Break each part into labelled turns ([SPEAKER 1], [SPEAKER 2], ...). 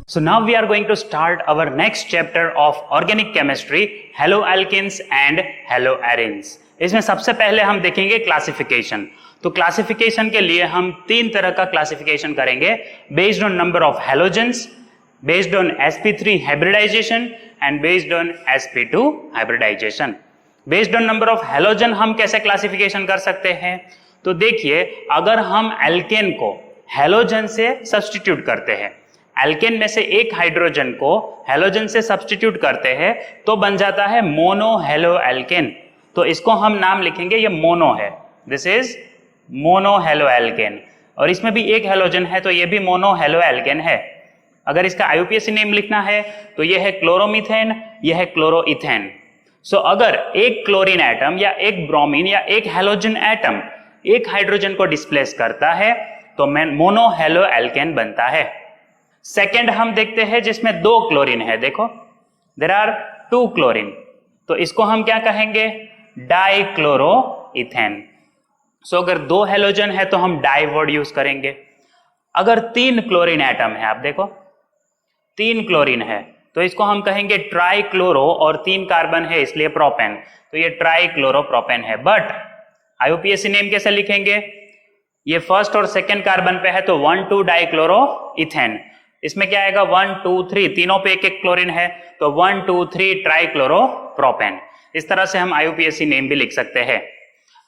[SPEAKER 1] So now we are going to start our next chapter of organic chemistry, haloalkenes and haloarenes. इसमें सबसे पहले हम देखेंगे classification. तो क्लासिफिकेशन के लिए हम तीन तरह का क्लासिफिकेशन करेंगे, based on number of halogens, based on sp3 hybridization and based on sp2 hybridization. Based on number of halogen हम कैसे क्लासिफिकेशन कर सकते हैं? तो देखिए, अगर हम एल्केन को हैलोजन से सब्स्टिट्यूट करते हैं, एल्केन में से एक हाइड्रोजन को हैलोजन से सब्स्टिट्यूट करते हैं तो बन जाता है मोनो हेलो एल्केन। तो इसको हम नाम लिखेंगे, ये मोनो है, this is mono halo alkane. और इसमें भी एक हैलोजन है तो ये भी मोनो हेलो एल्केन है। अगर इसका आईयूपीएसी नेम लिखना है तो ये है क्लोरोमीथेन, ये है क्लोरोइथेन। सो अगर एक क्लोरीन एटम या एक ब्रोमीन या एक हैलोजन एटम एक हाइड्रोजन को डिस्प्लेस करता है तो मोनो हेलो एल्केन बनता है। सेकेंड हम देखते हैं जिसमें दो क्लोरीन है, देखो देयर आर टू क्लोरीन, तो इसको हम क्या कहेंगे? डाइक्लोरोइथेन। सो अगर दो हैलोजन है तो हम डाई वर्ड यूज करेंगे। अगर तीन क्लोरीन एटम है, आप देखो तीन क्लोरीन है तो इसको हम कहेंगे ट्राइक्लोरो, और तीन कार्बन है इसलिए प्रोपेन, तो ये ट्राइक्लोरोप्रोपेन है। बट आईयूपीएसी नेम कैसे लिखेंगे? ये फर्स्ट और सेकेंड कार्बन पे है तो 1,2 डाइक्लोरोइथेन। इसमें क्या आएगा? 1, 2, 3, तीनों पे एक एक क्लोरीन है तो 1, 2, 3 ट्राइक्लोरोप्रोपेन। इस तरह से हम आईयूपीएसी नेम भी लिख सकते हैं।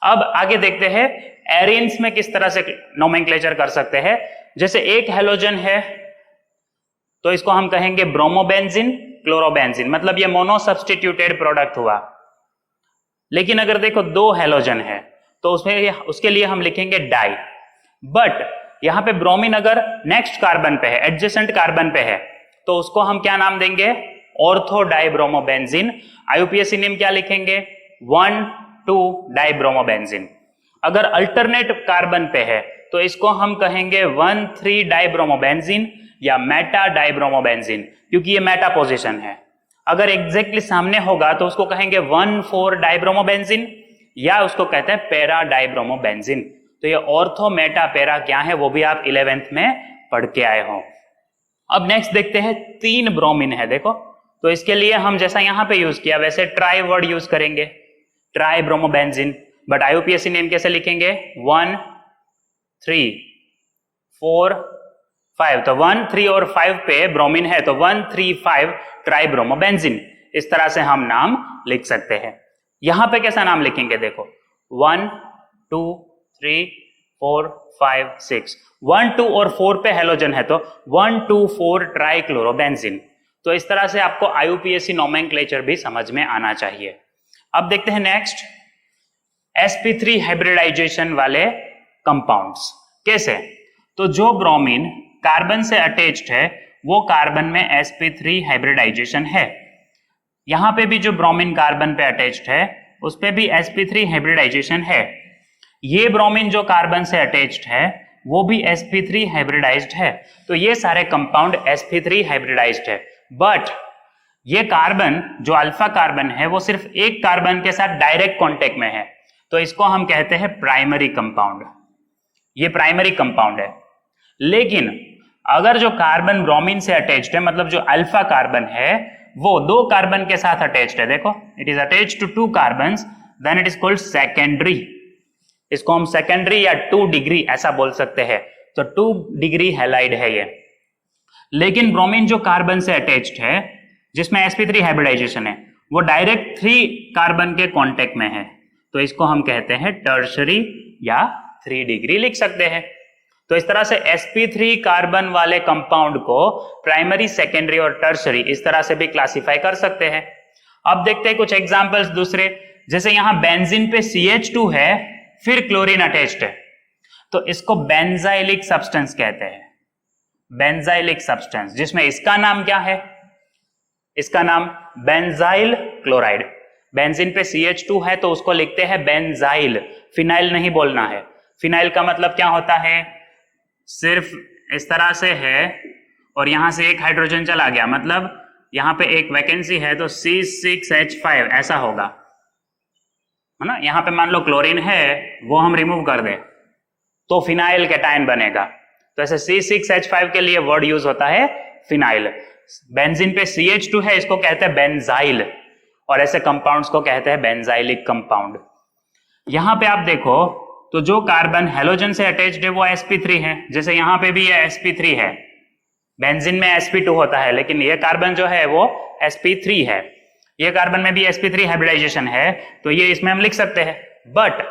[SPEAKER 1] अब आगे देखते हैं एरेन्स में किस तरह से नोमेनक्लेचर कर सकते हैं। जैसे एक हैलोजन है तो इसको हम कहेंगे ब्रोमोबेंजीन, क्लोरोबेंजीन, मतलब ये मोनो सब्स्टिट्यूटेड प्रोडक्ट हुआ। लेकिन अगर देखो दो हैलोजन है तो उसके लिए हम लिखेंगे डाई। बट यहां पे ब्रोमीन अगर नेक्स्ट कार्बन पे है, एडजेसेंट कार्बन पे है, तो उसको हम क्या नाम देंगे? ऑर्थो डाइब्रोमोबेंजीन। आईयूपीएसी नेम क्या लिखेंगे? 1, 2 डाइब्रोमोबेंजीन। अगर अल्टरनेट कार्बन पे है तो इसको हम कहेंगे 1, 3 डाइब्रोमोबेंजीन या मेटा डाइब्रोमोबेंजीन, क्योंकि ये मेटा पोजीशन है। अगर एग्जैक्टली सामने होगा तो उसको कहेंगे 1, 4 डाइब्रोमोबेंजीन, या उसको कहते हैं पैरा डाइब्रोमोबेंजीन। तो ये ऑर्थो मेटा पैरा क्या है वो भी आप 11th में पढ़ के आए हो। अब नेक्स्ट देखते हैं, तीन ब्रोमीन है, देखो तो इसके लिए हम जैसा यहां पे यूज किया वैसे ट्राई वर्ड यूज करेंगे, try bromobenzene. But IUPAC name कैसे लिखेंगे? 1, 3, 4, 5। तो 1, 3 और 5 पे ब्रोमीन है तो 1, 3, 5 ट्राई ब्रोमोबेंजीन। इस तरह से हम नाम लिख सकते हैं। यहां पे कैसा नाम लिखेंगे? देखो 1, 2, 3, 4, 5, 6। 1, 2 और 4 पे हैलोजन है तो 1, 2, 4 ट्राइक्लोरोबेंजीन। तो इस तरह से आपको आईयूपीएसी नोमेनक्लेचर भी समझ में आना चाहिए। अब देखते हैं नेक्स्ट, sp3 हाइब्रिडाइजेशन वाले कंपाउंड्स कैसे। तो जो ब्रोमीन कार्बन से अटैच्ड है वो कार्बन में sp3 हाइब्रिडाइजेशन है। यहां पे भी जो ब्रोमीन कार्बन पे अटैच्ड है उस पे भी sp3 हाइब्रिडाइजेशन है। ये ब्रोमीन जो कार्बन से अटैच्ड है वो भी sp3 हाइब्रिडाइज्ड है। तो ये सारे कंपाउंड sp3 हाइब्रिडाइज्ड है। बट ये कार्बन जो अल्फा कार्बन है वो सिर्फ एक कार्बन के साथ डायरेक्ट कांटेक्ट में है, तो इसको हम कहते हैं प्राइमरी कंपाउंड। ये प्राइमरी कंपाउंड है। लेकिन अगर जो कार्बन ब्रोमीन से अटैच्ड है, मतलब जो अल्फा कार्बन है वो दो कार्बन के साथ अटैच्ड है, देखो it is attached to 2 carbons, then it is called secondary. इसको हम सेकेंडरी या 2 डिग्री ऐसा बोल सकते हैं। तो 2 डिग्री हैलाइड है ये। लेकिन ब्रोमीन जो कार्बन से अटैच्ड है जिसमें sp3 हाइब्रिडाइजेशन है वो डायरेक्ट 3 कार्बन के कांटेक्ट में है, तो इसको हम कहते हैं टर्शरी या 3 डिग्री लिख सकते हैं। तो इस तरह से sp3 कार्बन वाले कंपाउंड को प्राइमरी, सेकेंडरी और टर्शरी इस तरह से भी क्लासिफाई कर सकते हैं। अब देखते हैं कुछ एग्जांपल्स दूसरे। जैसे यहां बेंजीन पे CH2 है फिर क्लोरीन अटैच्ड है तो इसको बेंजाइलिक सब्सटेंस कहते हैं। बेंजाइलिक सब्सटेंस, जिसमें इसका नाम क्या है? इसका नाम बेंजाइल क्लोराइड। बेंजीन पे CH2 है तो उसको लिखते हैं बेंजाइल, फिनाइल नहीं बोलना है। फिनाइल का मतलब क्या होता है? सिर्फ इस तरह से है और यहां से एक हाइड्रोजन चला गया, मतलब यहां पे एक वैकेंसी है तो C6H5 ऐसा होगा, है ना। यहां पे मान लो क्लोरीन है वो हम रिमूव कर दें तो फिनाइल कैटायन बनेगा। तो ऐसे C6H5 के लिए वर्ड यूज होता है फिनाइल। बेंजीन पे CH2 है, इसको कहते हैं बेंजाइल, और ऐसे कंपाउंड्स को कहते हैं बेंजाइलिक कंपाउंड। यहां पे आप देखो तो जो कार्बन हेलोजन से अटैच्ड है वो sp3 है, जैसे यहां पे भी ये sp3 है। बेंजीन में sp2 होता है, लेकिन ये कार्बन जो है वो sp3 है। ये कार्बन में भी sp3 हाइब्रिडाइजेशन है, तो ये इसमें हम लिख सकते हैं। बट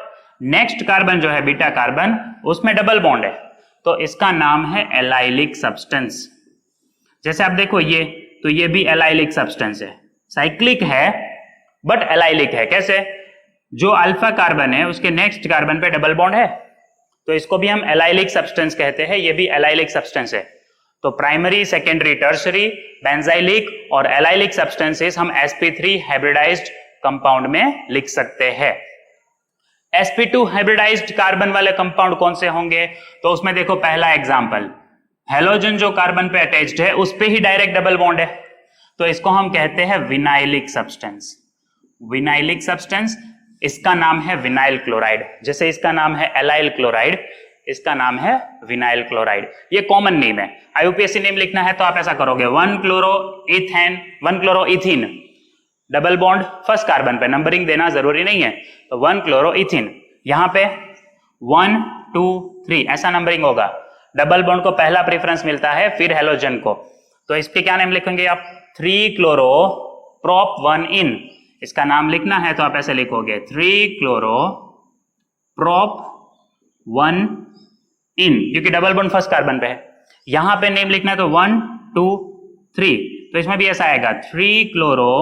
[SPEAKER 1] नेक्स्ट कार्बन जो है बीटा कार्बन, उसमें डबल बॉन्ड है, तो इसका नाम है एलाइलिक सब्सटेंस। जैसे आप देखो ये, तो ये भी एलाइलिक सब्सटेंस है, साइक्लिक है बट एलाइलिक है। कैसे? जो अल्फा कार्बन है उसके नेक्स्ट कार्बन पे डबल बॉन्ड है, तो इसको भी हम एलाइलिक सब्सटेंस कहते हैं। ये भी एलाइलिक सब्सटेंस है। तो प्राइमरी, सेकेंडरी, टर्शरी, बेंजाइलिक और एलाइलिक सब्सटेंसेस हम sp3 हाइब्रिडाइज्ड कंपाउंड में लिख सकते हैं। sp2 हाइब्रिडाइज्ड कार्बन वाले कंपाउंड कौन से होंगे? तो उसमें देखो पहला एग्जांपल, हेलोजन जो कार्बन पे अटैच्ड है उस पे ही डायरेक्ट डबल बॉन्ड है, तो इसको हम कहते हैं विनाइलिक सब्सटेंस। विनाइलिक सब्सटेंस, इसका नाम है विनाइल क्लोराइड। जैसे इसका नाम है एलाइल क्लोराइड, इसका नाम है विनाइल क्लोराइड। ये कॉमन नेम है। आईयूपीएससी नेम लिखना है तो आप ऐसा करोगे 1 chloroethane, 1 chloroethene, double bond first carbon पे, नंबरिंग देना जरूरी नहीं है, तो 1 क्लोरोइथीन। यहां पे 1 2 3 ऐसा नंबरिंग होगा। डबल बॉन्ड को पहला प्रेफरेंस मिलता है, फिर हेलोजन को, तो इसके क्या नेम लिखेंगे आप? 3 क्लोरो प्रोप 1 इन। इसका नाम लिखना है तो आप ऐसे लिखोगे 3 क्लोरो प्रोप 1 इन, क्योंकि डबल बॉन्ड फर्स्ट कार्बन पे है। यहां पे नेम लिखना है तो 1 2 3, तो इसमें भी ऐसा आएगा 3 क्लोरो,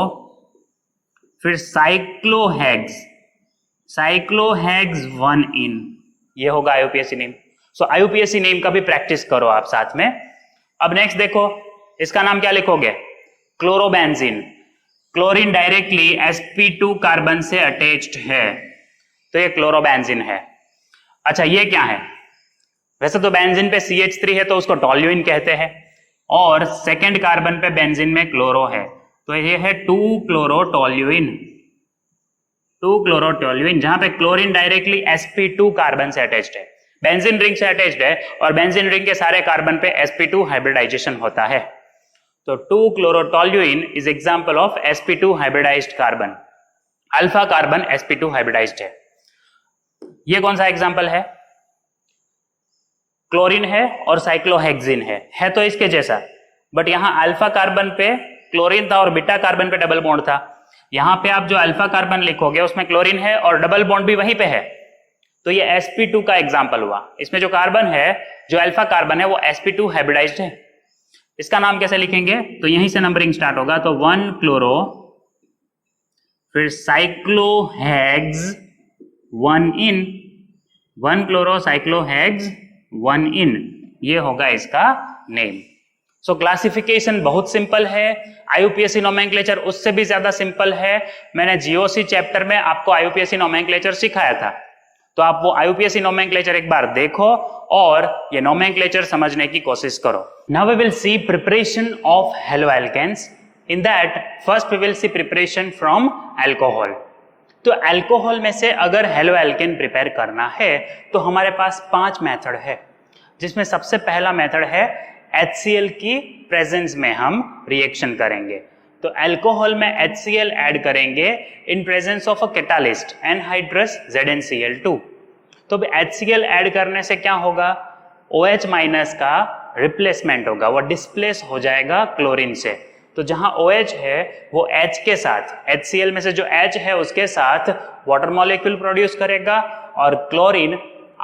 [SPEAKER 1] फिर साइक्लोहेक्स, साइक्लोहेक्स 1 इन, ये होगा आईयूपीएससी नेम। सो आईयूपीएससी नेम का भी प्रैक्टिस करो आप साथ में। अब नेक्स्ट देखो, इसका नाम क्या लिखोगे? Chlorobenzene. Chlorine directly sp2 carbon से अटैच्ड है, तो ये क्लोरोबेंजीन है। अच्छा, ये क्या है? वैसे तो बेंजीन पे CH3 है तो उसको टोल्यूइन कहते हैं, और सेकेंड कार्बन पे बेंजीन में क्लोरो है, तो ये है 2 क्लोरोटोल्यूइन। 2 क्लोरोटोल्यूइन, जहां पे क्लोरीन डायरेक्टली sp2 कार्बन से अटैच्ड है, बेंजीन रिंग से अटैच्ड है, और बेंजीन रिंग के सारे कार्बन पे sp2 हाइब्रिडाइजेशन होता है। तो 2 chlorotoluene is example of sp2 hybridized carbon. Alpha carbon sp2 hybridized है। ये कौन सा एग्जांपल है? क्लोरीन है और साइक्लोहेक्सिन है तो इसके जैसा, बट यहां अल्फा कार्बन पे क्लोरीन था और बीटा कार्बन पे डबल बॉन्ड था। यहां पे आप जो अल्फा कार्बन लिखोगे उसमें क्लोरीन है और डबल बॉन्ड भी वहीं पे है, तो ये sp2 का एग्जांपल हुआ। इसमें जो कार्बन है, जो अल्फा कार्बन है, वो sp2 हाइब्रिडाइज्ड है। इसका नाम कैसे लिखेंगे? तो यहीं से नंबरिंग स्टार्ट होगा, तो 1 क्लोरो, फिर साइक्लोहेक्स 1 इन, 1 क्लोरो साइक्लोहेक्स 1 इन, ये होगा इसका नेम। सो क्लासिफिकेशन बहुत सिंपल है। आईयूपीएससी नोमेनक्लेचर उससे भी ज्यादा सिंपल है। मैंने जीओसी चैप्टर में आपको आईयूपीएससी नोमेनक्लेचर सिखाया था, तो आप वो आईयूपीएससी नोमेनक्लेचर एक बार देखो और ये नोमेनक्लेचर समझने की कोशिश करो। Now we will see preparation of haloalkanes. In that first we will see preparation from alcohol. तो अल्कोहल में से अगर हेलोएल्केन प्रिपेयर करना है तो हमारे पास 5 मेथड है, जिसमें सबसे पहला मेथड है HCl की प्रेजेंस में हम रिएक्शन करेंगे। तो अल्कोहल में HCl ऐड करेंगे इन presence of a catalyst anhydrous ZnCl2। तो HCl ऐड करने से क्या होगा? OH माइनस का रिप्लेसमेंट होगा, वो डिस्प्लेस हो जाएगा क्लोरीन से। तो जहां OH है वो H के साथ, HCl में से जो H है उसके साथ वाटर मॉलिक्यूल प्रोड्यूस करेगा, और क्लोरीन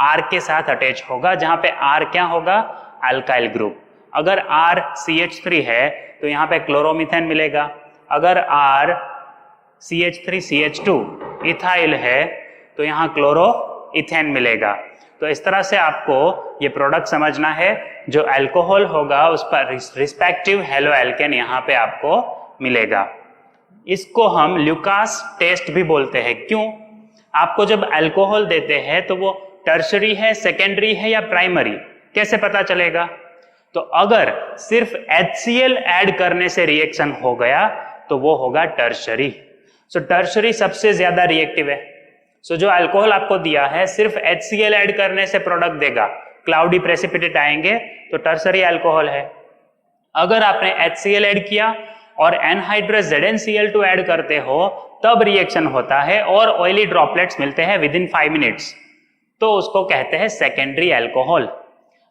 [SPEAKER 1] R के साथ अटैच होगा, जहां पे R क्या होगा? Alkyl group. अगर R CH3 है तो यहाँ पे क्लोरोमीथेन मिलेगा, अगर R CH3CH2 इथाइल है तो यहाँ क्लोरो इथेन मिलेगा। तो इस तरह से आपको ये प्रोडक्ट समझना है, जो अल्कोहल होगा उस पर रिस्पेक्टिव हेलोएल्केन यहाँ पे आपको मिलेगा। इसको हम ल्यूकास टेस्ट भी बोलते हैं। क्यों? आपको जब अल्कोहल देते हैं तो वो टर्शरी है, सेकेंडरी है या प्राइमरी, कैसे पता चलेगा? तो अगर सिर्फ HCl ऐड करने से रिएक्शन हो गया तो वो होगा टर्शरी। सो टर्शरी सबसे ज्यादा रिएक्टिव है। सो जो अल्कोहल आपको दिया है सिर्फ HCl ऐड करने से प्रोडक्ट देगा, क्लाउडी प्रेसिपिटेट आएंगे, तो टर्शरी अल्कोहल है। अगर आपने HCl ऐड किया और एनहाइड्रस ZnCl2 ऐड करते हो तब रिएक्शन होता है और ऑयली ड्रॉपलेट्स मिलते हैं विद इन 5 मिनट्स, तो उसको कहते हैं सेकेंडरी अल्कोहल।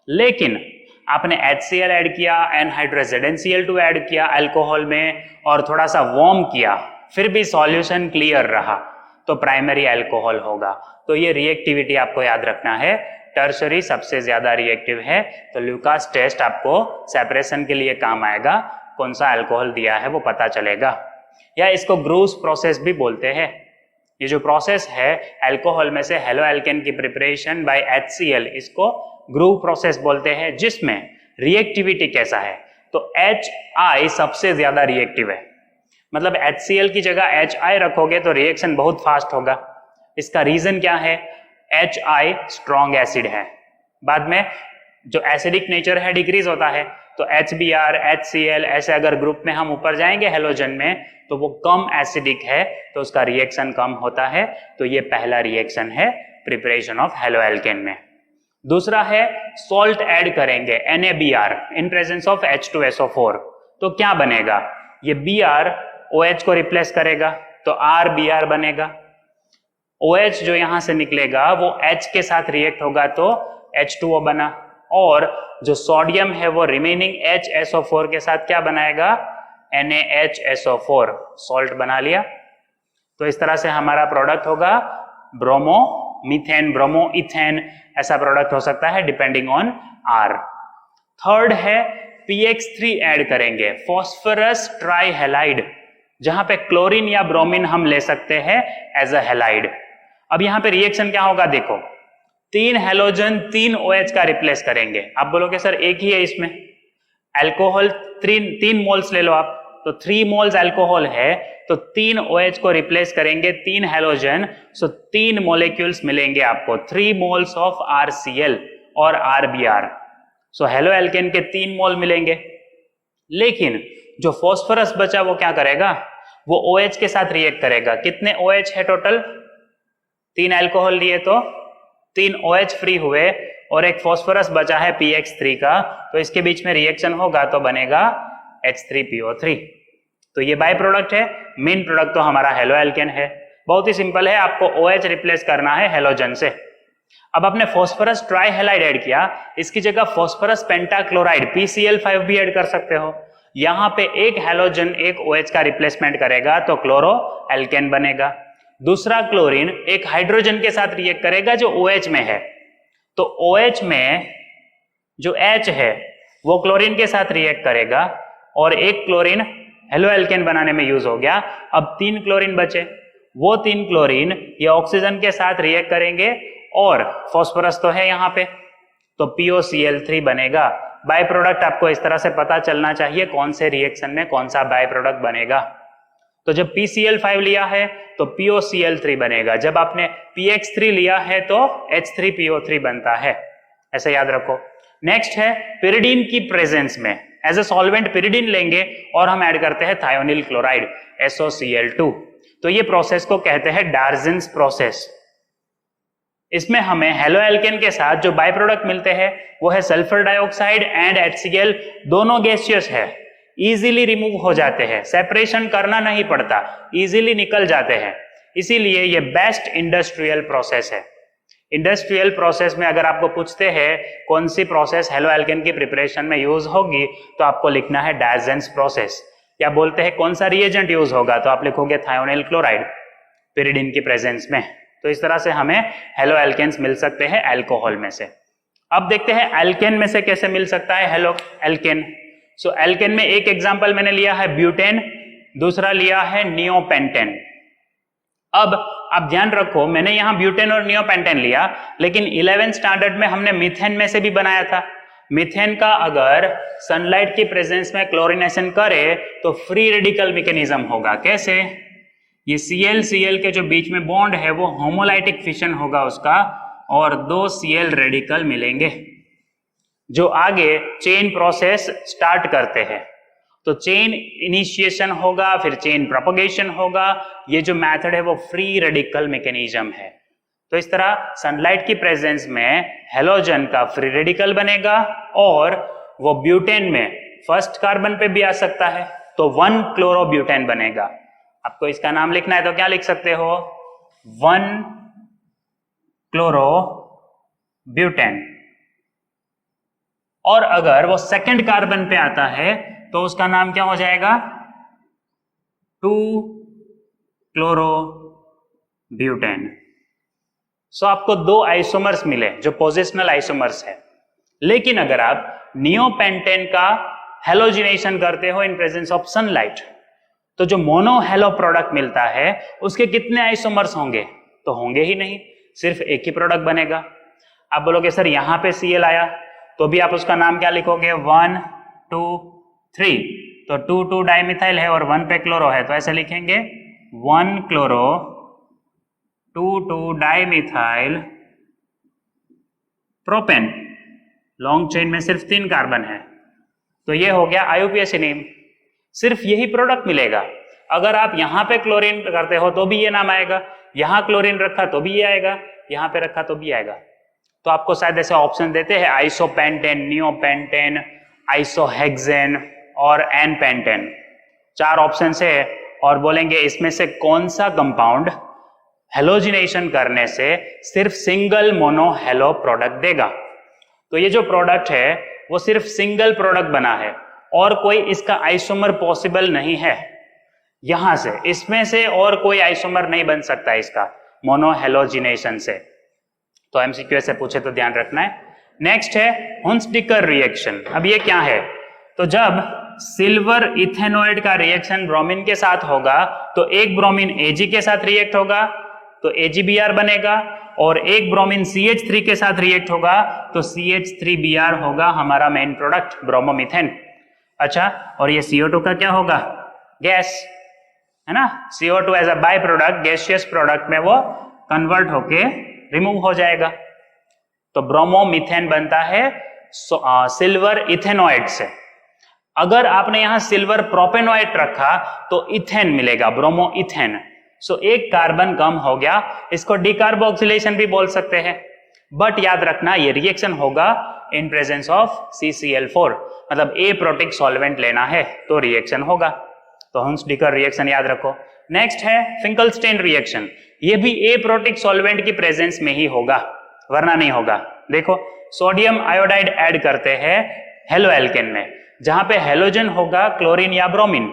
[SPEAKER 1] लेकिन आपने HCl ऐड किया, एनहाइड्रस ZnCl2 ऐड किया अल्कोहल में और थोड़ा सा वार्म किया, फिर भी सॉल्यूशन क्लियर रहा, तो प्राइमरी अल्कोहल होगा। तो ये रिएक्टिविटी आपको याद रखना है, टर्शरी सबसे ज्यादा रिएक्टिव है। तो ल्यूकास टेस्ट आपको सेपरेशन के लिए काम आएगा, कौन सा अल्कोहल दिया है वो पता चलेगा। या इसको ग्रूव्स प्रोसेस भी बोलते हैं। ये जो प्रोसेस है अल्कोहल में से हेलो एल्केन की प्रिपरेशन बाय HCl, इसको ग्रूव प्रोसेस बोलते हैं, जिसमें रिएक्टिविटी कैसा है, तो HI सबसे ज्यादा रिएक्टिव है। मतलब HCl की जगह HI रखोगे तो रिएक्शन बहुत फास्ट होगा। इसका रीजन क्या है, HI स्ट्रॉन्ग एसिड है, बाद में जो एसिडिक नेचर है डिक्रीज होता है, तो HBr, HCl ऐसे अगर ग्रुप में हम ऊपर जाएंगे हेलोजन में तो वो कम एसिडिक है, तो उसका रिएक्शन कम होता है। तो ये पहला रिएक्शन है प्रिपरेशन ऑफ हेलो एल्केन में। दूसरा है सॉल्ट ऐड करेंगे NaBr in presence of H2SO4, तो क्या बनेगा, ये Br OH को रिप्लेस करेगा तो RBr बनेगा। OH जो यहां से निकलेगा वो H के साथ रिएक्ट होगा तो H2O बना, और जो सोडियम है वो रिमेनिंग HSO4 के साथ क्या बनाएगा, NaHSO4, सॉल्ट बना लिया। तो इस तरह से हमारा प्रोडक्ट होगा ब्रोमो मीथेन, ब्रोमो इथेन, ऐसा प्रोडक्ट हो सकता है डिपेंडिंग ऑन R। थर्ड है PX3 ऐड करेंगे, फॉस्फोरस ट्राइहेलाइड, जहां पे क्लोरीन या ब्रोमीन हम ले सकते हैं एज अ हेलाइड। अब यहां पे रिएक्शन क्या होगा, देखो 3 हेलोजन 3 OH का रिप्लेस करेंगे। आप बोलोगे सर एक ही है इसमें, अल्कोहल 3 मोल्स ले लो आप, तो 3 मोल्स अल्कोहल है तो 3 OH को रिप्लेस करेंगे 3 हेलोजन, सो 3 मॉलिक्यूल्स मिलेंगे आपको, 3 मोल्स ऑफ RCl और RBr, सो हेलो एल्केन के 3 मोल मिलेंगे। लेकिन जो फॉस्फोरस बचा वो क्या करेगा, वो OH के साथ रिएक्ट करेगा। कितने OH है टोटल, 3 अल्कोहल लिए तो 3 OH फ्री हुए और एक फॉस्फोरस बचा है PX3 का, तो इसके बीच में रिएक्शन होगा तो बनेगा H3PO3। तो ये बाय प्रोडक्ट है, मेन प्रोडक्ट तो हमारा हेलो एल्केन है। बहुत ही सिंपल है, आपको OH रिप्लेस करना है हेलोजन से। अब आपने फॉस्फोरस ट्राइहेलाइड ऐड किया, इसकी जगह फॉस्फोरस पेंटाक्लोराइड PCl5 भी ऐड कर सकते हो। यहां पे एक हेलोजन एक OH का रिप्लेसमेंट करेगा तो क्लोरो एल्केन बनेगा। दूसरा क्लोरीन एक हाइड्रोजन के साथ रिएक्ट करेगा जो OH में है, तो OH में जो H है वो क्लोरीन के साथ रिएक्ट करेगा और एक क्लोरीन हेलो एल्केन बनाने में यूज हो गया। अब 3 क्लोरीन बचे, वो 3 क्लोरीन ये ऑक्सीजन के साथ रिएक्ट करेंगे और फॉस्फोरस तो है यहाँ पे, तो POCl3 बनेगा। बाय प्रोडक्ट आपको इस तरह से पता चलना चाहिए कौन से रिएक्शन में कौन सा बाय प्रोडक्ट बनेगा। तो जब PCl5 लिया है तो POCl3 बनेगा, जब आपने PX3 लिया है तो H3PO3 बनता है, ऐसे याद रखो। नेक्स्ट है पिरिडीन की प्रेजेंस में एज ए सॉल्वेंट पिरिडीन लेंगे और हम ऐड करते हैं थायोनिल क्लोराइड SOCl2, तो ये प्रोसेस को कहते हैं डार्जिन्स प्रोसेस। इसमें हमें हेलो एल्केन के साथ जो बाय प्रोडक्ट मिलते हैं वो है सल्फर डाइऑक्साइड एंड HCl, दोनों गैसियस है, इजीली रिमूव हो जाते हैं, सेपरेशन करना नहीं पड़ता, इजीली निकल जाते हैं, इसीलिए ये बेस्ट इंडस्ट्रियल प्रोसेस है। इंडस्ट्रियल प्रोसेस में अगर आपको पूछते हैं कौन सी प्रोसेस हेलो एल्केन की प्रिपरेशन में यूज होगी तो आपको लिखना है डार्जेंस प्रोसेस। या बोलते हैं कौन सा रिएजेंट यूज होगा तो आप लिखोगे थायोनिल क्लोराइड पिरिडीन की प्रेजेंस में। तो इस तरह से हमें हेलो एल्केन्स मिल सकते हैं अल्कोहल में से। अब देखते हैं एल्केन में से कैसे मिल सकता है हेलो एल्केन। सो एल्केन में एक एग्जांपल मैंने लिया है ब्यूटेन, दूसरा लिया है नियोपेंटेन। अब आप ध्यान रखो, मैंने यहां ब्यूटेन और नियोपेंटेन लिया, लेकिन 11th स्टैंडर्ड में हमने मीथेन में से भी बनाया था। मीथेन का अगर सनलाइट की प्रेजेंस में क्लोरीनेशन करे तो फ्री रेडिकल मैकेनिज्म होगा। कैसे, ये Cl के जो बीच में बॉन्ड है वो होमोलाइटिक फिशन होगा उसका, और 2 Cl रेडिकल मिलेंगे जो आगे चेन प्रोसेस स्टार्ट करते हैं। तो चेन इनिशिएशन होगा, फिर चेन प्रोपगेशन होगा। ये जो मेथड है वो फ्री रेडिकल मैकेनिज्म है। तो इस तरह सनलाइट की प्रेजेंस में हेलोजन का फ्री रेडिकल बनेगा और वो ब्यूटेन में फर्स्ट कार्बन पे भी आ सकता है, तो 1 क्लोरोब्यूटेन बनेगा। आपको इसका नाम लिखना है तो क्या लिख सकते हो, 1 क्लोरोब्यूटेन। और अगर वो सेकंड कार्बन पे आता है तो उसका नाम क्या हो जाएगा, 2 क्लोरोब्यूटेन। सो आपको 2 आइसोमर्स मिले जो पोजिशनल आइसोमर्स है। लेकिन अगर आप नियोपेंटेन का हेलोजिनेशन करते हो इन प्रेजेंस ऑफ सनलाइट, तो जो मोनो हेलो प्रोडक्ट मिलता है उसके कितने आइसोमर्स होंगे, तो होंगे ही नहीं, सिर्फ एक ही प्रोडक्ट बनेगा। आप बोलोगे सर यहां पे Cl आया, तो भी आप उसका नाम क्या लिखोगे, 1 2 3, तो 2 डाइमिथाइल है और 1 पे क्लोरो है, तो ऐसे लिखेंगे 1 chloro 2 dimethyl propane. Long chain में सिर्फ 3 कार्बन है, तो ये हो गया आईयूपीएसिनीन। सिर्फ यही प्रोडक्ट मिलेगा। अगर आप यहां पे क्लोरीन करते हो तो भी ये नाम आएगा, यहां क्लोरीन रखा तो भी ये आएगा, यहां पे रखा तो भी आएगा। तो आपको शायद ऐसे ऑप्शन देते हैं आइसोपेंटेन, नियोपेंटेन, आइसोहेक्सेन और एनपेंटेन, 4 ऑप्शन है, और बोलेंगे इसमें से कौन सा कंपाउंड हेलोजिनेशन करने से सिर्फ सिंगल मोनो हेलो प्रोडक्ट देगा। तो ये जो प्रोडक्ट है वो सिर्फ सिंगल प्रोडक्ट बना है और कोई इसका आइसोमर पॉसिबल नहीं है। यहां से इसमें से और कोई आइसोमर नहीं बन सकता इसका मोनो हेलोजिनेशन से। तो एमसीक्यू से पूछे तो ध्यान रखना है। नेक्स्ट है हुंसडिकर रिएक्शन। अब ये क्या है, तो जब सिल्वर इथेनॉइड का रिएक्शन ब्रोमीन के साथ होगा तो एक ब्रोमीन Ag के साथ रिएक्ट होगा तो AgBr बनेगा, और एक ब्रोमीन CH3 के साथ रिएक्ट होगा तो CH3Br होगा हमारा मेन प्रोडक्ट ब्रोमोमीथेन। अच्छा, और ये CO2 का क्या होगा, गैस है ना। CO2 as a by product, gaseous product में वो कन्वर्ट होके रिमूव हो जाएगा, तो ब्रोमोमीथेन बनता है सिल्वर इथेनॉइड से। अगर आपने यहां सिल्वर प्रोपेनॉइड रखा तो इथेन मिलेगा, ब्रोमो इथेन। सो एक कार्बन कम हो गया, इसको डिकार्बोक्सिलेशन भी बोल सकते हैं। बट याद रखना ये रिएक्शन होगा इन प्रेजेंस ऑफ CCl4, मतलब ए प्रोटिक सॉल्वेंट लेना है तो रिएक्शन होगा। तो हुंसडिकर रिएक्शन याद रखो। नेक्स्ट है फिंकलस्टेन रिएक्शन। ये भी ए प्रोटिक सॉल्वेंट की प्रेजेंस में ही होगा, वरना नहीं होगा। देखो सोडियम आयोडाइड ऐड करते हैं हेलो एल्केन में, जहां पे हेलोजन होगा क्लोरीन या ब्रोमीन,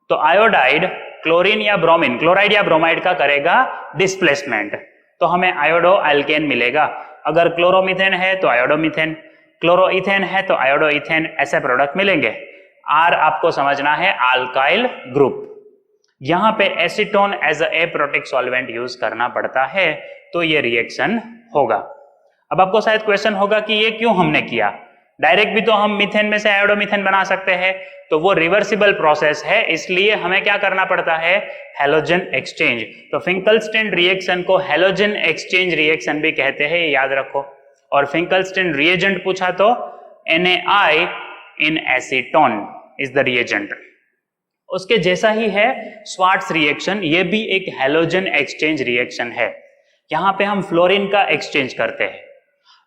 [SPEAKER 1] तो आयोडाइड क्लोरीन या ब्रोमीन, क्लोराइड या ब्रोमाइड का करेगा डिस्प्लेसमेंट, तो हमें आयोडो एल्केन मिलेगा। अगर क्लोरोमीथेन है तो आयोडोमीथेन, क्लोरोइथेन है तो आयोडोइथेन, ऐसे प्रोडक्ट मिलेंगे। आर आपको समझना है अल्काइल ग्रुप। यहां पे acetone as a protic solvent use करना पड़ता है, तो ये रिएक्शन होगा। अब आपको शायद क्वेश्चन होगा कि ये क्यों हमने किया, डायरेक्ट भी तो हम मीथेन में से आयोडोमीथेन बना सकते हैं, तो वो रिवर्सिबल प्रोसेस है, इसलिए हमें क्या करना पड़ता है, हैलोजन एक्सचेंज। तो फिंकलस्टेन रिएक्शन को हैलोजन एक्सचेंज रिएक्शन भी कहते हैं, ये याद रखो। और फिंकलस्टेन रिएजेंट पूछा तो NaI in acetone is the reagent. उसके जैसा ही है स्वार्ट्स रिएक्शन, ये भी एक हैलोजन एक्सचेंज रिएक्शन है। यहां पे हम फ्लोरीन का एक्सचेंज करते हैं।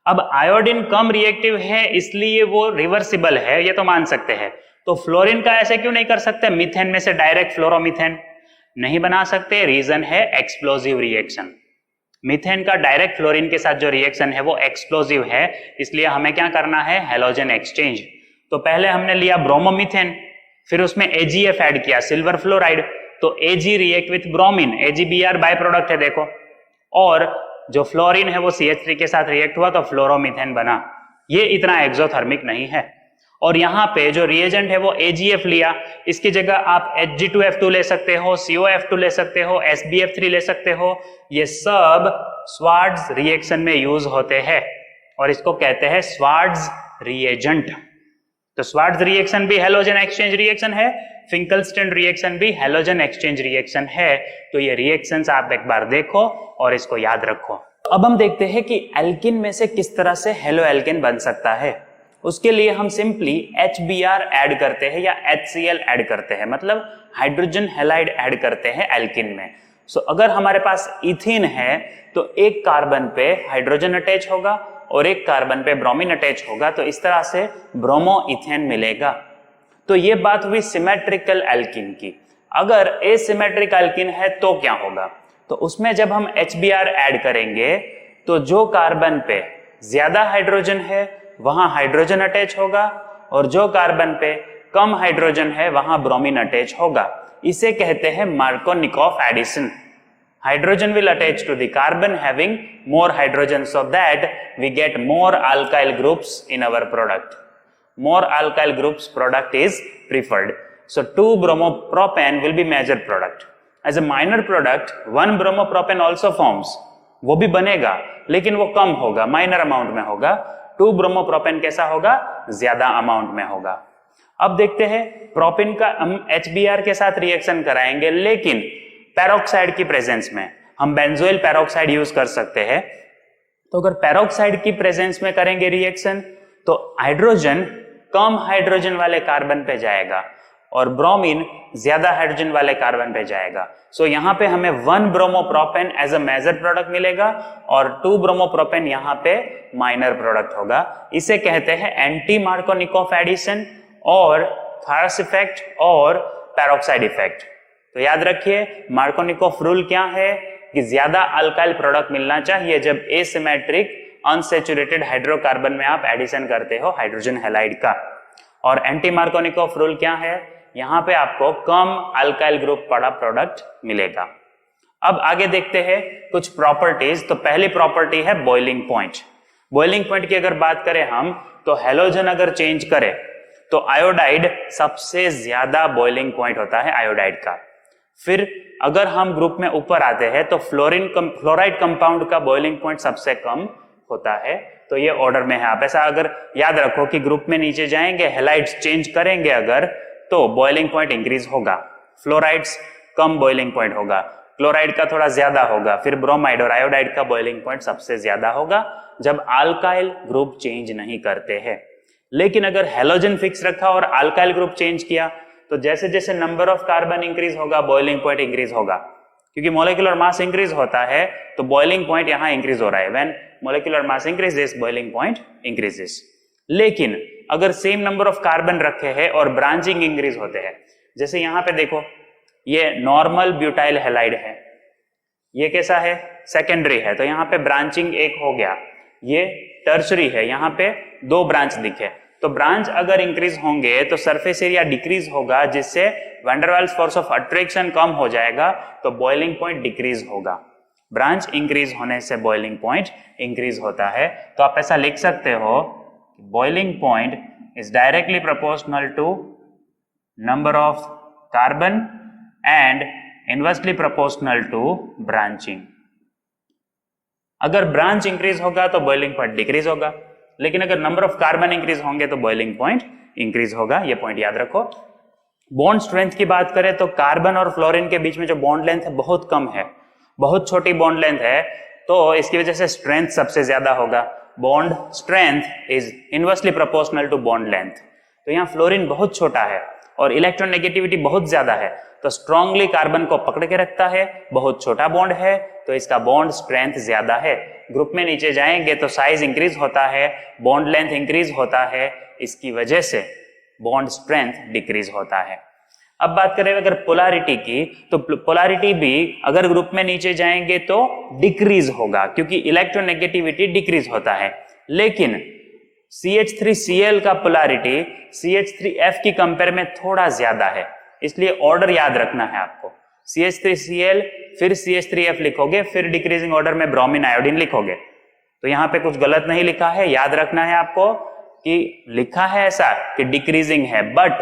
[SPEAKER 1] अब आयोडीन कम रिएक्टिव है इसलिए वो रिवर्सिबल है, ये तो मान सकते हैं। तो फ्लोरीन का ऐसे क्यों नहीं कर सकते, मीथेन में से डायरेक्ट फ्लोरोमीथेन नहीं बना सकते, रीजन है एक्सप्लोजिव रिएक्शन। मीथेन का डायरेक्ट फ्लोरीन के साथ जो रिएक्शन है वो एक्सप्लोजिव है, इसलिए हमें क्या करना है, हैलोजन एक्सचेंज। तो पहले हमने लिया ब्रोमोमीथेन, फिर उसमें AgF ऐड किया, सिल्वर फ्लोराइड, तो Ag react with bromine, AgBr by product है देखो, और जो फ्लोरीन है वो CH3 के साथ रिएक्ट हुआ तो फ्लोरोमीथेन बना। ये इतना एक्सोथर्मिक नहीं है। और यहाँ पे जो रिएजेंट है वो AgF लिया, इसकी जगह आप Hg2F2 ले सकते हो, COF2 ले सकते हो, SbF3 ले सकते हो। ये सब स्वार्ट्ज रिएक्शन में यूज होते हैं और इसको कहते हैं स्वार्ट्ज रिएजेंट। तो स्वार्ट्ज रिएक्शन भी हैलोजन एक्सचेंज रिएक्शन है, फिंकलस्टेन रिएक्शन भी हैलोजन एक्सचेंज रिएक्शन है। तो ये रिएक्शंस आप एक बार देखो और इसको याद रखो। अब हम देखते हैं कि एल्किन में से किस तरह से हेलो एल्किन बन सकता है। उसके लिए हम सिंपली HBr ऐड करते हैं या HCl ऐड करते हैं, मतलब हाइड्रोजन हैलाइड ऐड करते हैं एल्किन में। सो अगर हमारे पास इथीन है तो एक कार्बन पे हाइड्रोजन अटैच होगा और एक कार्बन पे ब्रोमीन अटैच होगा, तो इस तरह से ब्रोमो इथेन मिलेगा। तो ये बात हुई सिमेट्रिकल एल्कीन की। अगर एसिमेट्रिक एल्कीन है तो क्या होगा, तो उसमें जब हम HBr ऐड करेंगे तो जो कार्बन पे ज्यादा हाइड्रोजन है वहां हाइड्रोजन अटैच होगा और जो कार्बन पे कम हाइड्रोजन है वहां ब्रोमीन अटैच होगा। इसे कहते हैं Markovnikov addition. Hydrogen will attach to the carbon having more hydrogen, so that we get more alkyl groups in our product. More alkyl groups product is preferred. So 2-bromopropane will be major product. As a minor product, 1-bromopropane also forms. वो भी बनेगा लेकिन वो कम होगा, minor amount में होगा। 2-bromopropane कैसा होगा, ज्यादा अमाउंट में होगा। अब देखते हैं प्रोपिन का हम HBr के साथ रिएक्शन कराएंगे, लेकिन पैरोक्साइड की प्रेजेंस में हम बेंजोइल पैरोक्साइड यूज कर सकते हैं। तो अगर पैरोक्साइड की प्रेजेंस में करेंगे रिएक्शन तो हाइड्रोजन कम हाइड्रोजन वाले कार्बन पे जाएगा और ब्रोमीन ज्यादा हाइड्रोजन वाले कार्बन पे जाएगा। सो यहाँ पे हमें 1-bromopropane as a major product मिलेगा और 2-bromopropane यहाँ पे माइनर प्रोडक्ट होगा। इसे कहते हैं एंटी मार्कोनिकॉफ एडिशन और खास इफेक्ट और पैरोक्साइड इफेक्ट। तो याद रखिए मार्कोनिकॉफ रूल क्या है कि ज्यादा अल्काइल प्रोडक्ट मिलना चाहिए जब एसिमेट्रिक अनसैचुरेटेड हाइड्रोकार्बन में आप एडिशन करते हो हाइड्रोजन हैलाइड का। और एंटी मार्कोनिकॉफ रूल क्या है, यहां पे आपको कम अल्काइल ग्रुप वाला प्रोडक्ट मिलेगा। अब आगे देखते हैं कुछ प्रॉपर्टीज। तो पहली प्रॉपर्टी है बॉइलिंग पॉइंट। बॉइलिंग पॉइंट की अगर बात करें हम तो हेलोजन अगर चेंज करें तो आयोडाइड सबसे ज्यादा बॉइलिंग पॉइंट होता है आयोडाइड का। फिर अगर हम ग्रुप में ऊपर आते हैं तो फ्लोराइड कंपाउंड का बॉइलिंग पॉइंट सबसे कम होता है। तो ये ऑर्डर में है। आप ऐसा अगर याद रखो कि ग्रुप में नीचे जाएंगे, हेलाइड्स चेंज करेंगे अगर तो बॉइलिंग पॉइंट इंक्रीज होगा, फ्लोराइड्स कम बॉइलिंग पॉइंट होगा, क्लोराइड का थोड़ा ज्यादा होगा, फिर ब्रोमाइड और आयोडाइड का बॉइलिंग पॉइंट सबसे ज्यादा होगा जब अल्काइल ग्रुप चेंज नहीं करते हैं। लेकिन अगर हेलोजन फिक्स रखा और अल्काइल ग्रुप चेंज किया तो जैसे जैसे नंबर ऑफ कार्बन इंक्रीज होगा बॉइलिंग पॉइंट इंक्रीज होगा, क्योंकि मॉलिक्यूलर मास इंक्रीज होता है तो बॉइलिंग पॉइंट यहां इंक्रीज हो रहा है। When molecular mass increases boiling point increases. लेकिन अगर सेम नंबर ऑफ कार्बन रखे हैं और ब्रांचिंग इंक्रीज होते हैं, जैसे यहां पे देखो ये नॉर्मल ब्यूटाइल हैलाइड है, ये कैसा है, सेकेंडरी है, तो यहाँ पे ब्रांचिंग एक हो गया। ये टर्शरी है, यहाँ पे 2 ब्रांच दिखे, तो ब्रांच अगर इंक्रीज होंगे तो सरफेस एरिया डिक्रीज होगा, जिससे van der Waals force of attraction कम हो जाएगा तो बॉइलिंग पॉइंट डिक्रीज होगा। ब्रांच इंक्रीज होने से बॉइलिंग पॉइंट इंक्रीज होता है। तो आप ऐसा लिख सकते हो boiling point is directly proportional to number of carbon and inversely proportional to branching. अगर ब्रांच इंक्रीज होगा तो बॉइलिंग पॉइंट डिक्रीज होगा, लेकिन अगर नंबर ऑफ कार्बन इंक्रीज होंगे तो बॉइलिंग पॉइंट इंक्रीज होगा। ये पॉइंट याद रखो। बॉन्ड स्ट्रेंथ की बात करें तो कार्बन और फ्लोरीन के बीच में जो बॉन्ड लेंथ है बहुत कम है, बहुत छोटी बॉन्ड लेंथ है, तो इसकी वजह से स्ट्रेंथ सबसे ज्यादा होगा। Bond strength is inversely proportional to bond length. तो यहाँ फ्लोरीन बहुत छोटा है और इलेक्ट्रोनेगेटिविटी बहुत ज्यादा है, तो स्ट्रांगली कार्बन को पकड़ के रखता है। बहुत छोटा बॉन्ड है तो इसका बॉन्ड स्ट्रेंथ ज्यादा है। ग्रुप में नीचे जाएंगे तो साइज इंक्रीज होता है, बॉन्ड लेंथ इंक्रीज होता है, इसकी वजह से बॉन्ड स्ट्रेंथ डिक्रीज होता है। अब बात करें अगर पोलैरिटी की, तो पोलैरिटी भी अगर ग्रुप में नीचे जाएंगे तो डिक्रीज होगा, क्योंकि इलेक्ट्रोनेगेटिविटी डिक्रीज होता है। लेकिन CH3Cl का पोलैरिटी CH3F की कंपेयर में थोड़ा ज्यादा है, इसलिए ऑर्डर याद रखना है आपको। CH3Cl फिर CH3F लिखोगे, फिर डिक्रीजिंग ऑर्डर में ब्रोमीन आयोडीन लिखोगे। तो यहाँ पे कुछ गलत नहीं लिखा है, याद रखना है आपको कि लिखा है ऐसा कि डिक्रीजिंग है, बट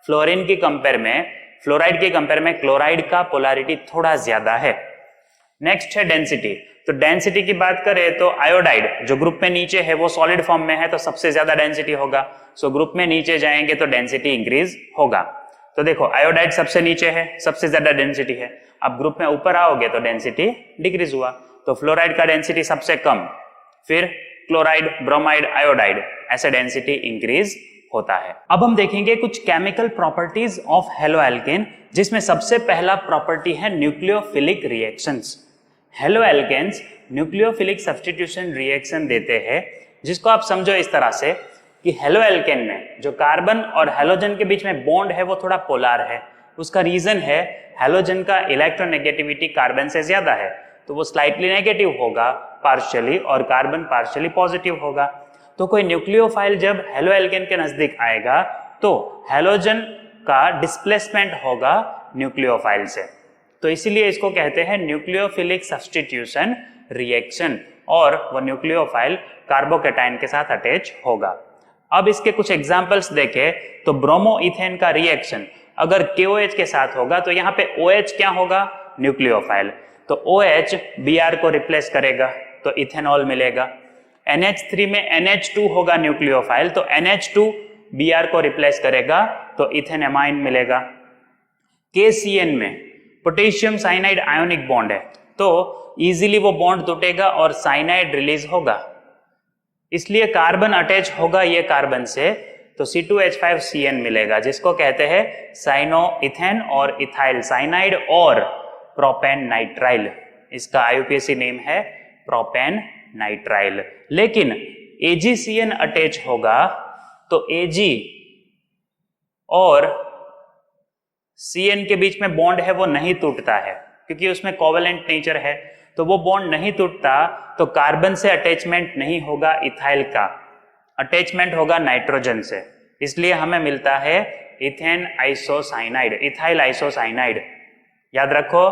[SPEAKER 1] फ्लोरीन की कंपेयर में, फ्लोराइड के कंपेयर में क्लोराइड का पोलैरिटी थोड़ा ज्यादा है। नेक्स्ट है डेंसिटी। तो डेंसिटी की बात करें तो आयोडाइड जो ग्रुप में नीचे है वो सॉलिड फॉर्म में है तो सबसे ज्यादा डेंसिटी होगा। सो ग्रुप में नीचे जाएंगे तो डेंसिटी इंक्रीज होगा। तो देखो आयोडाइड सबसे नीचे है, सबसे ज्यादा डेंसिटी है। अब ग्रुप में ऊपर आओगे तो डेंसिटी डिक्रीज हुआ, तो फ्लोराइड का डेंसिटी सबसे कम, फिर क्लोराइड, ब्रोमाइड, आयोडाइड, ऐसे डेंसिटी इंक्रीज होता है। अब हम देखेंगे कुछ केमिकल प्रॉपर्टीज ऑफ हेलोएल्केन, जिसमें सबसे पहला प्रॉपर्टी है nucleophilic reactions. Haloalkanes nucleophilic substitution reaction देते हैं, जिसको आप समझो इस तरह से कि हेलो एल्केन में जो कार्बन और हेलोजन के बीच में बॉन्ड है वो थोड़ा पोलर है। उसका रीजन है हेलोजन का इलेक्ट्रोनेगेटिविटी कार्बन से ज्यादा है, तो वो स्लाइटली नेगेटिव होगा पार्शियली और कार्बन पार्शियली पॉजिटिव होगा। तो कोई न्यूक्लियोफाइल जब हेलो एल्केन के नजदीक आएगा तो हेलोजन का डिस्प्लेसमेंट होगा न्यूक्लियोफाइल से, तो इसीलिए इसको कहते हैं न्यूक्लियोफिलिक सब्स्टिट्यूशन रिएक्शन, और वो न्यूक्लियोफाइल कार्बोकेटाइन के साथ अटैच होगा। अब इसके कुछ एग्जांपल्स देखें तो ब्रोमोइथेन का रिएक्शन अगर KOH के साथ होगा तो यहाँ पे OH क्या होगा, न्यूक्लियोफाइल, तो OH Br को रिप्लेस करेगा तो इथेनॉल मिलेगा। NH3 में NH2 होगा न्यूक्लियोफाइल, तो NH2 Br को रिप्लेस करेगा तो इथेनेमाइन मिलेगा। KCN में पोटेशियम साइनाइड आयोनिक बॉन्ड है, तो इजीली वो बॉन्ड टूटेगा और साइनाइड रिलीज होगा, इसलिए कार्बन अटैच होगा ये कार्बन से, तो C2H5CN मिलेगा, जिसको कहते हैं साइनोइथेन और इथाइल साइनाइड और प्रोपेन नाइट्राइल। इसका IUPAC नेम है प्रोपेन नाइट्राइल। लेकिन AgCN अटैच होगा तो Ag और CN के बीच में बॉन्ड है वो नहीं टूटता है, क्योंकि उसमें कोवेलेंट नेचर है, तो वो बॉन्ड नहीं टूटता, तो कार्बन से अटैचमेंट नहीं होगा इथाइल का, अटैचमेंट होगा नाइट्रोजन से, इसलिए हमें मिलता है इथेन आइसोसाइनाइड, इथाइल आइसोसाइनाइड। याद रखो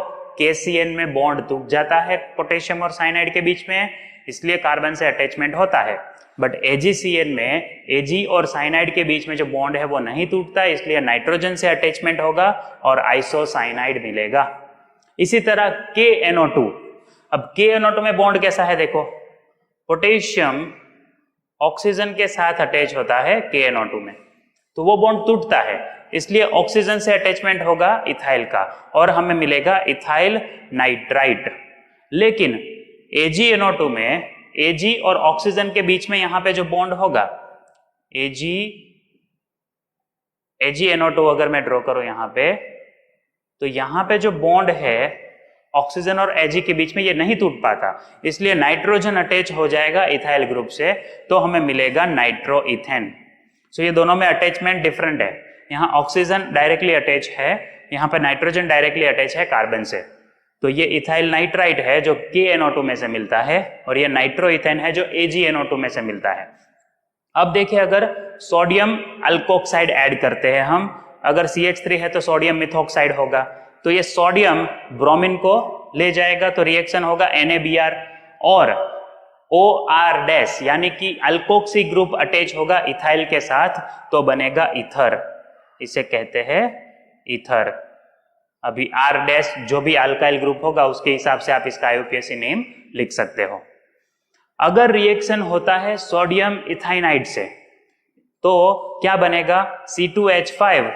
[SPEAKER 1] KCN में बॉन्ड टूट जाता है पोटेशियम और साइनाइड के बीच में, इसलिए कार्बन से अटैचमेंट होता है, बट AgCN में Ag और साइनाइड के बीच में जो बॉन्ड है वो नहीं टूटता, इसलिए नाइट्रोजन से अटैचमेंट होगा और आइसोसाइनाइड मिलेगा। इसी तरह KNO2, अब KNO2 में बॉन्ड कैसा है देखो, पोटेशियम ऑक्सीजन के साथ अटैच होता है KNO2 में, तो वो बॉन्ड टूटता है, इसलिए ऑक्सीजन से अटैचमेंट होगा इथाइल का और हमें मिलेगा इथाइल नाइट्राइट। लेकिन AgNO2 में Ag और ऑक्सीजन के बीच में यहां पे जो बॉन्ड होगा AgNO2 अगर मैं ड्रॉ करूं यहां पे, तो यहां पे जो बॉन्ड है ऑक्सीजन और Ag के बीच में ये नहीं टूट पाता, इसलिए नाइट्रोजन अटैच हो जाएगा इथाइल ग्रुप से, तो हमें मिलेगा नाइट्रोइथेन। सो ये दोनों में अटैचमेंट डिफरेंट है, यहाँ ऑक्सीजन डायरेक्टली अटैच है, यहाँ पर नाइट्रोजन डायरेक्टली अटैच है कार्बन से, तो ये इथाइल नाइट्राइट है जो KNO2 में से मिलता है, और ये नाइट्रोइथेन है जो AgNO2 में से मिलता है। अब देखिए अगर सोडियम अल्कोक्साइड ऐड करते हैं हम, अगर CH3 है तो सोडियम मिथॉक्साइड होगा, तो ये सोडियम ब्रोमीन को ले जाएगा तो रिएक्शन होगा NaBr और OR- यानी कि अल्कोक्सी ग्रुप अटैच होगा इथाइल के साथ तो बनेगा ईथर, इसे कहते हैं ईथर। अभी R- जो भी अल्काइल ग्रुप होगा उसके हिसाब से आप इसका IUPAC नेम लिख सकते हो। अगर रिएक्शन होता है सोडियम इथाइनाइड से तो क्या बनेगा, C2H5,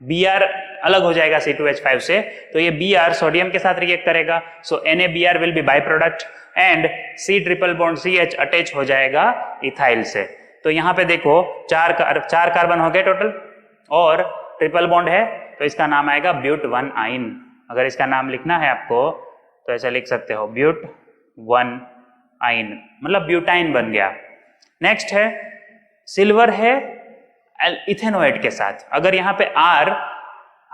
[SPEAKER 1] Br अलग हो जाएगा C2H5 से, तो ये Br सोडियम के साथ रिएक्ट करेगा, सो NaBr will be by product and C triple bond CH attach हो जाएगा इथाइल से। तो यहाँ पे देखो चार कार्बन हो गए टोटल और ट्रिपल बॉन्ड है, तो इसका नाम आएगा ब्यूट-1 आइन। अगर इसका नाम लिखना है आपको तो ऐसे लिख सकते हो ब्यूट-1 आइन, मतलब ब्यूटाइन बन गया। नेक्स्ट है सिल्वर है इथेनोएट के साथ, अगर यहाँ पे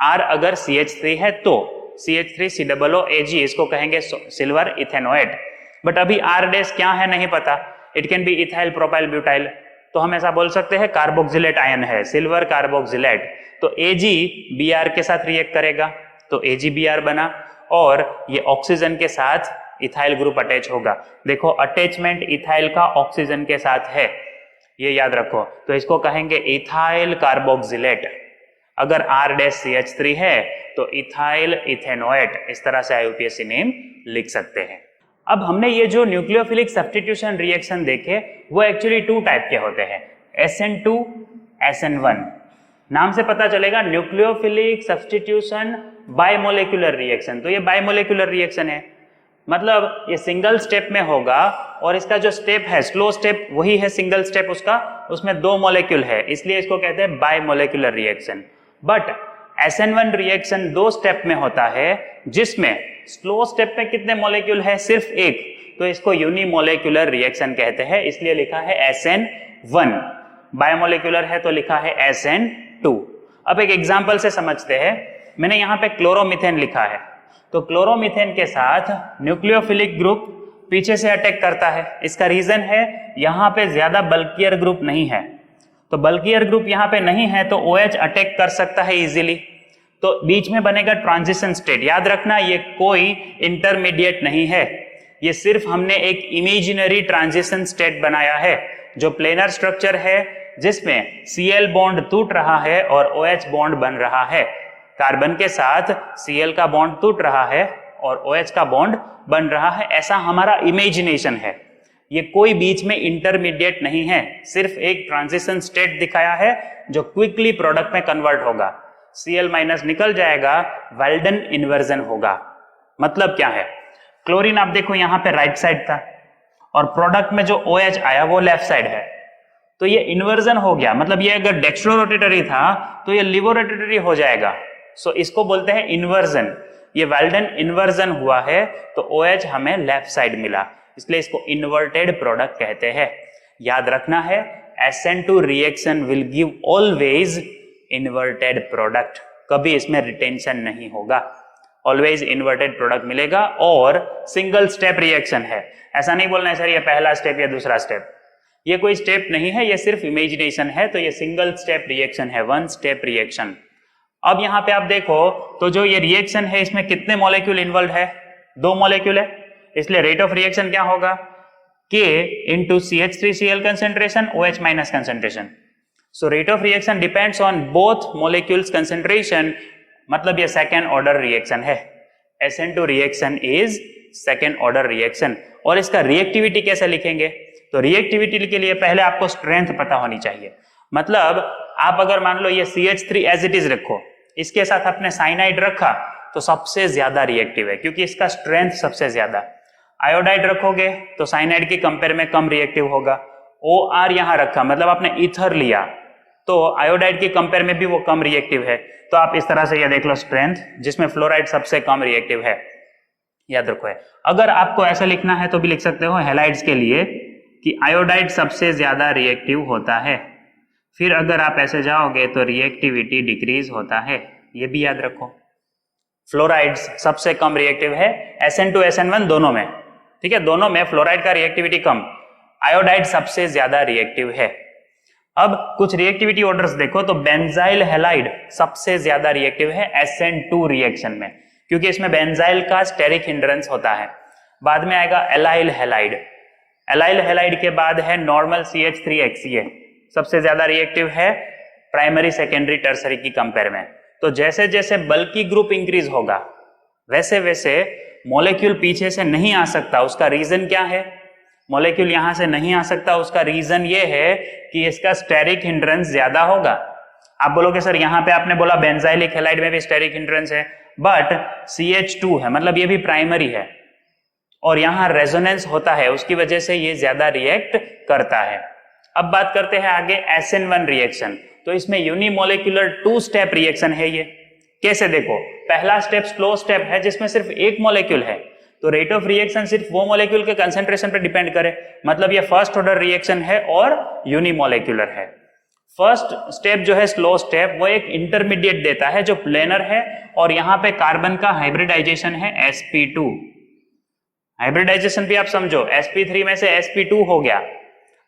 [SPEAKER 1] R अगर CH3 है तो CH3COOAg, इसको कहेंगे सिल्वर इथेनोएट। बट अभी R- क्या है नहीं पता, it can B ethyl propyl butyl, तो हम ऐसा बोल सकते हैं कार्बोक्सिलेट आयन है, सिल्वर कार्बोक्सिलेट, तो AgBr के साथ रिएक्ट करेगा तो AgBr बना और ये ऑक्सीजन के साथ इथाइल ग्रुप अटैच होगा। देखो अटैचमेंट इथाइल का ऑक्सीजन के साथ है, ये याद रखो, तो इसको कहेंगे इथाइल कार्बोक्सिलेट। अगर R-CH3 है तो इथाइल इथेनोएट, इस तरह से IUPAC नेम लिख सकते हैं। अब हमने ये जो न्यूक्लियोफिलिक सब्स्टिट्यूशन रिएक्शन देखे वो एक्चुअली 2 टाइप के होते हैं, SN2 SN1। नाम से पता चलेगा न्यूक्लियोफिलिक सब्स्टिट्यूशन बायमोलेक्युलर रिएक्शन, तो ये बायमोलेक्युलर रिएक्शन है, मतलब ये सिंगल स्टेप में होगा और इसका जो स्टेप है स्लो स्टेप वही है सिंगल स्टेप उसका, उसमें 2 मॉलिक्यूल है, इसलिए इसको कहते हैं bimolecular reaction. But SN1 reaction 2 step में होता है, जिसमें स्लो स्टेप में कितने मॉलिक्यूल है, सिर्फ 1, तो इसको यूनिमोलेक्युलर रिएक्शन कहते हैं, इसलिए लिखा है SN1। बायोमोलिकुलर है तो लिखा है SN2। अब एक एग्जांपल से समझते हैं। मैंने यहाँ पे क्लोरोमीथेन लिखा है, तो क्लोरोमीथेन के साथ न्यूक्लियोफिलिक ग्रुप पीछे से अटैक करता है। इसका रीजन है यहाँ पे ज्यादा बल्कियर ग्रुप नहीं है, तो बल्कियर ग्रुप यहाँ पे नहीं है तो OH अटैक कर सकता है इजीली, तो बीच में बनेगा ट्रांजिशन स्टेट। याद रखना ये कोई इंटरमीडिएट नहीं है, ये सिर्फ हमने एक इमेजिनरी ट्रांजिशन स्टेट बनाया है जो प्लेनर स्ट्रक्चर है जिसमें Cl बॉन्ड टूट रहा है और OH बॉन्ड बन रहा है। कार्बन के साथ Cl का बॉन्ड टूट रहा है और OH का बॉन्ड बन रहा है, ऐसा हमारा इमेजिनेशन है। ये कोई बीच में इंटरमीडिएट नहीं है, सिर्फ एक ट्रांजिशन स्टेट दिखाया है जो क्विकली प्रोडक्ट में कन्वर्ट होगा। Cl माइनस निकल जाएगा, वेल्डन इन्वर्जन होगा। मतलब क्या है, क्लोरीन आप देखो यहाँ पे राइट साइड था और प्रोडक्ट में जो OH आया वो लेफ्ट साइड है, तो ये इन्वर्जन हो गया। मतलब ये अगर डेक्स्ट्रो रोटेटरी था तो ये लिवो रोटेटरी हो जाएगा। सो इसको बोलते हैं इन्वर्जन। ये वेल्डन इन्वर्जन हुआ है तो OH हमें लेफ्ट साइड मिला, इसलिए इसको इन्वर्टेड प्रोडक्ट कहते हैं। याद रखना है SN2 reaction will give always inverted product, कभी इसमें रिटेंशन नहीं होगा, ऑलवेज इन्वर्टेड प्रोडक्ट मिलेगा। और सिंगल स्टेप रिएक्शन है, ऐसा नहीं बोलना है सर ये पहला स्टेप या दूसरा स्टेप, ये कोई स्टेप नहीं है, ये सिर्फ इमेजिनेशन है। तो ये सिंगल स्टेप रिएक्शन है, वन स्टेप रिएक्शन। अब यहाँ पे आप देखो तो जो ये रिएक्शन है इसमें कितने मॉलिक्यूल इन्वॉल्व है, 2 मॉलिक्यूल है, इसलिए रेट ऑफ रिएक्शन क्या होगा, K into CH3Cl concentration OH minus concentration. So rate of reaction depends on both molecules concentration, मतलब ये सेकेंड ऑर्डर रिएक्शन है। SN2 reaction is second order reaction. और इसका रिएक्टिविटी कैसे लिखेंगे, तो रिएक्टिविटी के लिए पहले आपको स्ट्रेंथ पता होनी चाहिए। मतलब आप अगर मान लो ये CH3 एज इट इज रखो, इसके साथ आपने साइनाइड रखा तो सबसे ज्यादा रिएक्टिव है क्योंकि इसका स्ट्रेंथ सबसे ज्यादा। आयोडाइड रखोगे तो साइनाइड की कंपेयर में कम रिएक्टिव होगा। OR यहां रखा मतलब आपने ईथर लिया तो आयोडाइड की कंपेयर में भी वो कम रिएक्टिव है। तो आप इस तरह से ये देख लो स्ट्रेंथ, जिसमें फ्लोराइड सबसे कम रिएक्टिव है, याद रखो है। अगर आपको ऐसा लिखना है तो भी लिख सकते हो हैलाइड्स के लिए कि आयोडाइड सबसे ज्यादा रिएक्टिव होता है। फिर अगर आप ऐसे जाओगे तो रिएक्टिविटी डिक्रीज होता है, ये भी याद रखो। फ्लोराइड्स सबसे कम रिएक्टिव है SN2 SN1 दोनों में, ठीक है, दोनों में फ्लोराइड का रिएक्टिविटी कम, आयोडाइड सबसे ज्यादा रिएक्टिव है। अब कुछ रिएक्टिविटी ऑर्डर्स देखो तो बेंजाइल हैलाइड सबसे ज्यादा रिएक्टिव है SN2 रिएक्शन में, क्योंकि इसमें बेंजाइल का स्टेरिक हिंड्रेंस होता है। बाद में आएगा एलाइल हैलाइड, एलाइल हैलाइड के बाद है नॉर्मल CH3HCA, सबसे ज्यादा रिएक्टिव है प्राइमरी सेकेंडरी टर्सरी की कंपेयर में। तो जैसे जैसे बल्की ग्रुप इंक्रीज होगा वैसे वैसे मॉलिक्यूल पीछे से नहीं आ सकता। उसका रीजन क्या है, मॉलिक्यूल यहां से नहीं आ सकता, उसका रीजन ये है कि इसका स्टेरिक हिंड्रेंस ज्यादा होगा। आप बोलोगे सर यहाँ पे आपने बोला बेंजाइलिक हैलाइड में भी स्टेरिक हिंड्रेंस है, बट CH2 है मतलब ये भी प्राइमरी है और यहाँ रेजोनेंस होता है, उसकी वजह से ये ज्यादा रिएक्ट करता है। अब बात करते हैं आगे SN1 रिएक्शन। तो इसमें यूनिमोलिकुलर 2 स्टेप रिएक्शन है। ये कैसे देखो, पहला स्टेप स्लो स्टेप है जिसमें सिर्फ एक मॉलिक्यूल है, तो रेट ऑफ रिएक्शन सिर्फ वो मॉलिक्यूल के कंसेंट्रेशन पर डिपेंड करे, मतलब ये फर्स्ट ऑर्डर रिएक्शन है और यूनिमोलिकुलर है। फर्स्ट स्टेप जो है स्लो स्टेप, वो एक इंटरमीडिएट देता है जो प्लेनर है और यहाँ पे कार्बन का हाइब्रिडाइजेशन है sp2। हाइब्रिडाइजेशन भी आप समझो, sp3 में से sp2 हो गया।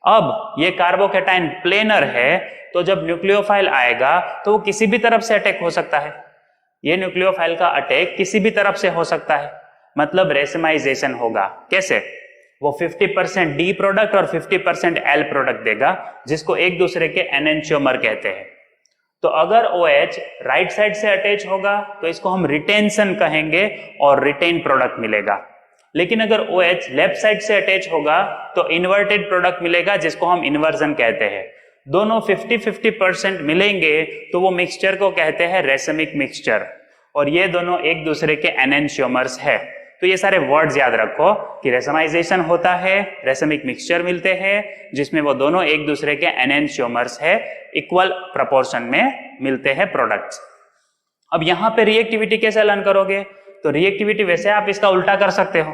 [SPEAKER 1] अब ये कार्बोकेटाइन प्लेनर है तो जब न्यूक्लियोफाइल आएगा तो वो किसी भी तरफ से अटैक हो सकता है। ये न्यूक्लियोफाइल का अटैक किसी भी तरफ से हो सकता है, मतलब रेसिमाइजेशन होगा। कैसे, वो 50% D प्रोडक्ट और 50% L प्रोडक्ट देगा, जिसको एक दूसरे के एनेंटियोमर कहते हैं। तो अगर OH राइट साइड से अटैच होगा तो इसको हम रिटेंशन कहेंगे और रिटेन प्रोडक्ट मिलेगा। लेकिन अगर OH लेफ्ट साइड से अटैच होगा तो इन्वर्टेड प्रोडक्ट मिलेगा, जिसको हम इन्वर्जन कहते हैं। दोनों 50-50% मिलेंगे तो वो मिक्सचर को कहते हैं रेसमिक मिक्सचर, और ये दोनों एक दूसरे के एनेंटियोमर्स है। तो ये सारे वर्ड्स याद रखो कि रेसमाइजेशन होता है, रेसमिक मिक्सचर मिलते हैं जिसमें वो दोनों एक दूसरे के एनेंटियोमर्स है, इक्वल प्रोपोर्शन में मिलते हैं प्रोडक्ट्स। अब यहाँ पे रिएक्टिविटी कैसे लर्न करोगे, तो रिएक्टिविटी वैसे आप इसका उल्टा कर सकते हो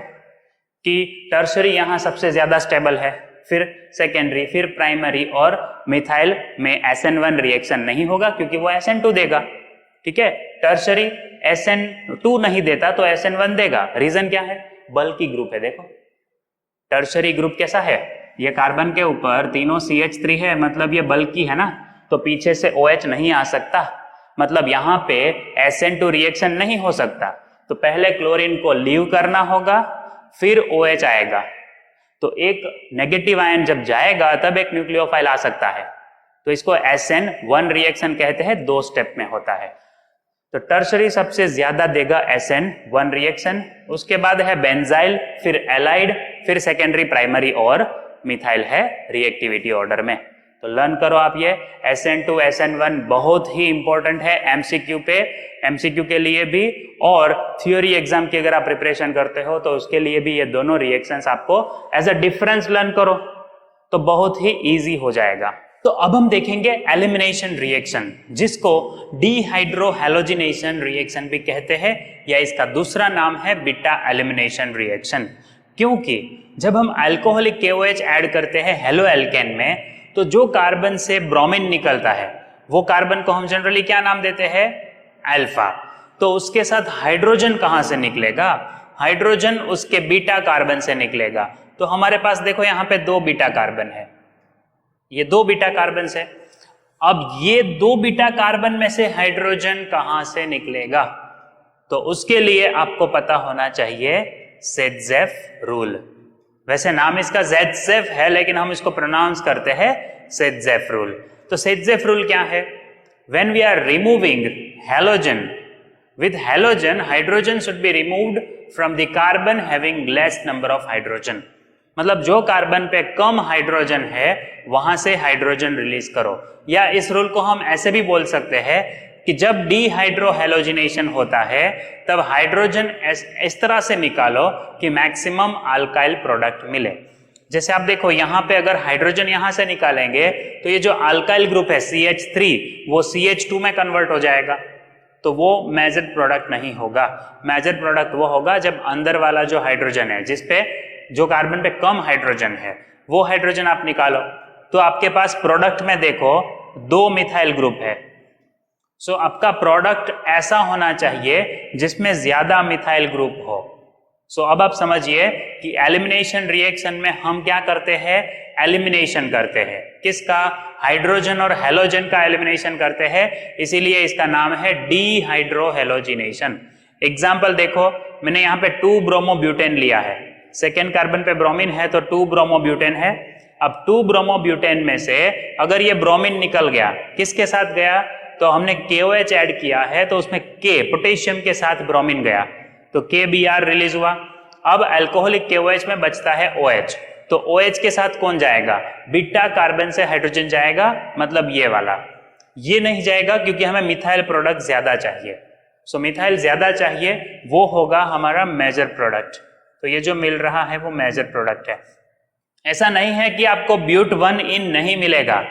[SPEAKER 1] कि टर्शरी यहाँ सबसे ज्यादा स्टेबल है, फिर सेकेंडरी, फिर प्राइमरी, और मिथाइल में SN1 रिएक्शन नहीं होगा क्योंकि वो SN2 देगा। ठीक है, टर्शरी SN2 नहीं देता तो SN1 देगा। रीजन क्या है? बल्की ग्रुप है। देखो टर्शरी ग्रुप कैसा है, ये कार्बन के ऊपर तीनों CH3 है, मतलब ये बल्की है ना, तो पीछे से OH नहीं आ सकता, मतलब यहाँ पे SN2 रिएक्शन नहीं हो सकता। तो पहले क्लोरीन को लीव करना होगा, फिर OH आएगा। तो एक नेगेटिव आयन जब जाएगा तब एक न्यूक्लियोफाइल आ सकता है। तो इसको SN1 रिएक्शन कहते हैं, 2 स्टेप में होता है। तो टर्शरी सबसे ज्यादा देगा SN1 रिएक्शन, उसके बाद है बेंजाइल, फिर एलाइड, फिर सेकेंडरी, प्राइमरी और मिथाइल है रिएक्टिविटी ऑर्डर में। तो लर्न करो आप ये SN2 SN1 बहुत ही इंपॉर्टेंट है MCQ के लिए भी, और थ्योरी एग्जाम की अगर आप प्रिपरेशन करते हो तो उसके लिए भी ये दोनों रिएक्शंस आपको एज अ डिफरेंस लर्न करो तो बहुत ही इजी हो जाएगा। तो अब हम देखेंगे एलिमिनेशन रिएक्शन, जिसको डिहाइड्रोहैलोजिनेशन रिएक्शन भी कहते हैं, या इसका दूसरा नाम है बीटा एलिमिनेशन रिएक्शन। क्योंकि जब हम अल्कोहलिक KOH ऐड करते हैं हेलो एल्केन में, तो जो कार्बन से ब्रोमीन निकलता है वो कार्बन को हम जनरली क्या नाम देते हैं? अल्फा। तो उसके साथ हाइड्रोजन कहां से निकलेगा? हाइड्रोजन उसके बीटा कार्बन से निकलेगा। तो हमारे पास देखो यहाँ पे 2 बीटा कार्बन है, ये 2 बीटा कार्बन से। अब ये 2 बीटा कार्बन में से हाइड्रोजन कहां से निकलेगा? तो उसके लिए आपको पता होना चाहिए सेटजेफ रूल। वैसे नाम इसका जेटजेफ है, लेकिन हम इसको प्रोनाउंस करते हैं सेटजेफ रूल। तो सेटजेफ रूल क्या है? When we are removing halogen, with halogen hydrogen should be removed from the carbon having less number of hydrogen। मतलब जो कार्बन पे कम हाइड्रोजन है वहां से हाइड्रोजन रिलीज करो। या इस रूल को हम ऐसे भी बोल सकते हैं कि जब डिहाइड्रोहैलोजिनेशन होता है तब हाइड्रोजन इस तरह से निकालो कि मैक्सिमम अल्काइल प्रोडक्ट मिले। जैसे आप देखो यहाँ पे अगर हाइड्रोजन यहाँ से निकालेंगे तो ये जो अल्काइल ग्रुप है CH3 वो CH2 में कन्वर्ट हो जाएगा, तो वो मेजर प्रोडक्ट नहीं होगा। मेजर प्रोडक्ट वो होगा जब अंदर वाला जो हाइड्रोजन है, जिसपे जो कार्बन पे कम हाइड्रोजन है, वो हाइड्रोजन आप निकालो तो आपके पास प्रोडक्ट में देखो 2 मिथाइल ग्रुप है। सो आपका प्रोडक्ट ऐसा होना चाहिए जिसमें ज्यादा मिथाइल ग्रुप हो। सो अब आप समझिए कि एलिमिनेशन रिएक्शन में हम क्या करते हैं? एलिमिनेशन करते हैं। किसका? हाइड्रोजन और हैलोजन का एलिमिनेशन करते हैं, इसीलिए इसका नाम है डिहाइड्रोहैलोजिनेशन। एग्जाम्पल देखो, मैंने यहाँ पे 2 ब्रोमोब्यूटेन लिया है, सेकेंड कार्बन पे ब्रोमीन है तो 2 ब्रोमोब्यूटेन है। अब 2 ब्रोमोब्यूटेन में से अगर ये ब्रोमीन निकल गया, किसके साथ गया? तो हमने KOH ऐड किया है तो उसमें K पोटेशियम के साथ ब्रोमीन गया तो KBr रिलीज हुआ। अब अल्कोहलिक KOH में बचता है OH, तो OH के साथ कौन जाएगा? बीटा कार्बन से हाइड्रोजन जाएगा, मतलब ये वाला। ये नहीं जाएगा क्योंकि हमें मिथाइल प्रोडक्ट ज्यादा चाहिए। सो मिथाइल ज्यादा चाहिए, वो होगा हमारा मेजर प्रोडक्ट। तो ये जो मिल रहा है वो मेजर प्रोडक्ट है। ऐसा नहीं है कि आपको ब्यूट 1 इन नहीं मिलेगा।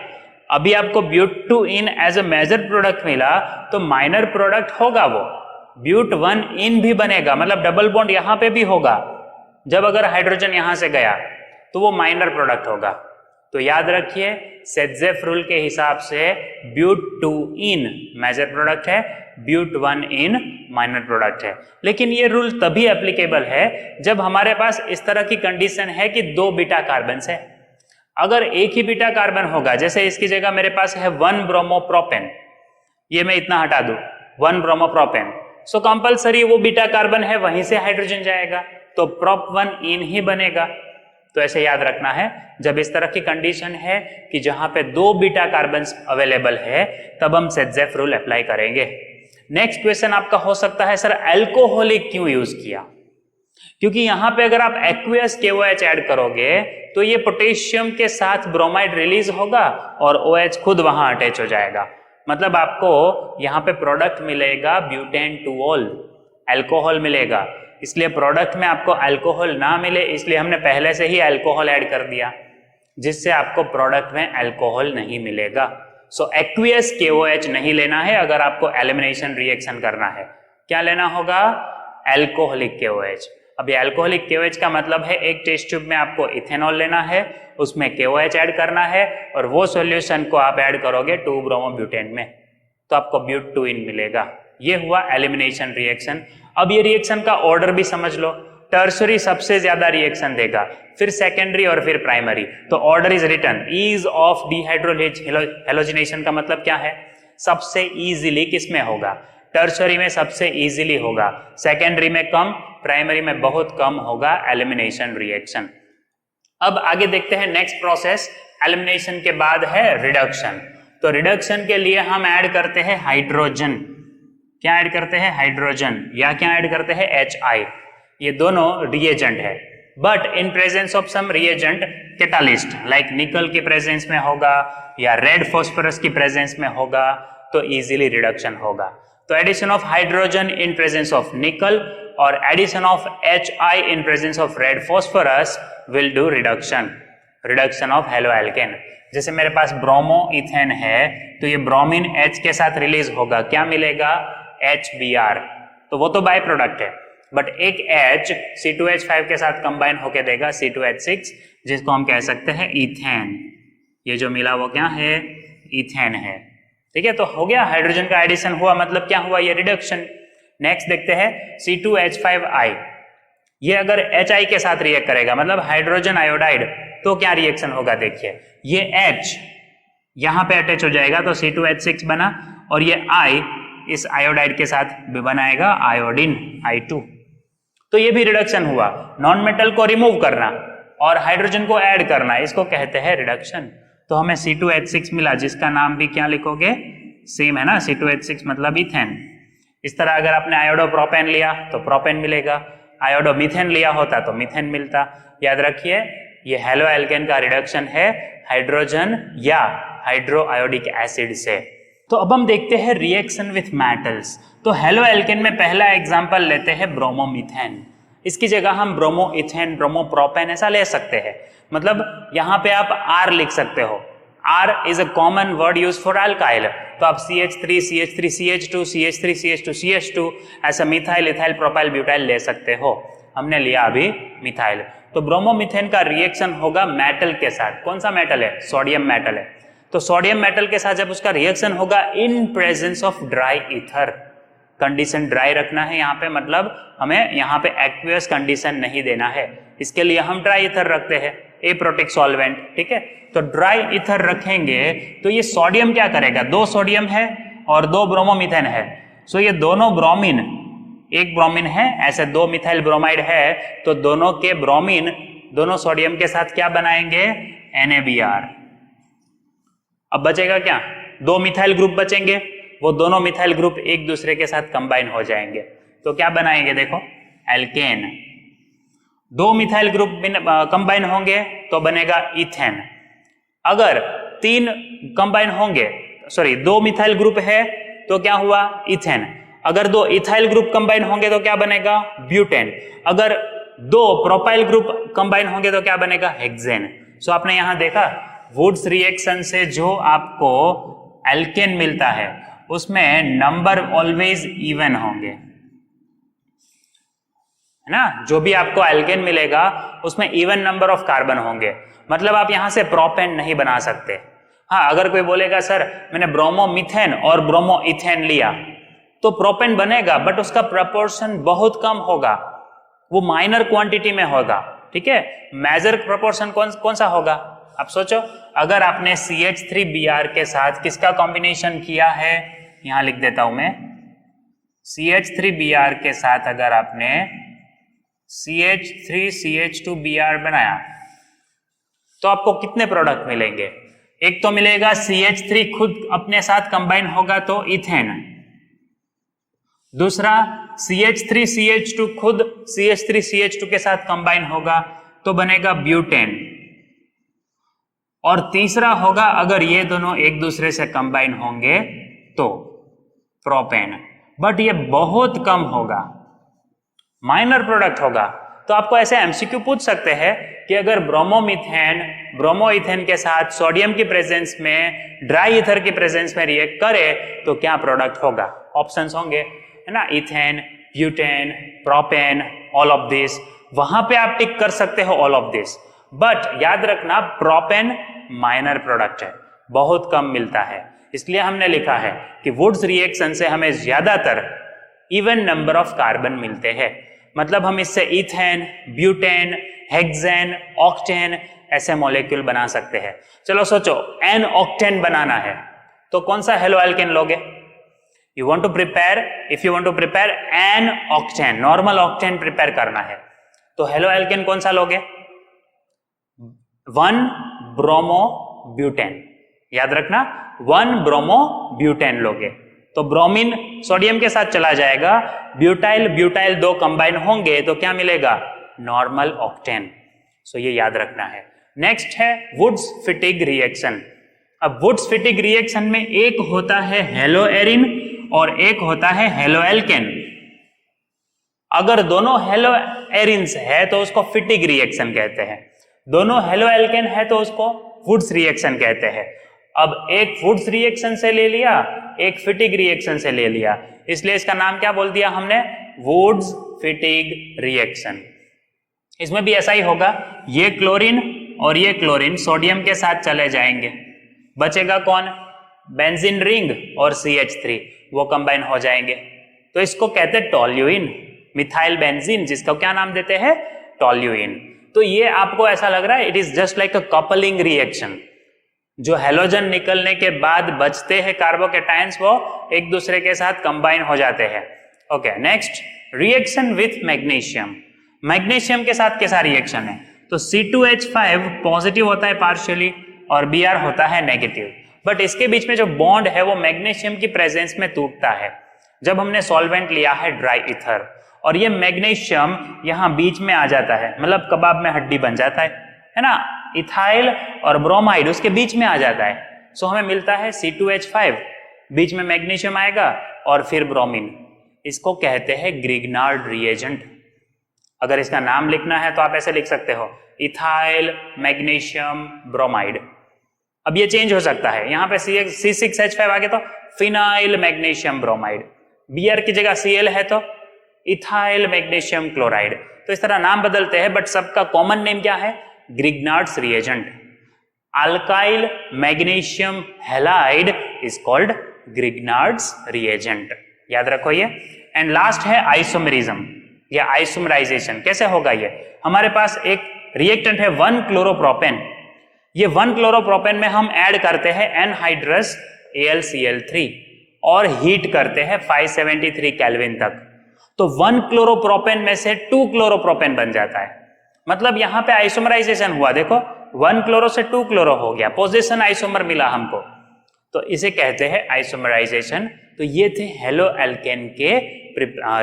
[SPEAKER 1] अभी आपको but 2 ene as a major product मिला तो माइनर प्रोडक्ट होगा वो। ब्यूट 1 इन भी बनेगा, मतलब डबल बॉन्ड यहां पे भी होगा। जब अगर हाइड्रोजन यहां से गया तो वो माइनर प्रोडक्ट होगा। तो याद रखिए सेटजेफ रूल के हिसाब से ब्यूट 2 इन मेजर प्रोडक्ट है, ब्यूट 1 इन माइनर प्रोडक्ट है। लेकिन ये रूल तभी एप्लीकेबल है जब हमारे पास इस तरह की कंडीशन है कि 2 बीटा कार्बन है। अगर एक ही बीटा कार्बन होगा, जैसे इसकी जगह मेरे पास है 1 ब्रोमोप्रोपेन, ये मैं इतना हटा दूं 1 ब्रोमोप्रोपेन, सो कंपलसरी वो बीटा कार्बन है वहीं से हाइड्रोजन जाएगा, तो प्रोप 1 इन ही बनेगा। तो ऐसे याद रखना है, जब इस तरह की कंडीशन है कि जहां पे 2 बीटा कार्बन अवेलेबल है तब हम सेटजेफ रूल अप्लाई करेंगे। नेक्स्ट क्वेश्चन आपका हो सकता है, सर अल्कोहलिक क्यों यूज किया? क्योंकि यहां पे अगर आप एक्वियस KOH ऐड करोगे तो ये पोटेशियम के साथ ब्रोमाइड रिलीज होगा और OH खुद वहां अटैच हो जाएगा, मतलब आपको यहां पे प्रोडक्ट मिलेगा ब्यूटेन टूओल, अल्कोहल मिलेगा। इसलिए प्रोडक्ट में आपको अल्कोहल ना मिले इसलिए हमने पहले से ही अल्कोहल ऐड कर दिया, जिससे आपको प्रोडक्ट में अल्कोहल नहीं मिलेगा। सो एक्वियस KOH नहीं लेना है अगर आपको एलिमिनेशन रिएक्शन करना है। क्या लेना होगा? Alcoholic KOH। अभी अल्कोहलिक KOH का मतलब है एक टेस्ट ट्यूब में आपको इथेनॉल लेना है, उसमें KOH ऐड करना है और वो सॉल्यूशन को आप ऐड करोगे 2-ब्रोमोब्यूटेन में तो आपको ब्यूटूइन मिलेगा। ये हुआ एलिमिनेशन रिएक्शन। अब ये रिएक्शन का ऑर्डर भी समझ लो, टर्सरी सबसे ज्यादा रिएक्शन देगा, फिर सेकेंडरी और फिर प्राइमरी। तो order is written, ease of dehydrohalogenation का मतलब क्या है, सबसे इजीली किसमें होगा, टर्सरी में सबसे इजीली होगा, सेकेंडरी में कम, प्राइमरी में बहुत कम होगा एलिमिनेशन रिएक्शन। अब आगे देखते हैं नेक्स्ट प्रोसेस, एलिमिनेशन के बाद है रिडक्शन। तो रिडक्शन के लिए हम ऐड करते हैं हाइड्रोजन। क्या ऐड करते हैं, हाइड्रोजन, या क्या ऐड करते हैं, HI। ये दोनों रिएजेंट है, but in presence of some reagent catalyst like nickel के प्रेजेंस में होगा या रेड फॉस्फोरस की प्रेजेंस में होगा तो इजीली रिडक्शन होगा। तो addition of hydrogen in presence of nickel और addition of HI in presence of red phosphorus will do reduction of haloalkane. जैसे मेरे पास ब्रोमो इथेन है तो ये ब्रोमीन H के साथ रिलीज होगा, क्या मिलेगा, HBr, तो वो तो बाय प्रोडक्ट है, बट एक H C2H5 के साथ कंबाइन होके देगा C2H6 जिसको हम कह सकते हैं इथेन। ये जो मिला वो क्या है, इथेन है। ठीक है, तो हो गया, हाइड्रोजन का एडिशन हुआ, मतलब क्या हुआ, ये रिडक्शन। नेक्स्ट देखते हैं C2H5I, ये अगर HI के साथ रिएक्ट करेगा मतलब हाइड्रोजन आयोडाइड, तो क्या रिएक्शन होगा, देखिए ये H यहां पे अटैच हो जाएगा तो C2H6 बना और ये I इस आयोडाइड के साथ भी बनाएगा आयोडीन I2, तो ये भी रिडक्शन हुआ। नॉन मेटल को रिमूव करना और हाइड्रोजन को ऐड करना, इसको कहते हैं रिडक्शन। तो हमें C2H6 मिला जिसका नाम भी क्या लिखोगे, सेम है ना, C2H6 मतलब इथेन। इस तरह अगर आपने आयोडोप्रोपेन लिया तो प्रोपेन मिलेगा, आयोडोमीथेन लिया होता तो मीथेन मिलता। याद रखिए ये हेलो एल्केन का रिडक्शन है हाइड्रोजन या हाइड्रो आयोडिक एसिड से। तो अब हम देखते हैं रिएक्शन विथ मेटल्स। तो हेलो एल्केन में पहला एग्जांपल लेते हैं ब्रोमोमीथेन। इसकी जगह हम ब्रोमो इथेन, ब्रोमो प्रोपेन ऐसा ले सकते हैं, मतलब यहाँ पे आप R लिख सकते हो। R is a common word use for alkyl, तो आप CH3 CH3 CH2 CH3 CH2 CH2 ऐसा मिथाइल इथाइल प्रोपाइल ब्यूटाइल ले सकते हो। हमने लिया अभी मिथाइल। तो ब्रोमोमीथेन का रिएक्शन होगा मेटल के साथ। कौन सा मेटल है, सोडियम मेटल है। तो सोडियम मेटल के साथ जब उसका रिएक्शन होगा इन presence of dry ether, condition dry रखना है यहाँ पे, मतलब हमें यहाँ पे एक्वियस कंडीशन नहीं देना है, इसके लिए हम ड्राई ईथर रखते हैं, एप्रोटिक सॉल्वेंट। ठीक है, तो ड्राई ईथर रखेंगे तो ये सोडियम क्या करेगा, 2 सोडियम है और 2 ब्रोमोमीथेन है, सो ये दोनों ब्रोमीन, एक ब्रोमीन है, ऐसे 2 मिथाइल ब्रोमाइड है, तो दोनों के ब्रोमीन दोनों सोडियम के साथ क्या बनाएंगे, NaBr। अब बचेगा क्या, 2 मिथाइल ग्रुप बचेंगे, वो दोनों मिथाइल ग्रुप एक दूसरे के साथ कंबाइन हो जाएंगे, तो क्या बनाएंगे, देखो एल्केन। 2 मिथाइल ग्रुप कंबाइन होंगे तो बनेगा इथेन। अगर 3 कंबाइन होंगे, सॉरी 2 मिथाइल ग्रुप है तो क्या हुआ, इथेन। अगर 2 इथाइल ग्रुप कंबाइन होंगे तो क्या बनेगा, ब्यूटेन। अगर 2 प्रोपाइल ग्रुप कंबाइन होंगे तो क्या बनेगा, हेक्सेन। सो आपने यहां देखा वुड्स रिएक्शन से जो आपको एल्केन मिलता है उसमें नंबर ऑलवेज इवन होंगे, है ना, जो भी आपको एल्केन मिलेगा उसमें इवन नंबर ऑफ कार्बन होंगे, मतलब आप यहां से प्रोपेन नहीं बना सकते। हाँ, अगर कोई बोलेगा सर मैंने ब्रोमोमीथेन और ब्रोमो इथेन लिया तो प्रोपेन बनेगा, बट उसका प्रपोर्शन बहुत कम होगा, वो माइनर क्वांटिटी में होगा। ठीक है, मेजर प्रोपोर्शन कौन सा होगा, आप सोचो। अगर आपने CH3Br के साथ किसका कॉम्बिनेशन किया है, यहां लिख देता हूं मैं, CH3Br के साथ अगर आपने CH3CH2Br बनाया तो आपको कितने प्रोडक्ट मिलेंगे, एक तो मिलेगा CH3 खुद अपने साथ कंबाइन होगा तो इथेन, दूसरा CH3CH2 खुद CH3CH2 के साथ कंबाइन होगा तो बनेगा ब्यूटेन, और तीसरा होगा अगर ये दोनों एक दूसरे से कंबाइन होंगे तो प्रोपेन, बट ये बहुत कम होगा, माइनर प्रोडक्ट होगा। तो आपको ऐसे एमसीक्यू पूछ सकते हैं कि अगर ब्रोमोमीथेन ब्रोमोइथेन के साथ सोडियम की प्रेजेंस में ड्राई ईथर की प्रेजेंस में रिएक्ट करे तो क्या प्रोडक्ट होगा, ऑप्शंस होंगे, है ना, ethane, butane, propane, all of this, वहां पे आप टिक कर सकते हो ऑल ऑफ दिस, बट याद रखना प्रोपेन माइनर प्रोडक्ट है, बहुत कम मिलता है, इसलिए हमने लिखा है कि वुड्स रिएक्शन से हमें ज्यादातर इवन नंबर ऑफ कार्बन मिलते हैं, मतलब हम इससे इथेन, ब्यूटेन, हेक्सेन, ऑक्टेन ऐसे मॉलिक्यूल बना सकते हैं। चलो सोचो एन ऑक्टेन बनाना है तो कौन सा हेलो एल्केन लोगे? You want to prepare, if you want to prepare an octane, normal octane prepare करना है तो हेलो एल्केन कौन सा लोगे? 1 ब्रोमो ब्यूटेन, याद रखना 1 ब्रोमो ब्यूटेन लोगे तो ब्रोमीन सोडियम के साथ चला जाएगा, ब्यूटाइल ब्यूटाइल 2 कंबाइन होंगे तो क्या मिलेगा? Normal octane. सो ये याद रखना है। नेक्स्ट है वुड्स फिटिग रिएक्शन। अब वुड्स फिटिग रिएक्शन में एक होता है हेलो एरिन और एक होता है हेलो एल्केन। अगर दोनों हेलो एरिन्स है तो उसको फिटिग रिएक्शन कहते हैं, दोनों हेलो एल्केन है तो उसको वुड्स रिएक्शन कहते हैं। अब एक वुड्स रिएक्शन से ले लिया, एक फिटिग रिएक्शन से ले लिया, इसलिए इसका नाम क्या बोल दिया हमने? Wurtz Fittig reaction. इसमें भी ऐसा ही होगा, ये क्लोरीन और ये क्लोरीन सोडियम के साथ चले जाएंगे, बचेगा कौन? बेंजीन रिंग और CH3, वो कंबाइन हो जाएंगे तो इसको कहते हैं टोल्यूइन, मिथाइल बेंजीन, जिसका क्या नाम देते हैं? टोल्यूइन। तो ये आपको ऐसा लग रहा है it is just like a coupling reaction, जो हेलोजन निकलने के बाद बचते हैं कार्बोकेटायंस वो एक दूसरे के साथ कंबाइन हो जाते हैं। Okay, next reaction with magnesium. Magnesium के साथ कैसा रिएक्शन है? तो C2H5 पॉजिटिव होता है पार्शियली और Br होता है नेगेटिव, बट इसके बीच में जो बॉन्ड है वो मैग्नीशियम की प्रेजेंस में टूटता है जब हमने सॉल्वेंट लिया है ड्राई ईथर, और ये मैग्नीशियम यहाँ बीच में आ जाता है, मतलब कबाब में हड्डी बन जाता है ना, इथाइल और ब्रोमाइड उसके बीच में आ जाता है। सो हमें मिलता है C2H5, बीच में मैग्नीशियम आएगा और फिर ब्रोमीन। इसको कहते हैं ग्रिग्नार्ड रिएजेंट। अगर इसका नाम लिखना है तो आप ऐसे लिख सकते हो, इथाइल मैग्नीशियम ब्रोमाइड। अब ये चेंज हो सकता है, यहाँ पे C6H5 आ गया तो फिनाइल मैग्नीशियम ब्रोमाइड, Br की जगह Cl है तो इथाइल मैग्नीशियम क्लोराइड। तो इस तरह नाम बदलते हैं, बट सबका कॉमन नेम क्या है? Grignard's reagent. Alkyl magnesium halide is called Grignard's reagent, याद रखो ये। एंड लास्ट है आइसोमेरिज्म या आइसोमराइजेशन। कैसे होगा ये? हमारे पास एक रिएक्टेंट है 1 क्लोरोप्रोपेन, ये 1 क्लोरोप्रोपेन में हम ऐड करते हैं एनहाइड्रस AlCl3 और हीट करते हैं 573 केल्विन तक, तो 1 क्लोरोप्रोपेन में से 2 क्लोरोप्रोपेन बन जाता है, मतलब यहां पे आइसोमराइजेशन हुआ। देखो 1 क्लोरो से 2 क्लोरो हो गया, पोजीशन आइसोमर मिला हमको, तो इसे कहते हैं आइसोमराइजेशन। तो ये थे हेलो एल्केन के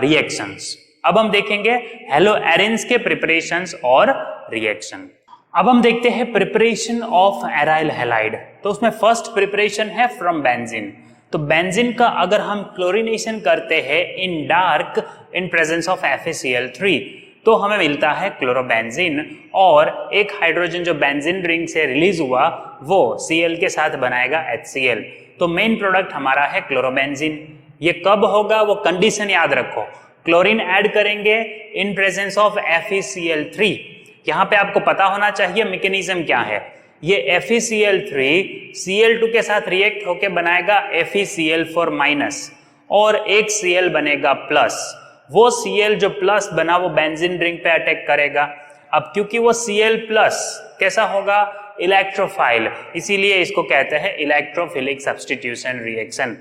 [SPEAKER 1] रिएक्शंस। अब हम देखेंगे हेलो एरिन्स के प्रिपरेशंस और रिएक्शन। अब हम देखते हैं प्रिपरेशन ऑफ एराइल हैलाइड। तो उसमें फर्स्ट प्रिपरेशन है फ्रॉम बेंजीन। तो बेंजीन का अगर हम क्लोरीनेशन करते हैं इन dark in presence of FeCl3 तो हमें मिलता है क्लोरोबेंजीन, और एक हाइड्रोजन जो बेंजीन रिंग से रिलीज हुआ वो Cl के साथ बनाएगा HCl। तो मेन प्रोडक्ट हमारा है क्लोरोबेंजीन। ये कब होगा वो कंडीशन याद रखो, क्लोरीन ऐड करेंगे इन प्रेजेंस ऑफ FeCl3। यहां पे आपको पता होना चाहिए मैकेनिज्म क्या है। ये FeCl3 Cl2 के साथ रिएक्ट होके बनाएगा FeCl4 माइनस और एक Cl बनेगा प्लस। वो Cl जो प्लस बना वो बेंजीन रिंग पे अटैक करेगा। अब क्योंकि वो Cl प्लस कैसा होगा? इलेक्ट्रोफाइल, इसीलिए इसको कहते हैं इलेक्ट्रोफिलिक सब्स्टिट्यूशन रिएक्शन।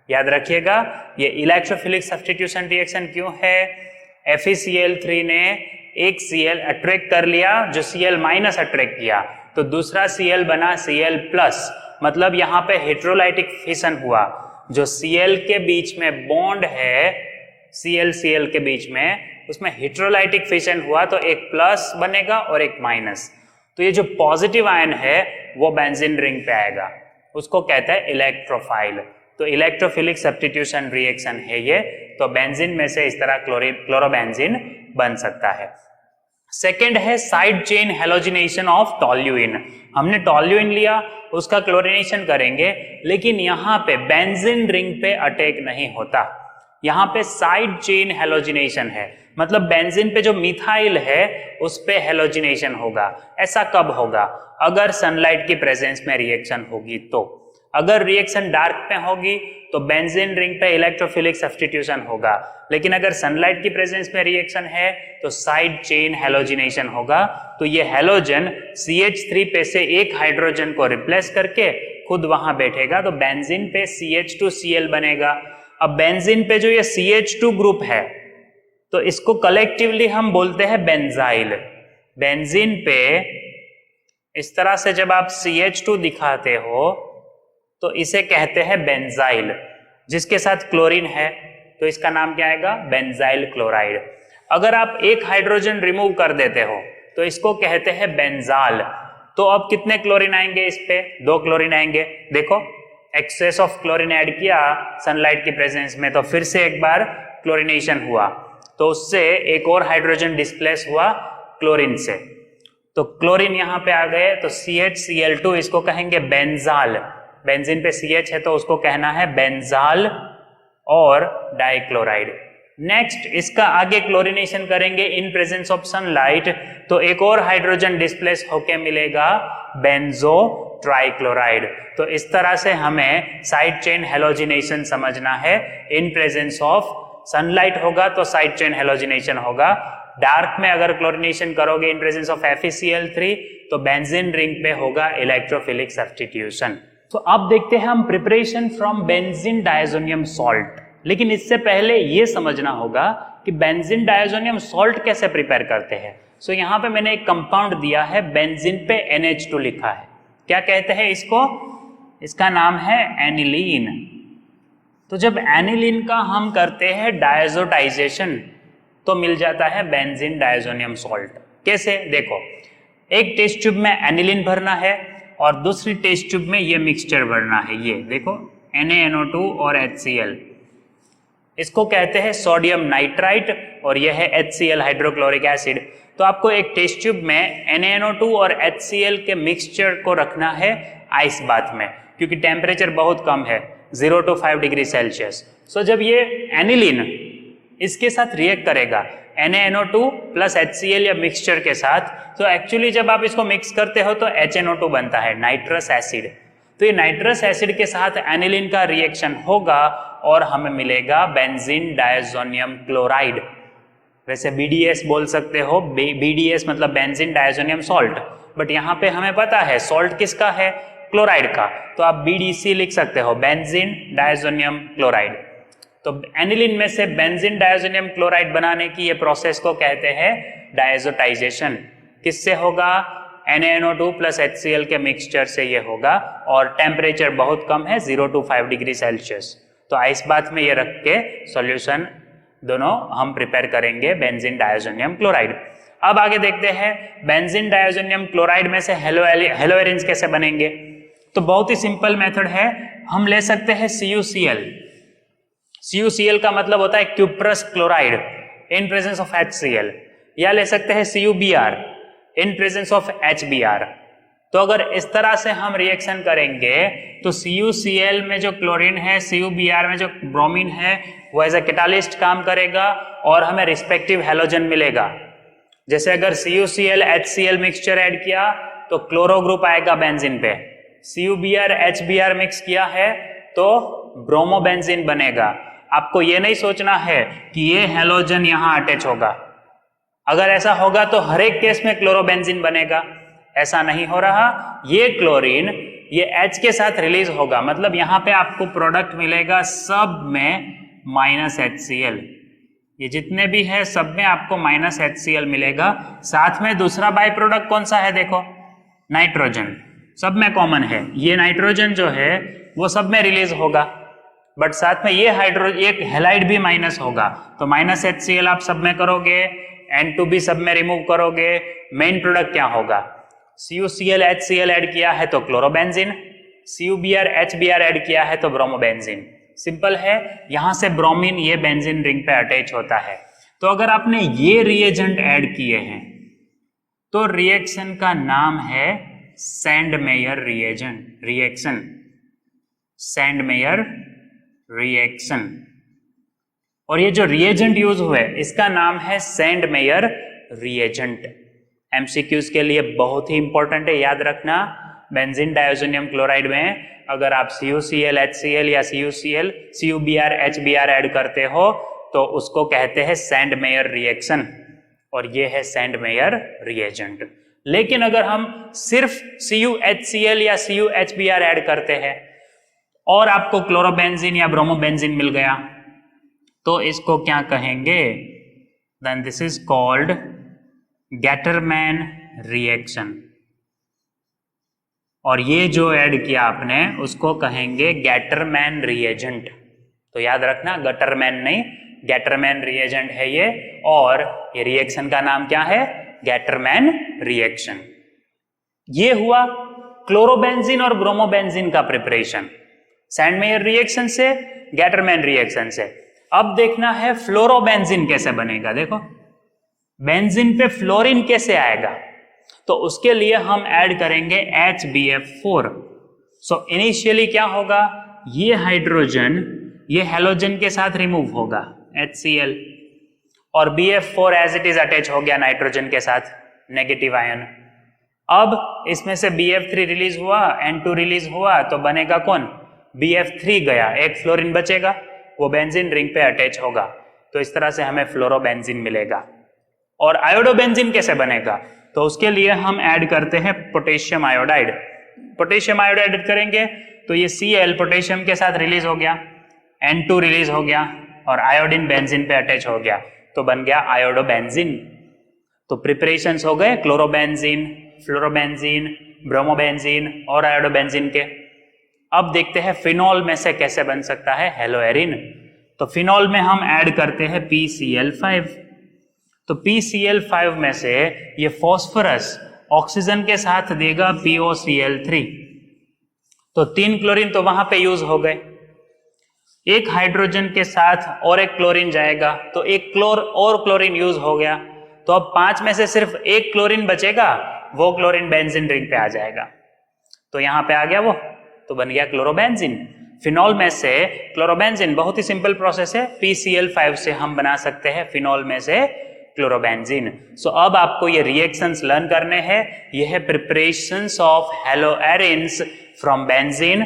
[SPEAKER 1] याद रखिएगा ये इलेक्ट्रोफिलिक सब्स्टिट्यूशन रिएक्शन क्यों है? FeCl3 ने एक Cl अट्रैक्ट कर लिया जो Cl माइनस अट्रैक्ट किया, तो दूसरा Cl बना Cl प्लस, मतलब यहाँ पे हेट्रोलाइटिक फिशन हुआ। जो Cl के बीच में बॉन्ड है Cl के बीच में, उसमें हेट्रोलाइटिक फिशन हुआ तो एक प्लस बनेगा और एक माइनस। तो ये जो पॉजिटिव आयन है वो बेंजीन रिंग पे आएगा, उसको कहते हैं इलेक्ट्रोफाइल। तो इलेक्ट्रोफिलिक सब्स्टिट्यूशन रिएक्शन है ये। तो बेंजीन में से इस तरह क्लोरोबेंजीन बन सकता है। सेकेंड है side chain halogenation of toluene. हमने टोल्यूइन लिया, उसका क्लोरीनेशन करेंगे, लेकिन यहाँ पे बेंजीन रिंग पे अटैक नहीं होता, यहाँ पे साइड चेन हेलोजिनेशन है। मतलब बेंजीन पे जो मिथाइल है उस पे हेलोजिनेशन होगा। ऐसा कब होगा? अगर सनलाइट की प्रेजेंस में रिएक्शन होगी तो। अगर रिएक्शन डार्क में होगी तो बेंजीन रिंग पे इलेक्ट्रोफिलिक सब्स्टिट्यूशन होगा, लेकिन अगर सनलाइट की प्रेजेंस में रिएक्शन है तो साइड चेन हेलोजिनेशन होगा। तो ये हेलोजन CH3 पे से एक हाइड्रोजन को रिप्लेस करके खुद वहां बैठेगा, तो बेंजीन पे CH2Cl बनेगा। अब बेंजीन पे जो ये CH2 ग्रुप है तो इसको कलेक्टिवली हम बोलते हैं बेंजाइल। बेंजीन पे इस तरह से जब आप CH2 दिखाते हो तो इसे कहते हैं बेंजाइल। जिसके साथ क्लोरीन है तो इसका नाम क्या आएगा? Benzyl chloride. अगर आप एक हाइड्रोजन रिमूव कर देते हो तो इसको कहते हैं बेंजाल। तो अब कितने क्लोरीन आएंगे इस पे? 2 क्लोरीन आएंगे। देखो एक्सेस ऑफ क्लोरीन ऐड किया सनलाइट की प्रेजेंस में तो फिर से एक बार क्लोरीनेशन हुआ, तो उससे एक और हाइड्रोजन डिस्प्लेस हुआ क्लोरीन से, तो क्लोरीन यहां पे आ गए। तो CHCl2 इसको कहेंगे बेंजाल। बेंजीन पे CH है तो उसको कहना है बेंजाल और डाइक्लोराइड। नेक्स्ट इसका आगे क्लोरीनेशन करेंगे इन प्रेजेंस ऑफ सनलाइट, तो एक और हाइड्रोजन डिस्प्लेस होके मिलेगा बेंजो ट्राइक्लोराइड। तो इस तरह से हमें साइड चेन हेलोजिनेशन समझना है। इन प्रेजेंस ऑफ सनलाइट होगा तो साइड चेन हेलोजिनेशन होगा। डार्क में अगर क्लोरीनेशन करोगे इन प्रेजेंस ऑफ FeCl3 तो बेंजीन रिंग पे होगा इलेक्ट्रोफिलिक सब्स्टिट्यूशन। तो अब देखते हैं हम preparation from benzene diazonium salt. लेकिन इससे पहले यह समझना होगा कि बेंजीन डायजोनियम सॉल्ट कैसे प्रिपेयर करते हैं। सो यहां पे मैंने एक कंपाउंड दिया है, बेंजीन पे NH2 लिखा है। क्या कहते हैं इसको? इसका नाम है एनिलीन। तो जब एनिलीन का हम करते हैं डायजोटाइजेशन तो मिल जाता है बेंजीन डायजोनियम सॉल्ट। कैसे? देखो, एक टेस्ट ट्यूब में एनिलीन भरना है और दूसरी टेस्ट ट्यूब में ये मिक्सचर भरना है। ये देखो NaNO2 और HCl, इसको कहते हैं सोडियम नाइट्राइट और यह है HCl हाइड्रोक्लोरिक एसिड। तो आपको एक टेस्ट ट्यूब में NaNO2 और HCl के मिक्सचर को रखना है आइस बाथ में, क्योंकि टेम्परेचर बहुत कम है 0 to 5 डिग्री सेल्सियस। सो जब ये एनिलीन इसके साथ रिएक्ट करेगा NaNO2 प्लस HCl या मिक्सचर के साथ, तो एक्चुअली जब आप इसको मिक्स करते हो तो HNO2 बनता है, नाइट्रस एसिड। तो ये नाइट्रस एसिड के साथ एनिलीन का रिएक्शन होगा और हमें मिलेगा बेंजीन डायजोनियम क्लोराइड। वैसे BDS बोल सकते हो, BDS मतलब बेंजीन डायजोनियम सॉल्ट, बट यहाँ पे हमें पता है सॉल्ट किसका है? क्लोराइड का। तो आप BDC लिख सकते हो, बेंजीन डायजोनियम क्लोराइड। तो एनिलीन में से बेंजीन डायजोनियम क्लोराइड बनाने की ये प्रोसेस को कहते हैं डायजोटाइजेशन। किससे होगा? NaNO2 प्लस HCl के मिक्सचर से ये होगा और टेम्परेचर बहुत कम है 0 to 5 डिग्री सेल्सियस। तो आइस बाथ में ये रख के सॉल्यूशन दोनों हम प्रिपेयर करेंगे बेंजीन डायजोनियम क्लोराइड। अब आगे देखते हैं बेंजीन डायजोनियम क्लोराइड में से हेलोएरिन्स कैसे बनेंगे। तो बहुत ही सिंपल मेथड है, हम ले सकते हैं CuCl। CuCl का मतलब होता है cuprous chloride in presence of HCl, या ले सकते हैं CuBr in presence of HBr। तो अगर इस तरह से हम रिएक्शन करेंगे तो CuCl में जो क्लोरीन है, CuBr में जो ब्रोमीन है, वो एज ए कैटालिस्ट काम करेगा और हमें रिस्पेक्टिव हेलोजन मिलेगा। जैसे अगर CuCl HCl मिक्सचर ऐड किया तो क्लोरो ग्रुप आएगा बेंजीन पे, CuBr HBr मिक्स किया है तो ब्रोमोबेंजीन बनेगा। आपको ये नहीं सोचना है कि ये हेलोजन यहां अटैच होगा। अगर ऐसा होगा तो हर एक केस में क्लोरोबेंजीन बनेगा, ऐसा नहीं हो रहा। ये क्लोरीन ये H के साथ रिलीज होगा, मतलब यहां पे आपको प्रोडक्ट मिलेगा सब में -HCl। ये जितने भी है सब में आपको -HCl मिलेगा। साथ में दूसरा बाय प्रोडक्ट कौन सा है? देखो नाइट्रोजन, सब में कॉमन है। ये नाइट्रोजन जो है वो सब में रिलीज होगा, बट साथ में ये एक हेलाइड भी माइनस होगा। तो -HCl आप सब में करोगे, N2 भी सब में रिमूव करोगे, मेन प्रोडक्ट क्या होगा? CuCl HCl ऐड किया है तो क्लोरोबेंजीन, CuBr HBr ऐड किया है तो ब्रोमोबेंजीन। सिंपल है, यहां से ब्रोमीन ये बेंजीन रिंग पे अटैच होता है। तो अगर आपने ये रिएजेंट ऐड किए हैं तो रिएक्शन का नाम है सैंडमेयर रिएक्शन, सैंडमेयर रिएक्शन। और ये जो रिएजेंट यूज हुए इसका नाम है सैंडमेयर रिएजेंट। एमसीक्यूज के लिए बहुत ही इंपॉर्टेंट है, याद रखना। बेंजीन डाइज़ोनियम क्लोराइड में अगर आप CuCl HCl या CuCl CuBr HBr ऐड करते हो तो उसको कहते हैं सैंडमेयर रिएक्शन, और ये है सैंडमेयर रिएजेंट। लेकिन अगर हम सिर्फ CuHCl या CuHBr ऐड करते हैं और आपको क्लोरोबेंजीन या ब्रोमोबेंजीन मिल गया तो इसको क्या कहेंगे? Then this is called Gattermann reaction. और ये जो ऐड किया आपने उसको कहेंगे गैटरमैन रिएजेंट। तो याद रखना, गटरमैन नहीं, गैटरमैन रिएजेंट है ये, और ये रिएक्शन का नाम क्या है? Gattermann reaction. ये हुआ क्लोरोबेंजीन और ब्रोमोबेंजीन का प्रिपरेशन, सैंडमेयर रिएक्शन से, गैटरमैन रिएक्शन से। अब देखना है फ्लोरोबेंजीन कैसे बनेगा। देखो बेंजीन पे फ्लोरीन कैसे आएगा, तो उसके लिए हम ऐड करेंगे HBF4। सो इनिशियली क्या होगा, ये हाइड्रोजन ये हैलोजन के साथ रिमूव होगा HCl, और BF4 as it is attach हो गया नाइट्रोजन के साथ, नेगेटिव आयन। अब इसमें से BF3 रिलीज हुआ, N2 रिलीज हुआ, तो बनेगा कौन? BF3 गया, एक फ्लोरीन बचेगा, वो बेंजीन रिंग पे अटैच होगा। तो इस तरह से हमें फ्लोरोबेंजीन मिलेगा। और आयोडोबेंजीन कैसे बनेगा? तो उसके लिए हम ऐड करते हैं पोटेशियम आयोडाइड। पोटेशियम आयोडाइड करेंगे तो ये Cl पोटेशियम के साथ रिलीज हो गया, N2 रिलीज हो गया, और आयोडीन बेंजीन पे अटैच हो गया, तो बन गया आयोडोबेंजीन। तो प्रिपरेशंस हो गए क्लोरोबेंजीन, फ्लोरोबेंजीन, ब्रोमोबेंजीन और आयोडोबेंजीन के। अब देखते हैं फिनॉल में से कैसे बन सकता है हेलोएरिन। तो फिनॉल में हम ऐड करते हैं PCl5। तो PCl5 में से ये फॉस्फोरस ऑक्सीजन के साथ देगा POCl3, तो 3 क्लोरीन तो वहां पे यूज हो गए। एक हाइड्रोजन के साथ और एक क्लोरीन जाएगा, तो एक क्लोरीन यूज हो गया। तो अब 5 में से सिर्फ एक क्लोरीन बचेगा, वो क्लोरीन बेंजीन रिंग पे आ जाएगा, तो यहां पे आ गया वो, तो बन गया क्लोरोबेंजीन। फिनॉल में से क्लोरोबेंजीन, बहुत ही सिंपल प्रोसेस है, PCl5 से हम बना सकते हैं फिनॉल में से क्लोरोबेंजीन। सो अब आपको ये रिएक्शंस लर्न करने हैं। ये है preparations of haloarenes from benzene,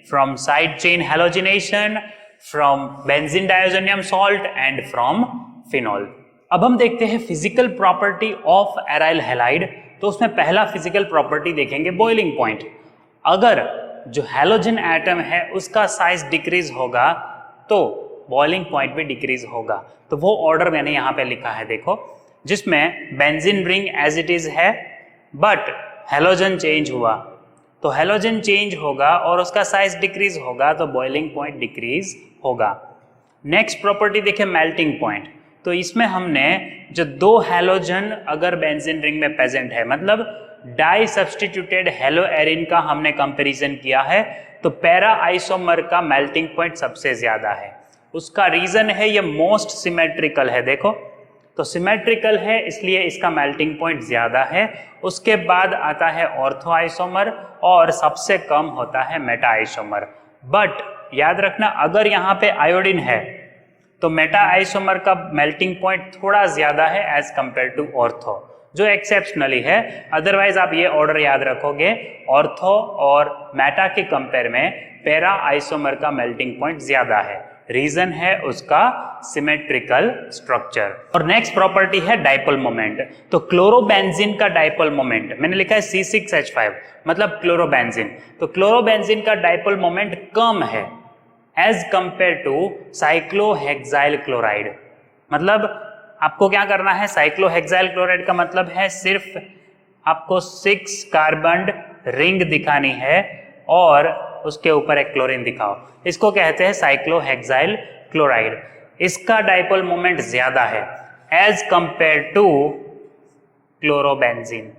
[SPEAKER 1] from side chain halogenation, from benzene diazonium salt and from phenol. अब हम देखते हैं physical property of aryl halide. तो उसमें पहला फिजिकल प्रॉपर्टी देखेंगे बॉइलिंग पॉइंट। अगर जो हैलोजन एटम है उसका साइज डिक्रीज होगा तो बॉइलिंग पॉइंट भी डिक्रीज होगा। तो वो ऑर्डर मैंने यहां पे लिखा है, देखो, जिसमें benzene ring as it is है, बट हैलोजन चेंज हुआ, तो हैलोजन चेंज होगा और उसका साइज डिक्रीज होगा, तो बॉइलिंग पॉइंट डिक्रीज होगा। नेक्स्ट प्रॉपर्टी देखिए मेल्टिंग पॉइंट। तो इसमें हमने जो 2 हैलोजन अगर बेंजीन रिंग में प्रेजेंट है, मतलब डाई सब्सटीट्यूटेड हेलोएरिन का हमने कंपैरिजन किया है, तो पैरा आइसोमर का मेल्टिंग पॉइंट सबसे ज्यादा है। उसका रीजन है ये मोस्ट सिमेट्रिकल है, देखो, तो सिमेट्रिकल है इसलिए इसका मेल्टिंग पॉइंट ज्यादा है। उसके बाद आता है ऑर्थो आइसोमर और सबसे कम होता है मेटा आइसोमर। बट याद रखना, अगर यहाँ पे आयोडीन है तो मेटा आइसोमर का मेल्टिंग पॉइंट थोड़ा ज्यादा है एज कंपेयर टू ऑर्थो, जो एक्सेप्शनली है। अदरवाइज आप ये ऑर्डर याद रखोगे, ऑर्थो और मेटा के कंपेयर में पैरा आइसोमर का मेल्टिंग पॉइंट ज्यादा है। रीजन है उसका सिमेट्रिकल स्ट्रक्चर। और नेक्स्ट प्रॉपर्टी है डाइपोल मोमेंट। तो क्लोरोबेंजीन का डाइपोल मोमेंट मैंने लिखा है C6H5, मतलब क्लोरोबेंजीन। तो क्लोरोबेंजीन का डाइपोल मोमेंट कम है as compare to cyclohexyl chloride. मतलब आपको क्या करना है, साइक्लोहेक्साइल क्लोराइड का मतलब है सिर्फ आपको 6 कार्बन रिंग दिखानी है और उसके ऊपर एक क्लोरीन दिखाओ, इसको कहते हैं साइक्लोहेक्साइल क्लोराइड। इसका डाइपोल मोमेंट ज्यादा है एज कंपेयर टू क्लोरोबेंजीन।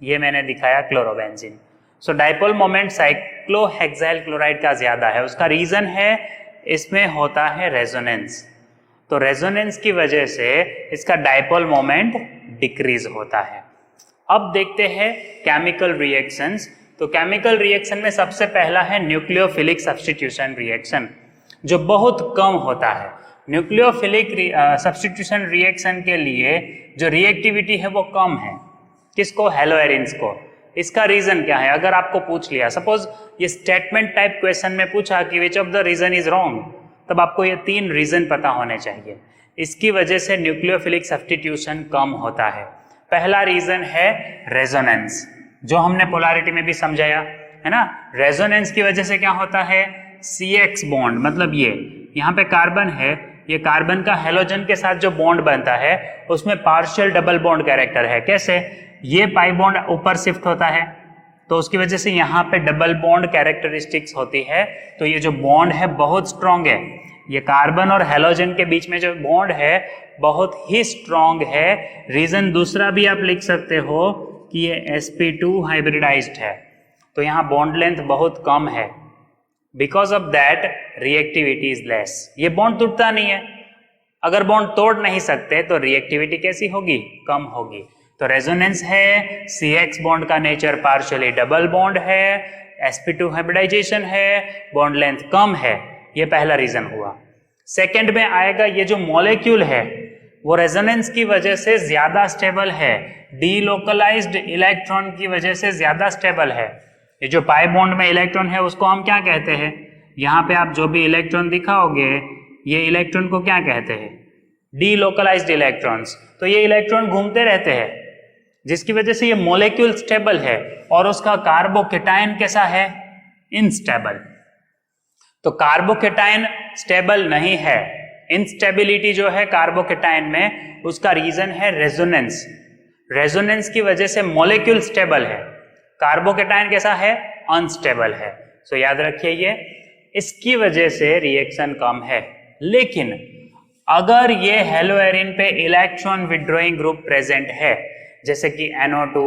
[SPEAKER 1] ये मैंने दिखाया क्लोरोबेंजीन। सो डाइपोल मोमेंट साइक्लोहेक्साइल क्लोराइड का ज्यादा है। उसका रीजन है इसमें होता है रेजोनेंस, तो रेजोनेंस की वजह से इसका डाइपोल मोमेंट डिक्रीज होता है। अब देखते हैं केमिकल रिएक्शंस। तो केमिकल रिएक्शन में सबसे पहला है न्यूक्लियोफिलिक सब्स्टिट्यूशन रिएक्शन, जो बहुत कम होता है। न्यूक्लियोफिलिक सब्स्टिट्यूशन रिएक्शन के लिए जो रिएक्टिविटी है वो कम है। किसको? हेलोएरिन्स को। इसका रीजन क्या है? अगर आपको पूछ लिया, सपोज ये स्टेटमेंट टाइप क्वेश्चन में पूछा कि which of the reason is wrong, तब आपको ये 3 रीजन पता होने चाहिए। इसकी वजह से न्यूक्लियोफिलिक सब्स्टिट्यूशन कम होता है। पहला रीजन है रेजोनेंस, जो हमने पोलैरिटी में भी समझाया है ना। रेजोनेंस की वजह से क्या होता है? CX बॉन्ड, मतलब ये यहाँ पे कार्बन है, ये कार्बन का हेलोजन के साथ जो बॉन्ड बनता है उसमें पार्शियल डबल बॉन्ड कैरेक्टर है। कैसे? ये पाई बॉन्ड ऊपर शिफ्ट होता है तो उसकी वजह से यहाँ पे डबल बॉन्ड कैरेक्टरिस्टिक्स होती है। तो ये जो बॉन्ड है बहुत स्ट्रॉन्ग है, ये कार्बन और हेलोजन के बीच में जो बॉन्ड है बहुत ही स्ट्रॉन्ग है। रीजन दूसरा भी आप लिख सकते हो कि ये sp2 हाइब्रिडाइज्ड है, तो यहाँ बॉन्ड लेंथ बहुत कम है। Because of that reactivity is less. ये बॉन्ड टूटता नहीं है, अगर बॉन्ड तोड़ नहीं सकते तो रिएक्टिविटी कैसी होगी? कम होगी। तो रेजोनेंस है, CX बॉन्ड का नेचर पार्शियली डबल बॉन्ड है, sp2 हाइब्रिडाइजेशन है, बॉन्ड लेंथ कम है। ये पहला रीजन हुआ। सेकंड में आएगा ये जो मॉलिक्यूल है वो रेजोनेंस की वजह से ज्यादा स्टेबल है, डीलोकलाइज्ड इलेक्ट्रॉन की वजह से ज्यादा स्टेबल है। ये जो पाई बॉन्ड में इलेक्ट्रॉन है उसको हम क्या कहते हैं? यहाँ पे आप जो भी इलेक्ट्रॉन दिखाओगे ये इलेक्ट्रॉन को क्या कहते हैं? Delocalised electrons. तो ये इलेक्ट्रॉन घूमते रहते हैं जिसकी वजह से ये मॉलिक्यूल स्टेबल है और उसका कार्बोकेटाइन कैसा है? इनस्टेबल। तो कार्बोकेटाइन स्टेबल नहीं है, इनस्टेबिलिटी जो है कार्बोकेटाइन में उसका रीजन है रेजोनेंस। रेजोनेंस की वजह से मॉलिक्यूल स्टेबल है, कार्बोकेटाइन कैसा है? अनस्टेबल है। सो याद रखिए ये, इसकी वजह से रिएक्शन कम है। लेकिन अगर ये हेलोएरिन पे इलेक्ट्रॉन विड्रॉइंग ग्रुप प्रेजेंट है, जैसे कि NO2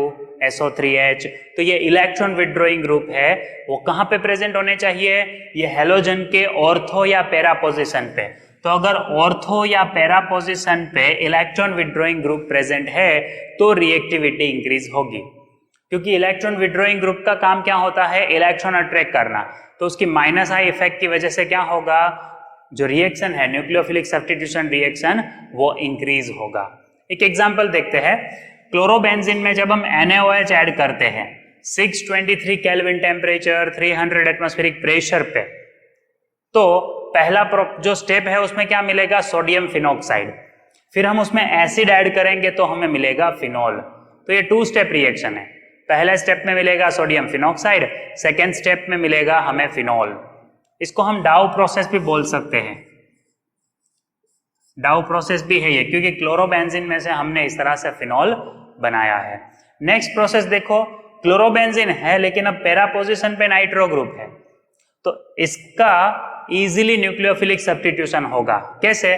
[SPEAKER 1] SO3H, तो ये इलेक्ट्रॉन विड्रॉइंग ग्रुप है, वो कहाँ पे प्रेजेंट होने चाहिए? ये हेलोजन के ऑर्थो या पैरा पोजिशन पे। तो अगर ऑर्थो या पैरा पोजिशन पे इलेक्ट्रॉन विड्रॉइंग ग्रुप प्रेजेंट है तो रिएक्टिविटी इंक्रीज होगी, क्योंकि इलेक्ट्रॉन विड्रॉइंग ग्रुप का काम क्या होता है? इलेक्ट्रॉन अट्रैक्ट करना। तो उसकी -I इफेक्ट की वजह से क्या होगा? जो रिएक्शन है न्यूक्लियोफिलिक सब्स्टिट्यूशन रिएक्शन वो इंक्रीज होगा। एक एग्जांपल देखते हैं। क्लोरोबेंजीन में जब हम NaOH ऐड करते हैं 623 केल्विन टेम्परेचर, 300 एटमॉस्फेरिक प्रेशर पे, तो पहला जो स्टेप है उसमें क्या मिलेगा? Sodium phenoxide. फिर हम उसमें एसिड ऐड करेंगे तो हमें मिलेगा फिनॉल। तो ये 2 स्टेप रिएक्शन है। पहले स्टेप में मिलेगा सोडियम फिनॉक्साइड, सेकेंड स्टेप में मिलेगा हमें फिनॉल। इसको हम डाउ प्रोसेस भी बोल सकते हैं, डाउ प्रोसेस भी है ये, क्योंकि क्लोरोबेंजीन में से हमने इस तरह से फिनॉल बनाया है। नेक्स्ट प्रोसेस देखो, क्लोरोबेंजीन है लेकिन अब पैरा पोजीशन पे नाइट्रो ग्रुप है, तो इसका इजीली न्यूक्लियोफिलिक सब्स्टिट्यूशन होगा। कैसे?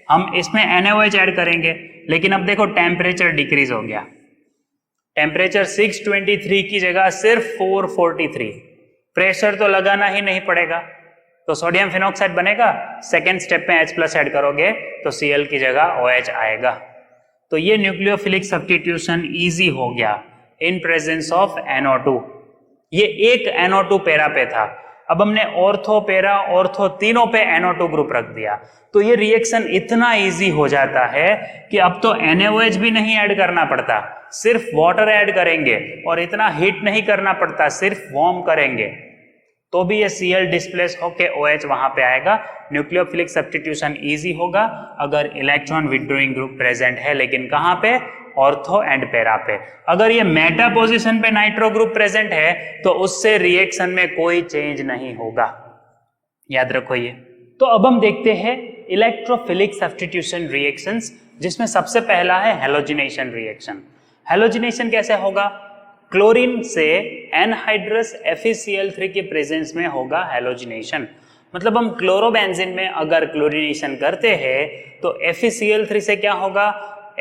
[SPEAKER 1] हम इसमें NaOH ऐड करेंगे, लेकिन अब देखो टेम्परेचर डिक्रीज हो गया, टेम्परेचर 623 की जगह सिर्फ 443, प्रेशर तो लगाना ही नहीं पड़ेगा, तो सोडियम फिनॉक्साइड बनेगा। सेकेंड स्टेप में H+ ऐड करोगे तो Cl की जगह OH आएगा। तो ये न्यूक्लियोफिलिक सब्स्टिट्यूशन इजी हो गया इन प्रेजेंस ऑफ NO2। ये एक NO2 पैरा पे था, अब हमने ऑर्थो पैरा ऑर्थो तीनों पे NO2 ग्रुप रख दिया, तो ये रिएक्शन इतना इजी हो जाता है कि अब तो NaOH भी नहीं ऐड करना पड़ता, सिर्फ वाटर ऐड करेंगे, और इतना हीट नहीं करना पड़ता, सिर्फ वार्म करेंगे तो भी ये Cl डिस्प्लेस होके OH वहां पे आएगा। न्यूक्लियोफिलिक सब्स्टिट्यूशन इजी होगा अगर इलेक्ट्रॉन विड्रॉइंग ग्रुप प्रेजेंट है, लेकिन कहां पे? ऑर्थो एंड पैरा पे। अगर ये मेटा पोजीशन पे नाइट्रो ग्रुप प्रेजेंट है तो उससे रिएक्शन में कोई चेंज नहीं होगा, याद रखो ये। तो अब हम देखते हैं इलेक्ट्रोफिलिक सब्स्टिट्यूशन रिएक्शंस, जिसमें सबसे पहला है हेलोजिनेशन रिएक्शन। हेलोजिनेशन कैसे होगा? क्लोरीन से एनहाइड्रस FeCl3 के प्रेजेंस में होगा हेलोजिनेशन। मतलब हम क्लोरोबेंजीन में अगर क्लोरीनेशन करते हैं तो FeCl3 से क्या होगा?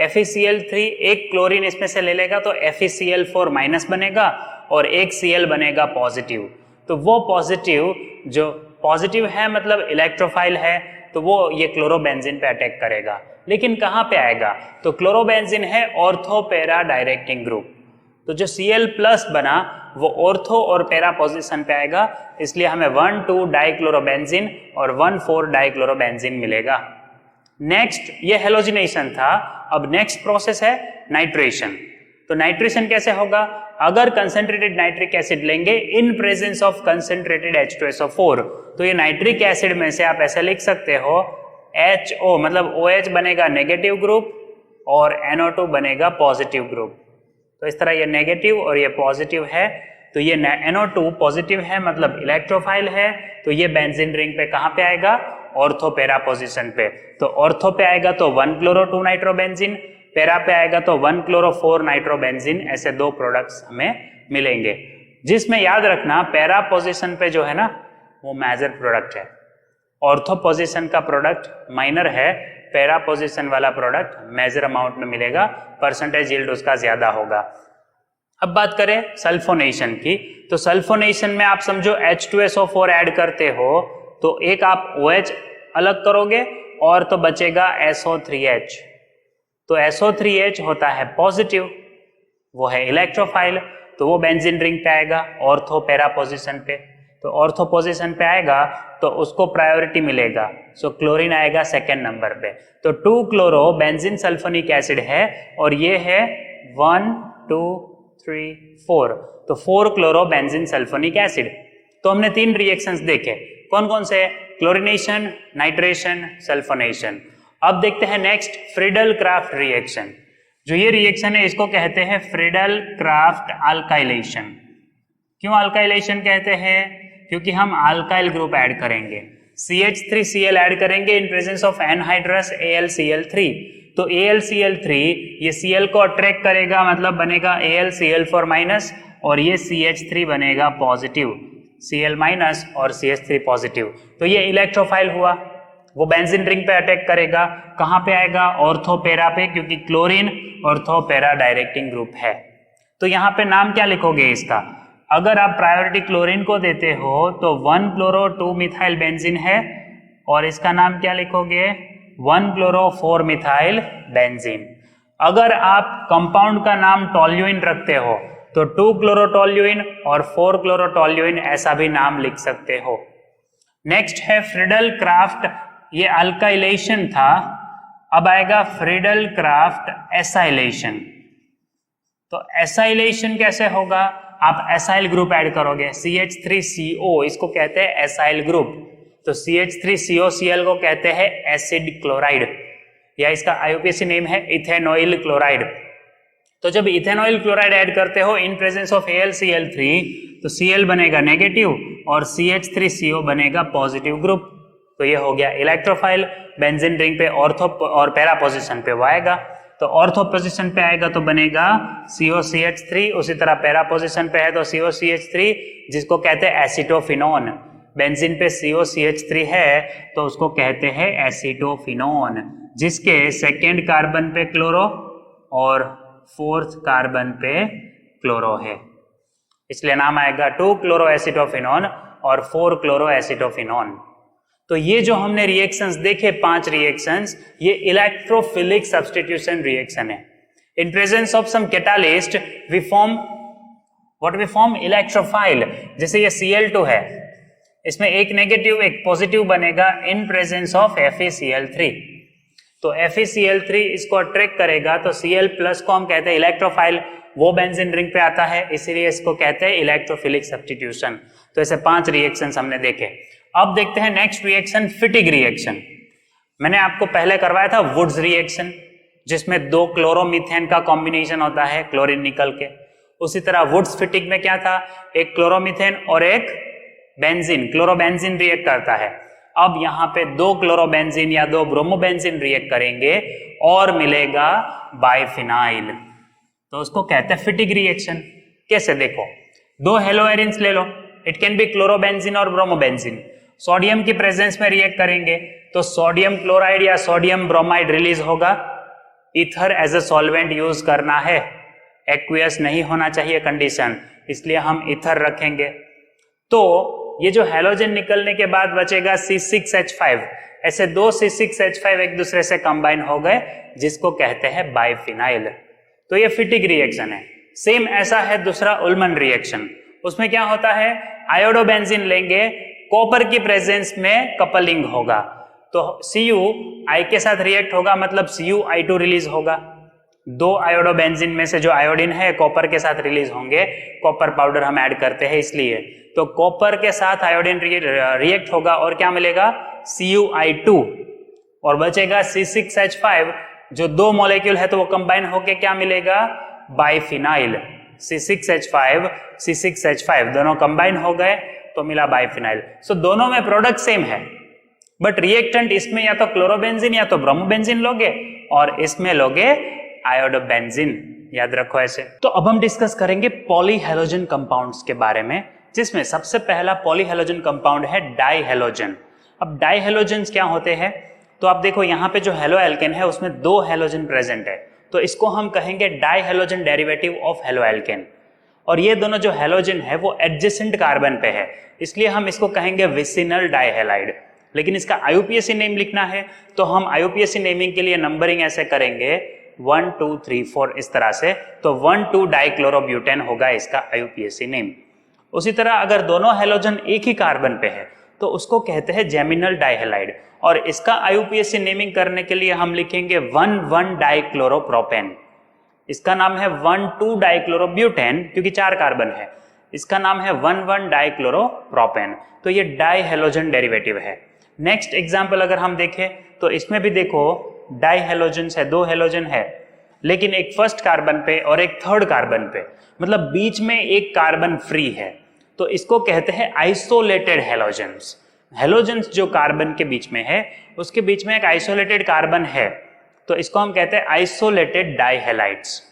[SPEAKER 1] FeCl3 एक क्लोरीन इसमें से ले लेगा तो FeCl4 माइनस बनेगा और एक Cl बनेगा पॉजिटिव। तो वो पॉजिटिव जो पॉजिटिव है मतलब इलेक्ट्रोफाइल है, तो वो ये क्लोरोबेंजीन पे अटैक करेगा। लेकिन कहाँ पे आएगा? तो क्लोरोबेंजीन है ऑर्थो पैरा डायरेक्टिंग ग्रुप, तो जो Cl+ बना वो ऑर्थो और पैरा पोजीशन पे आएगा, इसलिए हमें 1,2 डाइक्लोरोबेंजीन और 1,4 डाइक्लोरोबेंजीन मिलेगा। नेक्स्ट ये हेलोजिनेशन था, अब नेक्स्ट प्रोसेस है नाइट्रेशन। तो नाइट्रेशन कैसे होगा? अगर कंसंट्रेटेड नाइट्रिक एसिड लेंगे इन प्रेजेंस ऑफ कंसंट्रेटेड H2SO4, तो ये नाइट्रिक एसिड में से आप ऐसे लिख सकते हो HO मतलब OH बनेगा नेगेटिव ग्रुप और NO2 बनेगा पॉजिटिव ग्रुप। तो इस तरह ये नेगेटिव और ये पॉजिटिव है, तो ये NO2 पॉजिटिव है मतलब इलेक्ट्रोफाइल है, तो ये बेंजीन रिंग पे कहाँ पे आएगा? ऑर्थो पैरा पोजिशन पे। तो ऑर्थो पे आएगा तो 1 क्लोरो 2 नाइट्रोबेंजीन, पैरा पे आएगा तो 1 क्लोरो 4 नाइट्रोबेंजीन, ऐसे दो प्रोडक्ट्स हमें मिलेंगे, जिसमें याद रखना पैरा पोजिशन पे जो है ना वो मेजर प्रोडक्ट है, ऑर्थो पोजिशन का प्रोडक्ट माइनर है, पैरा पोजिशन वाला प्रोडक्ट मेजर अमाउंट में मिलेगा, परसेंटेज यील्ड उसका ज्यादा होगा। अब बात करें सल्फोनेशन की, तो सल्फोनेशन में आप समझो H2SO4 ऐड करते हो तो एक आप OH अलग करोगे और तो बचेगा SO3H। तो SO3H होता है पॉजिटिव, वो है इलेक्ट्रोफाइल, तो वो बेंजीन रिंग पे आएगा ऑर्थो पैरा पोजिशन पे। तो ऑर्थो पोजिशन पे आएगा तो उसको प्रायोरिटी मिलेगा, सो क्लोरीन आएगा सेकेंड नंबर पे। तो 2 क्लोरो बेंजीन सल्फोनिक एसिड है और ये है 1 2 3 4, तो 4 क्लोरो बेंजीन सल्फोनिक एसिड। तो हमने 3 रिएक्शंस देखे, कौन कौन से? Chlorination, nitration, sulphonation. अब देखते हैं नेक्स्ट फ्रीडल क्राफ्ट रिएक्शन। जो ये रिएक्शन है इसको कहते हैं फ्रीडल क्राफ्ट अल्काइलेशन। क्यों अल्काइलेशन कहते हैं? क्योंकि हम अल्काइल ग्रुप ऐड करेंगे, CH3Cl ऐड करेंगे इन प्रेजेंस ऑफ एनहाइड्रस AlCl3। तो AlCl3 ये Cl को अट्रैक्ट करेगा, मतलब बनेगा AlCl4 माइनस और ये CH3 बनेगा पॉजिटिव, Cl माइनस और CH3 पॉजिटिव। तो ये इलेक्ट्रोफाइल हुआ, वो बेंजीन रिंग पे अटैक करेगा, कहाँ पे आएगा? ऑर्थो पैरा पे, क्योंकि chlorine ortho para directing group है। तो यहाँ पे नाम क्या लिखोगे इसका? अगर आप प्रायोरिटी क्लोरीन को देते हो तो 1 क्लोरो 2 मिथाइल बेंजीन है और इसका नाम क्या लिखोगे? 1 क्लोरो 4 मिथाइल बेंजीन। अगर आप कंपाउंड का नाम टोल्यूइन रखते हो तो 2 क्लोरो टोल्यूइन और 4 क्लोरो टोल्यूइन ऐसा भी नाम लिख सकते हो। नेक्स्ट है फ्रीडल क्राफ्ट, ये अल्काइलेशन था, अब आएगा फ्रीडल क्राफ्ट एसाइलेशन। तो एसाइलेशन कैसे होगा? आप एसाइल ग्रुप ऐड करोगे, CH3CO इसको कहते हैं एसाइल ग्रुप, तो CH3COCl को कहते हैं एसिड क्लोराइड, या इसका IUPAC नेम है इथेनॉइल क्लोराइड। तो जब इथेनॉइल क्लोराइड ऐड करते हो इन प्रेजेंस ऑफ AlCl3 तो Cl बनेगा नेगेटिव और CH3CO बनेगा पॉजिटिव ग्रुप। तो ये हो गया इलेक्ट्रोफाइल, बेंजीन रिंग पे ऑर्थो और पैरा पोजिशन पे वो आएगा, तो ऑर्थो पोजिशन पे आएगा तो बनेगा COCH3, उसी तरह पैरा पोजिशन पे है तो COCH3 जिसको कहते हैं एसिटोफिनोन। बेंजीन पे COCH3 है तो उसको कहते हैं एसिटोफिनोन, जिसके सेकेंड कार्बन पे क्लोरो और फोर्थ कार्बन पे क्लोरो है, इसलिए नाम आएगा 2 क्लोरो एसिटोफिनोन और 4 क्लोरो एसिटोफिनोन। तो ये जो हमने रिएक्शंस देखे 5 रिएक्शंस, ये इलेक्ट्रोफिलिक सब्स्टिट्यूशन रिएक्शन है। In presence of some catalyst we form what we form electrophile. जैसे ये Cl2 है, इसमें एक नेगेटिव एक पॉजिटिव बनेगा इन प्रेजेंस ऑफ FeCl3। तो FeCl3 इसको अट्रैक्ट करेगा तो Cl प्लस को हम कहते हैं इलेक्ट्रोफाइल, वो बेंजीन रिंग पे आता है, इसीलिए इसको कहते हैं इलेक्ट्रोफिलिक सब्स्टिट्यूशन। तो ऐसे 5 रिएक्शंस हमने देखे। अब देखते हैं नेक्स्ट रिएक्शन, फिटिग रिएक्शन। मैंने आपको पहले करवाया था वुड्स रिएक्शन, जिसमें 2 क्लोरोमीथेन का कॉम्बिनेशन होता है क्लोरीन निकल के। उसी तरह वुड्स फिटिग में क्या था? एक क्लोरोमीथेन और एक बेंजीन, क्लोरोबेंजीन रिएक्ट करता है। अब यहाँ पे 2 क्लोरोबेंजीन या 2 ब्रोमोबेंजीन रिएक्ट करेंगे और मिलेगा बाइफिनाइल, तो उसको कहते हैं फिटिग रिएक्शन। कैसे? देखो, 2 हेलोएरिन्स ले लो, इट कैन बी क्लोरोबेंजीन और ब्रोमोबेंजीन, सोडियम की प्रेजेंस में रिएक्ट करेंगे तो सोडियम क्लोराइड या सोडियम ब्रोमाइड रिलीज होगा। Ether as a solvent use करना है, एक्वियस नहीं होना चाहिए कंडीशन, इसलिए हम ईथर रखेंगे। तो ये जो हैलोजन निकलने के बाद बचेगा C6H5, ऐसे 2 C6H5 एक दूसरे से कंबाइन हो गए जिसको कहते हैं बाइफिनाइल। तो ये फिटिग रिएक्शन है। सेम ऐसा है दूसरा उल्मन रिएक्शन, उसमें क्या होता है? आयोडोबेंजीन लेंगे, कॉपर की प्रेजेंस में कपलिंग होगा, तो Cu I के साथ रिएक्ट होगा, मतलब CuI2 रिलीज होगा। दो आयोडोबेंजीन में से जो आयोडीन है कॉपर के साथ रिलीज होंगे, कॉपर पाउडर हम ऐड करते हैं इसलिए। तो कॉपर के साथ आयोडीन रिएक्ट होगा और क्या मिलेगा, CuI2, और बचेगा C6H5। जो दो मॉलिक्यूल है तो वो कंबाइन होके क्या मिलेगा, बाइफिनाइल। C6H5 C6H5 दोनों कंबाइन हो गए तो मिला बाइफिनाइल। सो दोनों में प्रोडक्ट सेम है, बट रिएक्टेंट इसमें या तो क्लोरोबेंजीन या तो ब्रोमोबेंजीन लोगे और इसमें लोगे आयोडोबेंजीन, याद रखो ऐसे। तो अब हम डिस्कस करेंगे पॉलीहेलोजन कंपाउंड्स के बारे में, जिसमें सबसे पहला पॉलीहेलोजन कंपाउंड है डाइहेलोजन। अब डाइहेलोजन्स क्या होते हैं, तो आप देखो यहाँ पे जो हेलो एल्केन है उसमें दो हेलोजन प्रेजेंट है, तो इसको हम कहेंगे डाइहेलोजन डेरिवेटिव ऑफ हेलो एल्केन। और ये दोनों जो हेलोजन है वो एडजेसेंट कार्बन पे है, इसलिए हम इसको कहेंगे विसिनल डाइहेलाइड। लेकिन इसका आईयूपीएसी नेम लिखना है तो हम आईयूपीएसी नेमिंग के लिए नंबरिंग ऐसे करेंगे 1 2 3 4 इस तरह से, तो 1,2 डाइक्लोरोब्यूटेन होगा इसका आईयूपीएसी नेम। उसी तरह अगर दोनों हेलोजन एक ही कार्बन पे है तो उसको कहते हैं जेमिनल डाइहेलाइड, और इसका आईयूपीएसी नेमिंग करने के लिए हम लिखेंगे 1,1 डाइक्लोरोप्रोपेन। इसका नाम है 1,2 डाइक्लोरोब्यूटेन क्योंकि 4 कार्बन है, इसका नाम है 1,1 डाइक्लोरोप्रोपेन। तो ये डाइहेलोजन डेरिवेटिव है। नेक्स्ट एग्जाम्पल अगर हम देखें तो इसमें भी देखो डाइहेलोजन्स है, दो हेलोजन है, लेकिन एक फर्स्ट कार्बन पे और एक थर्ड कार्बन पे, मतलब बीच में एक कार्बन फ्री है, तो इसको कहते हैं आइसोलेटेड हेलोजन्स। हेलोजन्स जो कार्बन के बीच में है उसके बीच में एक आइसोलेटेड कार्बन है, तो इसको हम कहते हैं आइसोलेटेड डाइहेलाइड्स।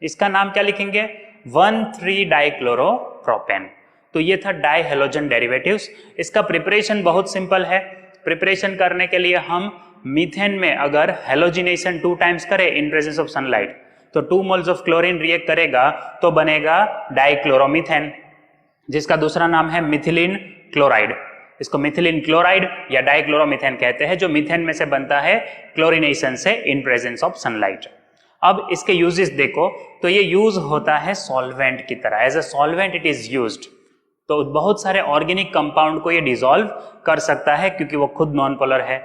[SPEAKER 1] इसका नाम क्या लिखेंगे, 1,3 डाइक्लोरोप्रोपेन। तो ये था डाइहेलोजन डेरिवेटिव्स। इसका प्रिपरेशन बहुत सिंपल है। प्रिपरेशन करने के लिए हम मीथेन में अगर हेलोजिनेशन 2 टाइम्स करें इन प्रेजेंस ऑफ सनलाइट तो 2 मोल्स ऑफ क्लोरीन रिएक्ट करेगा तो बनेगा डाइक्लोरोमीथेन, जिसका दूसरा नाम है मिथिलीन क्लोराइड। इसको मिथिलीन क्लोराइड या डाइक्लोरोमीथेन कहते हैं, जो मीथेन में से बनता है क्लोरीनेशन से इन प्रेजेंस ऑफ सनलाइट। अब इसके यूजेस देखो तो ये यूज होता है सॉल्वेंट की तरह, as a solvent it is used. तो बहुत सारे ऑर्गेनिक कंपाउंड को ये डिसॉल्व कर सकता है क्योंकि वो खुद नॉन पोलर है।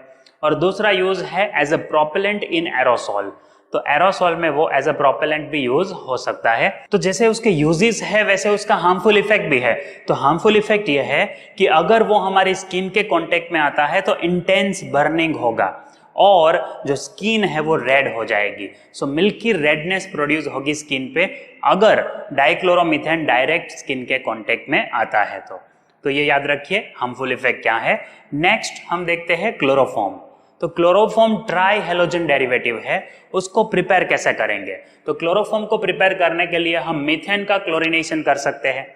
[SPEAKER 1] और दूसरा यूज है as a propellant in aerosol, तो एरोसॉल में वो एज अ प्रोपेलेंट भी यूज हो सकता है। तो जैसे उसके यूजेस है वैसे उसका हार्मफुल इफेक्ट भी है। तो हार्मफुल इफेक्ट ये है कि अगर वो हमारी स्किन के कांटेक्ट में आता है तो इंटेंस बर्निंग होगा और जो स्किन है वो रेड हो जाएगी। सो मिल्की रेडनेस प्रोड्यूस होगी स्किन पे अगर डाइक्लोरोमीथेन डायरेक्ट स्किन के कांटेक्ट में आता है तो ये याद रखिए हार्मफुल इफेक्ट क्या है। नेक्स्ट हम देखते हैं क्लोरोफॉर्म। तो क्लोरोफॉर्म ट्राई हेलोजन डेरिवेटिव है, उसको प्रिपेयर कैसे करेंगे। तो क्लोरोफॉर्म को प्रिपेयर करने के लिए हम मीथेन का क्लोरीनेशन कर सकते हैं।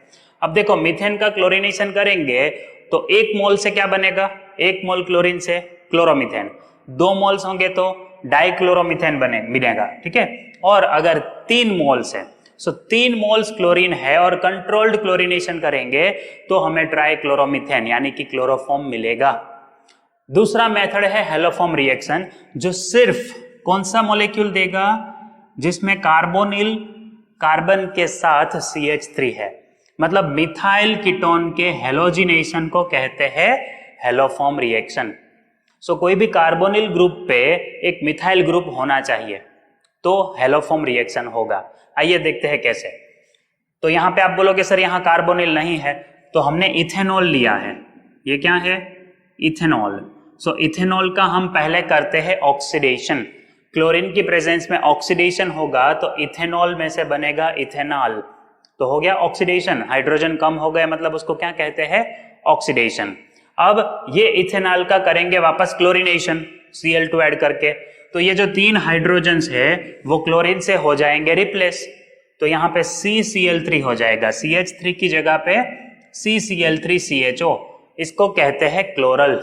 [SPEAKER 1] अब देखो मिथेन का क्लोरीनेशन करेंगे तो 1 मोल से क्या बनेगा, 1 मोल क्लोरीन से क्लोरोमीथेन, 2 मोल्स होंगे तो डाइक्लोरोमीथेन बनेगा, ठीक है। और अगर 3 मोल्स है, सो 3 मोल्स क्लोरीन है और कंट्रोल्ड क्लोरीनेशन करेंगे तो हमें ट्राई क्लोरोमीथेन यानी कि क्लोरोफॉर्म मिलेगा। दूसरा मेथड है हेलोफॉर्म रिएक्शन, जो सिर्फ कौन सा मॉलिक्यूल देगा, जिसमें कार्बोनिल कार्बन के साथ CH3 है, मतलब मिथाइल कीटोन के हेलोजिनेशन को कहते हैं हेलोफॉर्म रिएक्शन। सो कोई भी कार्बोनिल ग्रुप पे एक मिथाइल ग्रुप होना चाहिए तो हेलोफॉर्म रिएक्शन होगा। आइए देखते हैं कैसे। तो यहाँ पे आप बोलोगे सर यहाँ कार्बोनिल नहीं है, तो हमने इथेनॉल लिया है। ये क्या है, इथेनॉल। सो इथेनॉल का हम पहले करते हैं ऑक्सीडेशन। क्लोरीन की प्रेजेंस में ऑक्सीडेशन होगा तो इथेनॉल में से बनेगा इथेनॉल, तो हो गया ऑक्सीडेशन। हाइड्रोजन कम हो गए मतलब उसको क्या कहते हैं, ऑक्सीडेशन। अब ये इथेनॉल का करेंगे वापस क्लोरीनेशन Cl2 ऐड करके, तो ये जो 3 हाइड्रोजन्स है वो क्लोरीन से हो जाएंगे रिप्लेस। तो यहाँ पे CCl3 हो जाएगा, CH3 की जगह पे CCl3CHO, इसको कहते हैं क्लोरल।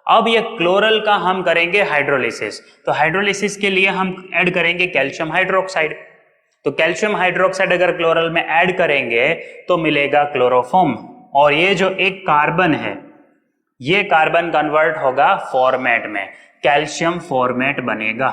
[SPEAKER 1] अब ये क्लोरल का हम करेंगे हाइड्रोलिसिस। तो हाइड्रोलिसिस के लिए हम ऐड करेंगे कैल्शियम हाइड्रोक्साइड। तो कैल्शियम हाइड्रोक्साइड अगर क्लोरल में ऐड करेंगे तो मिलेगा क्लोरोफॉर्म। और ये जो एक कार्बन है ये कार्बन कन्वर्ट होगा फॉर्मेट में, कैल्शियम फॉर्मेट बनेगा।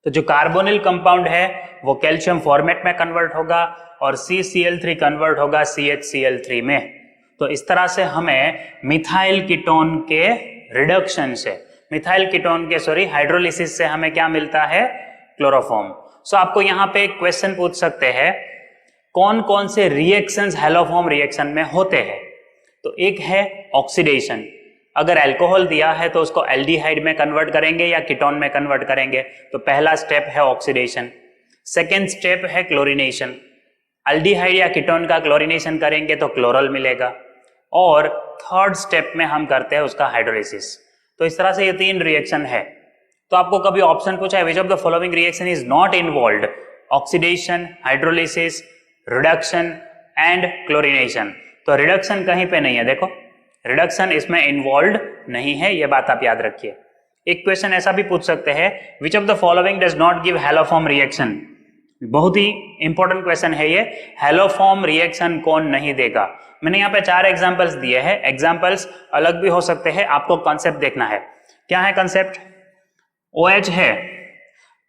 [SPEAKER 1] तो जो कार्बोनिल कंपाउंड है वो कैल्शियम फॉर्मेट में कन्वर्ट होगा और CCl3 कन्वर्ट होगा CHCl3 में। तो इस तरह से हमें मिथाइल कीटोन के रिडक्शन से, मिथाइल कीटोन के हाइड्रोलिसिस से हमें क्या मिलता है? क्लोरोफॉर्म। सो आपको यहाँ पे एक क्वेश्चन पूछ सकते हैं, कौन कौन से रिएक्शंस हैलोफॉर्म रिएक्शन में होते हैं? तो एक है ऑक्सीडेशन, अगर अल्कोहल दिया है तो उसको एल्डिहाइड में कन्वर्ट करेंगे या कीटोन में कन्वर्ट करेंगे, तो पहला स्टेप है ऑक्सीडेशन। सेकेंड स्टेप है क्लोरीनेशन, एल्डिहाइड या कीटोन का क्लोरीनेशन करेंगे तो क्लोरल मिलेगा, और थर्ड स्टेप में हम करते हैं उसका हाइड्रोलिसिस। तो इस तरह से ये 3 रिएक्शन है। तो आपको कभी ऑप्शन पूछा है विच of the following reaction is not involved? Oxidation, hydrolysis, reduction and chlorination. तो रिडक्शन कहीं पे नहीं है, देखो रिडक्शन इसमें इन्वॉल्व्ड नहीं है, ये बात आप याद रखिए। एक क्वेश्चन ऐसा भी पूछ सकते हैं, विच of the following does not give haloform reaction? बहुत ही इंपॉर्टेंट क्वेश्चन है ये, हैलोफॉर्म रिएक्शन कौन नहीं देगा? मैंने यहाँ पे 4 एग्जांपल्स दिए हैं, एग्जांपल्स अलग भी हो सकते हैं, आपको कॉन्सेप्ट देखना है। क्या है कॉन्सेप्ट? OH है,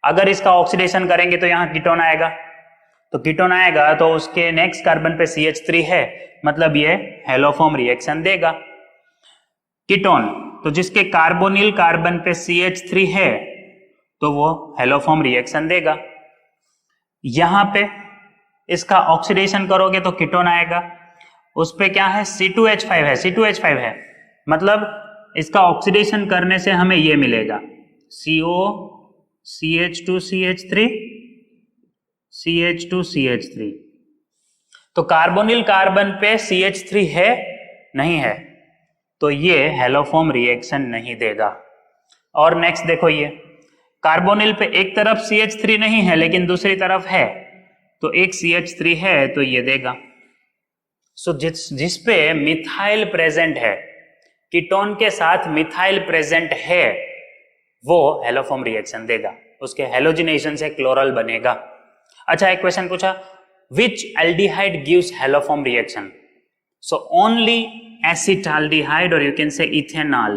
[SPEAKER 1] अगर इसका ऑक्सीडेशन करेंगे तो यहाँ कीटोन आएगा, तो कीटोन आएगा तो उसके नेक्स्ट कार्बन पे CH3 है, मतलब ये हैलोफॉर्म रिएक्शन देगा। कीटोन, तो जिसके कार्बोनिल कार्बन पे CH3 है तो वो हैलोफॉर्म रिएक्शन देगा। यहां पे इसका ऑक्सीडेशन करोगे तो कीटोन आएगा, उस पे क्या है? C2H5 है, C2H5 है, मतलब इसका ऑक्सीडेशन करने से हमें ये मिलेगा CO CH2CH3 CH2CH3। तो कार्बोनिल कार्बन पे CH3 है नहीं है, तो ये हैलोफॉर्म रिएक्शन नहीं देगा। और नेक्स्ट देखो, ये कार्बोनिल पे एक तरफ CH3 नहीं है लेकिन दूसरी तरफ है, तो एक CH3 है तो ये देगा। सो जिस पे मिथाइल प्रेजेंट है, कीटोन के साथ मिथाइल प्रेजेंट है, वो हैलोफॉर्म रिएक्शन देगा, उसके हैलोजिनेशन से क्लोरल बनेगा। अच्छा, एक क्वेश्चन पूछा, which aldehyde gives haloform reaction? So only acetaldehyde, or you can say ethanol.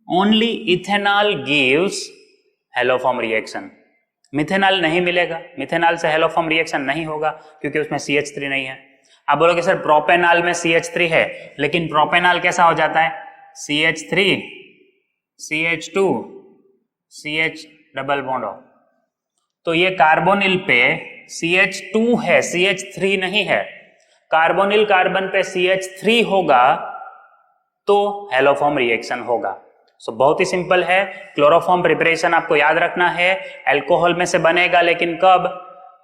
[SPEAKER 1] Only ethanol gives haloform reaction. Methanol नहीं मिलेगा, मिथेनॉल से हैलोफॉर्म रिएक्शन नहीं होगा क्योंकि उसमें CH3 नहीं है। आप बोलोगे सर प्रोपेनॉल में CH3 है, लेकिन प्रोपेनॉल कैसा हो जाता है? CH3 CH2 CH double bond हो, तो ये कार्बोनिल पे CH2 है, CH3 नहीं है। कार्बोनिल कार्बन पे CH3 होगा तो हैलोफॉर्म रिएक्शन होगा। सो बहुत ही सिंपल है, क्लोरोफॉर्म प्रिपरेशन आपको याद रखना है, अल्कोहल में से बनेगा, लेकिन कब?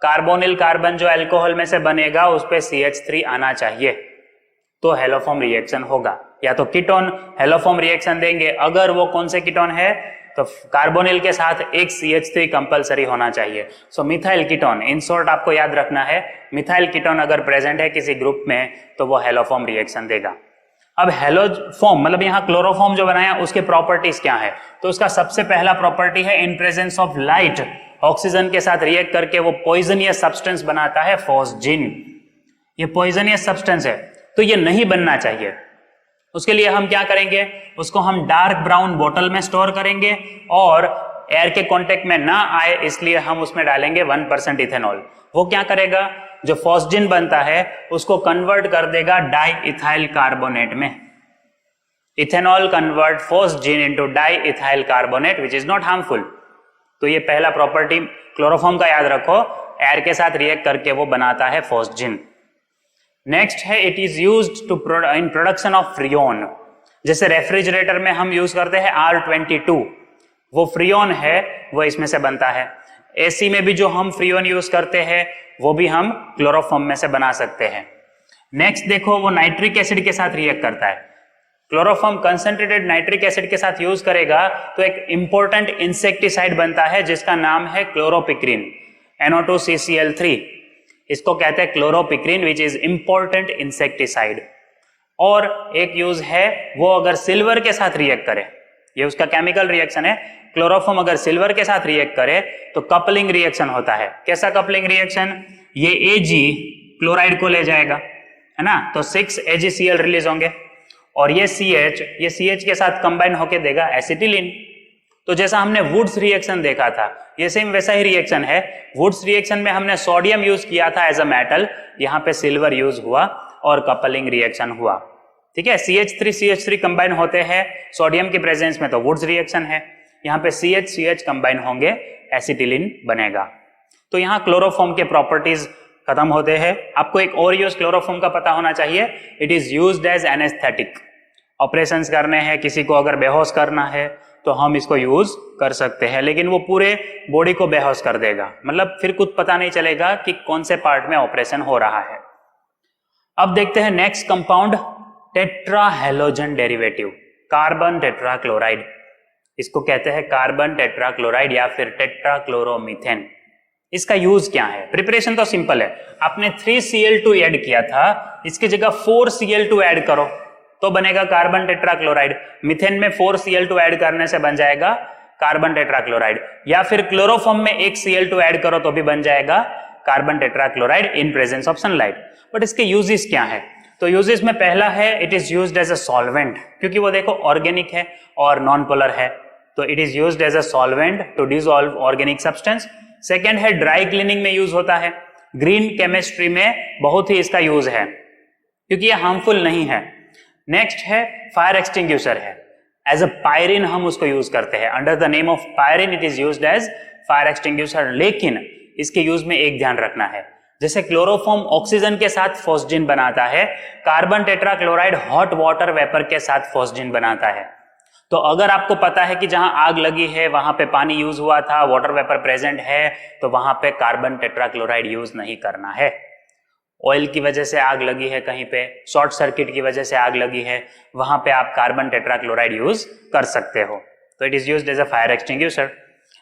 [SPEAKER 1] कार्बोनिल कार्बन जो अल्कोहल में से बनेगा उस पे CH3 आना चाहिए, तो हैलोफॉर्म रिएक्शन होगा। या तो कीटोन हैलोफॉर्म रिएक्शन देंगे, अगर वो कौन से कीटोन है तो कार्बोनिल के साथ एक CH3 कंपलसरी होना चाहिए। सो मिथाइल कीटोन, इन शॉर्ट आपको याद रखना है, मिथाइल कीटोन अगर प्रेजेंट है किसी ग्रुप में तो वो हैलोफॉर्म रिएक्शन देगा। अब हैलोफॉर्म मतलब यहाँ क्लोरोफॉर्म जो बनाया उसके प्रॉपर्टीज क्या है? तो उसका सबसे पहला प्रॉपर्टी है in presence of light, oxygen के साथ रिएक्ट करके वो पॉइजनियस सब्सटेंस बनाता है फॉस्जिन। ये पॉइजनियस सब्सटेंस है तो ये नहीं बनना चाहिए। उसके लिए हम क्या करेंगे? उसको हम डार्क ब्राउन बोतल में स्टोर करेंगे और एयर के कांटेक्ट में ना आए इसलिए हम उसमें डालेंगे 1% इथेनॉल। वो क्या करेगा? जो फॉस्जिन बनता है उसको कन्वर्ट कर देगा डाई इथाइल कार्बोनेट में। Ethanol convert phosgene into di ethyl carbonate which is not harmful. तो ये पहला प्रॉपर्टी क्लोरोफॉर्म का याद रखो, एयर के साथ रिएक्ट करके वो बनाता है फॉस्जिन। नेक्स्ट है it is used to in production of freon. जैसे रेफ्रिजरेटर में हम यूज करते हैं R22, वो फ्रियोन है, वो इसमें से बनता है। एसी में भी जो हम फ्रियोन यूज करते हैं वो भी हम क्लोरोफॉर्म में से बना सकते हैं। नेक्स्ट देखो, वो नाइट्रिक एसिड के साथ रिएक्ट करता है। क्लोरोफॉर्म कंसंट्रेटेड नाइट्रिक एसिड के साथ यूज करेगा तो एक इंपॉर्टेंट इंसेक्टिसाइड बनता है जिसका नाम है क्लोरोपिक्रिन, NO2CCl3। इसको कहते हैं chloropicrin which is important insecticide. और एक यूज है, वो अगर सिल्वर के साथ रिएक्ट करे, ये उसका केमिकल रिएक्शन है। क्लोरोफॉर्म अगर सिल्वर के साथ रिएक्ट करे तो कपलिंग रिएक्शन होता है। कैसा कपलिंग रिएक्शन? ये Ag क्लोराइड को ले जाएगा, है ना, तो 6 AgCl रिलीज होंगे और ये CH के साथ कंबाइन होके देगा एसिटिलीन। तो जैसा हमने वुड्स रिएक्शन देखा था, ये सेम वैसा ही रिएक्शन है। वुड्स रिएक्शन में हमने सोडियम यूज किया था एज अ मेटल, यहाँ पे सिल्वर यूज हुआ और कपलिंग रिएक्शन हुआ। ठीक है, CH3 कंबाइन होते हैं सोडियम की प्रेजेंस में तो वुड्स रिएक्शन है, यहाँ पे CH कंबाइन होंगे एसिटिलीन बनेगा। तो यहाँ क्लोरोफॉर्म के प्रॉपर्टीज खत्म होते हैं। आपको एक और यूज क्लोरोफॉर्म का पता होना चाहिए, it is used as anaesthetic. Operations करने हैं, किसी को अगर बेहोश करना है तो हम इसको यूज कर सकते हैं, लेकिन वो पूरे बॉडी को बेहोश कर देगा, मतलब फिर कुछ पता नहीं चलेगा कि कौन से पार्ट में ऑपरेशन हो रहा है। अब देखते हैं next compound, tetrahalogen derivative, carbon tetrachloride. इसको कहते हैं कार्बन टेट्राक्लोराइड या फिर टेट्राक्लोरोमीथेन। इसका यूज क्या है? प्रिपरेशन तो सिंपल है, आपने 3Cl2 ऐड किया था, इसकी जगह 4Cl2 ऐड करो तो बनेगा कार्बन टेट्राक्लोराइड। मीथेन में 4Cl2 ऐड करने से बन जाएगा कार्बन टेट्राक्लोराइड, या फिर क्लोरोफॉर्म में 1Cl2 ऐड करो तो भी बन जाएगा carbon tetrachloride in presence of sunlight. But इसके यूजेस क्या है? तो यूजेस में पहला है it is used as a solvent, क्योंकि वो देखो ऑर्गेनिक है और नॉन पोलर है, तो it is used as a solvent to dissolve organic substance. Second है ड्राई क्लीनिंग में यूज होता है, ग्रीन केमिस्ट्री में बहुत ही इसका यूज है क्योंकि ये हार्मफुल नहीं है। नेक्स्ट है फायर एक्सटिंग्विशर है, एज अ पायरिन हम उसको यूज करते हैं, under the name of pyrene it is used as fire extinguisher. लेकिन इसके यूज में एक ध्यान रखना है, जैसे क्लोरोफॉर्म ऑक्सीजन के साथ फॉस्जिन बनाता है, carbon tetrachloride hot water vapour के साथ फॉस्जिन बनाता है। तो अगर आपको पता है कि जहां आग लगी है वहां पे पानी यूज हुआ था, वाटर वेपर प्रेजेंट है, तो वहां पे कार्बन टेट्राक्लोराइड यूज नहीं करना है। ऑयल की वजह से आग लगी है, कहीं पे शॉर्ट सर्किट की वजह से आग लगी है, वहां पे आप कार्बन टेट्राक्लोराइड यूज कर सकते हो, तो it is used as a fire extinguisher.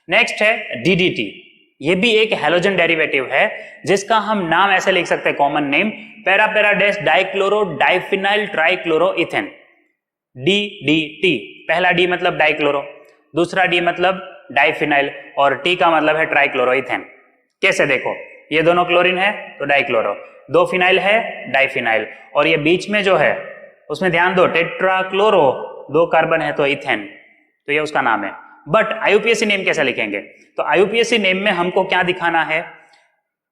[SPEAKER 1] Next है DDT, ये भी एक हैलोजन डेरिवेटिव है जिसका हम नाम ऐसे लिख सकते हैं, common name para para dash dichloro diphenyl ट्राइक्लोरोइथेन, DDT। पहला D मतलब डाइक्लोरो, दूसरा D मतलब डाइफिनाइल और T का मतलब है ट्राइक्लोरोइथेन। कैसे देखो, ये दोनों क्लोरीन है तो डाइक्लोरो, दो फिनाइल है डाइफिनाइल, और ये बीच में जो है उसमें ध्यान दो टेट्राक्लोरो, दो कार्बन है तो इथेन, तो ये उसका नाम है। बट IUPAC नेम कैसे लिखेंगे? तो IUPAC नेम में हमको क्या दिखाना है,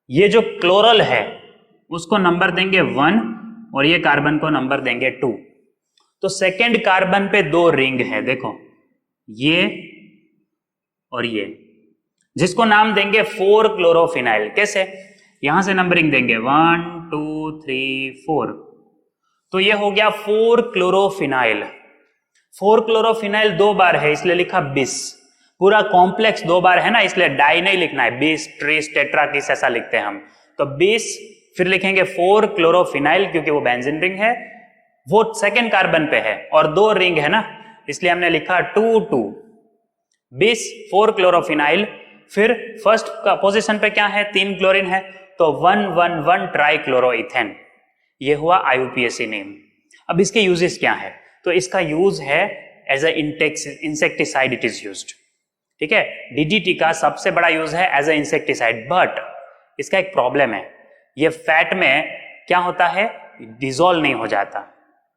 [SPEAKER 1] ये जो क्लोरल है उसको नंबर देंगे 1 और ये कार्बन को नंबर देंगे 2। तो सेकेंड कार्बन पे दो रिंग है, देखो ये और ये, जिसको नाम देंगे 4 क्लोरोफिनाइल। कैसे? यहां से नंबरिंग देंगे 1 2 3 4, तो ये हो गया 4 क्लोरोफिनाइल। 4 क्लोरोफिनाइल दो बार है इसलिए लिखा 20, पूरा कॉम्प्लेक्स दो बार है ना, इसलिए डाई नहीं लिखना है, 20 ट्रीस टेट्रा किस ऐसा लिखते हैं हम, तो 20 फिर लिखेंगे 4 क्लोरोफिनाइल क्योंकि वो बेंजीन रिंग है, वो सेकेंड कार्बन पे है और दो रिंग है ना, इसलिए हमने लिखा 2 2 20 4 क्लोरोफिनाइल। फिर फर्स्ट का पोजीशन पे क्या है, 3 क्लोरीन है, तो 1 1 1 ट्राइक्लोरोइथेन, ये हुआ IUPAC नेम। अब इसके यूजेस क्या है? तो इसका यूज है as a insecticide it is used, ठीक है। DDT का सबसे बड़ा यूज है एज अ इंसेक्टिसाइड, बट इसका एक प्रॉब्लम है, ये फैट में क्या होता है, डिसॉल्व नहीं हो जाता,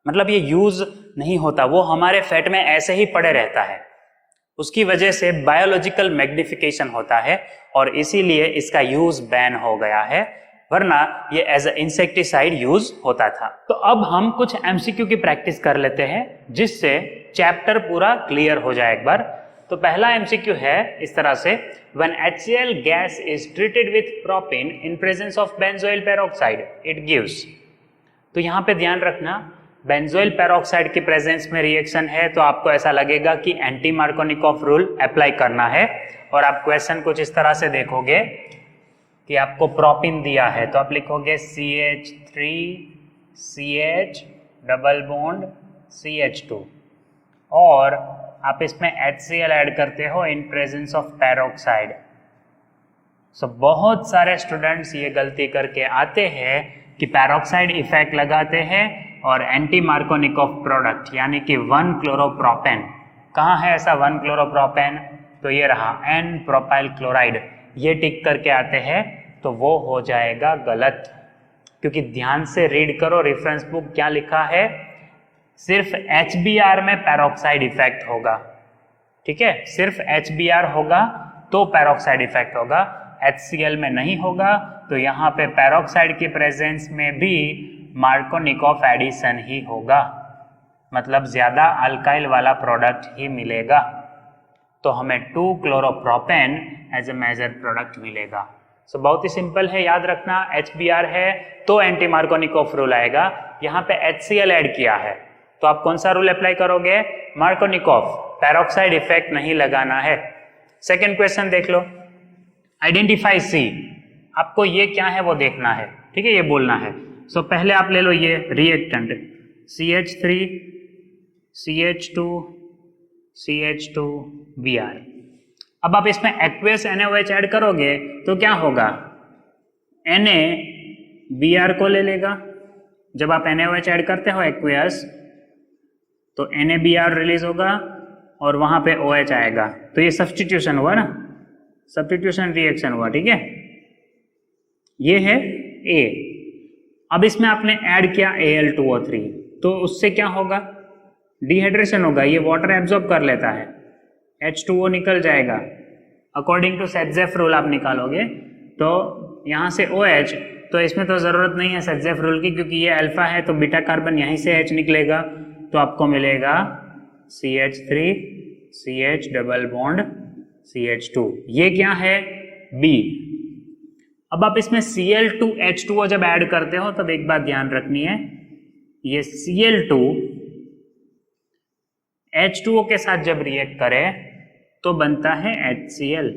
[SPEAKER 1] मतलब ये यूज नहीं होता, वो हमारे फैट में ऐसे ही पड़े रहता है, उसकी वजह से बायोलॉजिकल मैग्निफिकेशन होता है और इसीलिए इसका यूज बैन हो गया है, वरना ये एज अ इंसेक्टिसाइड यूज होता था। तो अब हम कुछ MCQ की प्रैक्टिस कर लेते हैं जिससे चैप्टर पूरा क्लियर हो जाए एक बार। तो पहला MCQ है इस तरह से, when HCl gas is treated with propane in presence of benzoyl peroxide it gives। तो यहाँ पे ध्यान रखना, बेंजोइल पेरोक्साइड की प्रेजेंस में रिएक्शन है तो आपको ऐसा लगेगा कि एंटी मार्कोनिकॉफ रूल अप्लाई करना है, और आप क्वेश्चन कुछ इस तरह से देखोगे कि आपको प्रोपिन दिया है तो आप लिखोगे CH3CH डबल बॉन्ड CH2 और आप इसमें HCl ऐड करते हो इन प्रेजेंस ऑफ पेरोक्साइड। सो बहुत सारे स्टूडेंट्स ये गलती करके आते हैं कि पेरोक्साइड इफेक्ट लगाते हैं और एंटी मार्कोनिकॉफ प्रोडक्ट यानी कि 1 क्लोरोप्रोपेन, कहाँ है ऐसा 1 क्लोरोप्रोपेन, तो ये रहा N प्रोपाइल क्लोराइड, ये टिक करके आते हैं तो वो हो जाएगा गलत, क्योंकि ध्यान से रीड करो रेफरेंस बुक क्या लिखा है, सिर्फ HBr में पेरोक्साइड इफेक्ट होगा, ठीक है, सिर्फ HBr होगा तो पेरोक्साइड इफेक्ट होगा, HCl में नहीं होगा, तो यहाँ पे पेरोक्साइड की प्रेजेंस में भी मार्कोनिकॉफ एडिशन ही होगा। मतलब ज्यादा अल्काइल वाला प्रोडक्ट ही मिलेगा, तो हमें 2-क्लोरोप्रोपेन एज ए मेजर प्रोडक्ट मिलेगा। सो बहुत ही सिंपल है, याद रखना HBr है तो एंटी मार्कोनिकोफ रूल आएगा। यहाँ पे HCl ऐड किया है तो आप कौन सा रूल अप्लाई करोगे? मार्कोनिकोफ, पेरोक्साइड इफेक्ट नहीं लगाना है। सेकेंड क्वेश्चन देख लो, आइडेंटिफाई C। आपको ये क्या है वो देखना है, ठीक है, ये बोलना है। सो पहले आप ले लो ये reactant CH3 CH2 CH2 Br। अब आप इसमें एक्वेस NaOH ऐड करोगे तो क्या होगा? Na Br को ले लेगा। जब आप NaOH ऐड करते हो एक्वेस तो NaBr रिलीज होगा और वहां पे OH आएगा, तो ये सब्स्टिट्यूशन हुआ ना, सब्स्टिट्यूशन रिएक्शन हुआ, ठीक है। ये है A। अब इसमें आपने ऐड किया Al2O3, तो उससे क्या होगा? डिहाइड्रेशन होगा, ये वाटर एब्जॉर्ब कर लेता है, H2O निकल जाएगा। अकॉर्डिंग टू सेटजेफ रूल आप निकालोगे तो यहाँ से OH, तो इसमें तो ज़रूरत नहीं है सेटजेफ रूल की क्योंकि ये अल्फा है, तो बीटा कार्बन यहीं से H निकलेगा, तो आपको मिलेगा CH3 CH double bond CH2। ये क्या है? B। अब आप इसमें Cl2H2O जब ऐड करते हो तब एक बात ध्यान रखनी है, ये Cl2 H2O के साथ जब रिएक्ट करे तो बनता है HCl,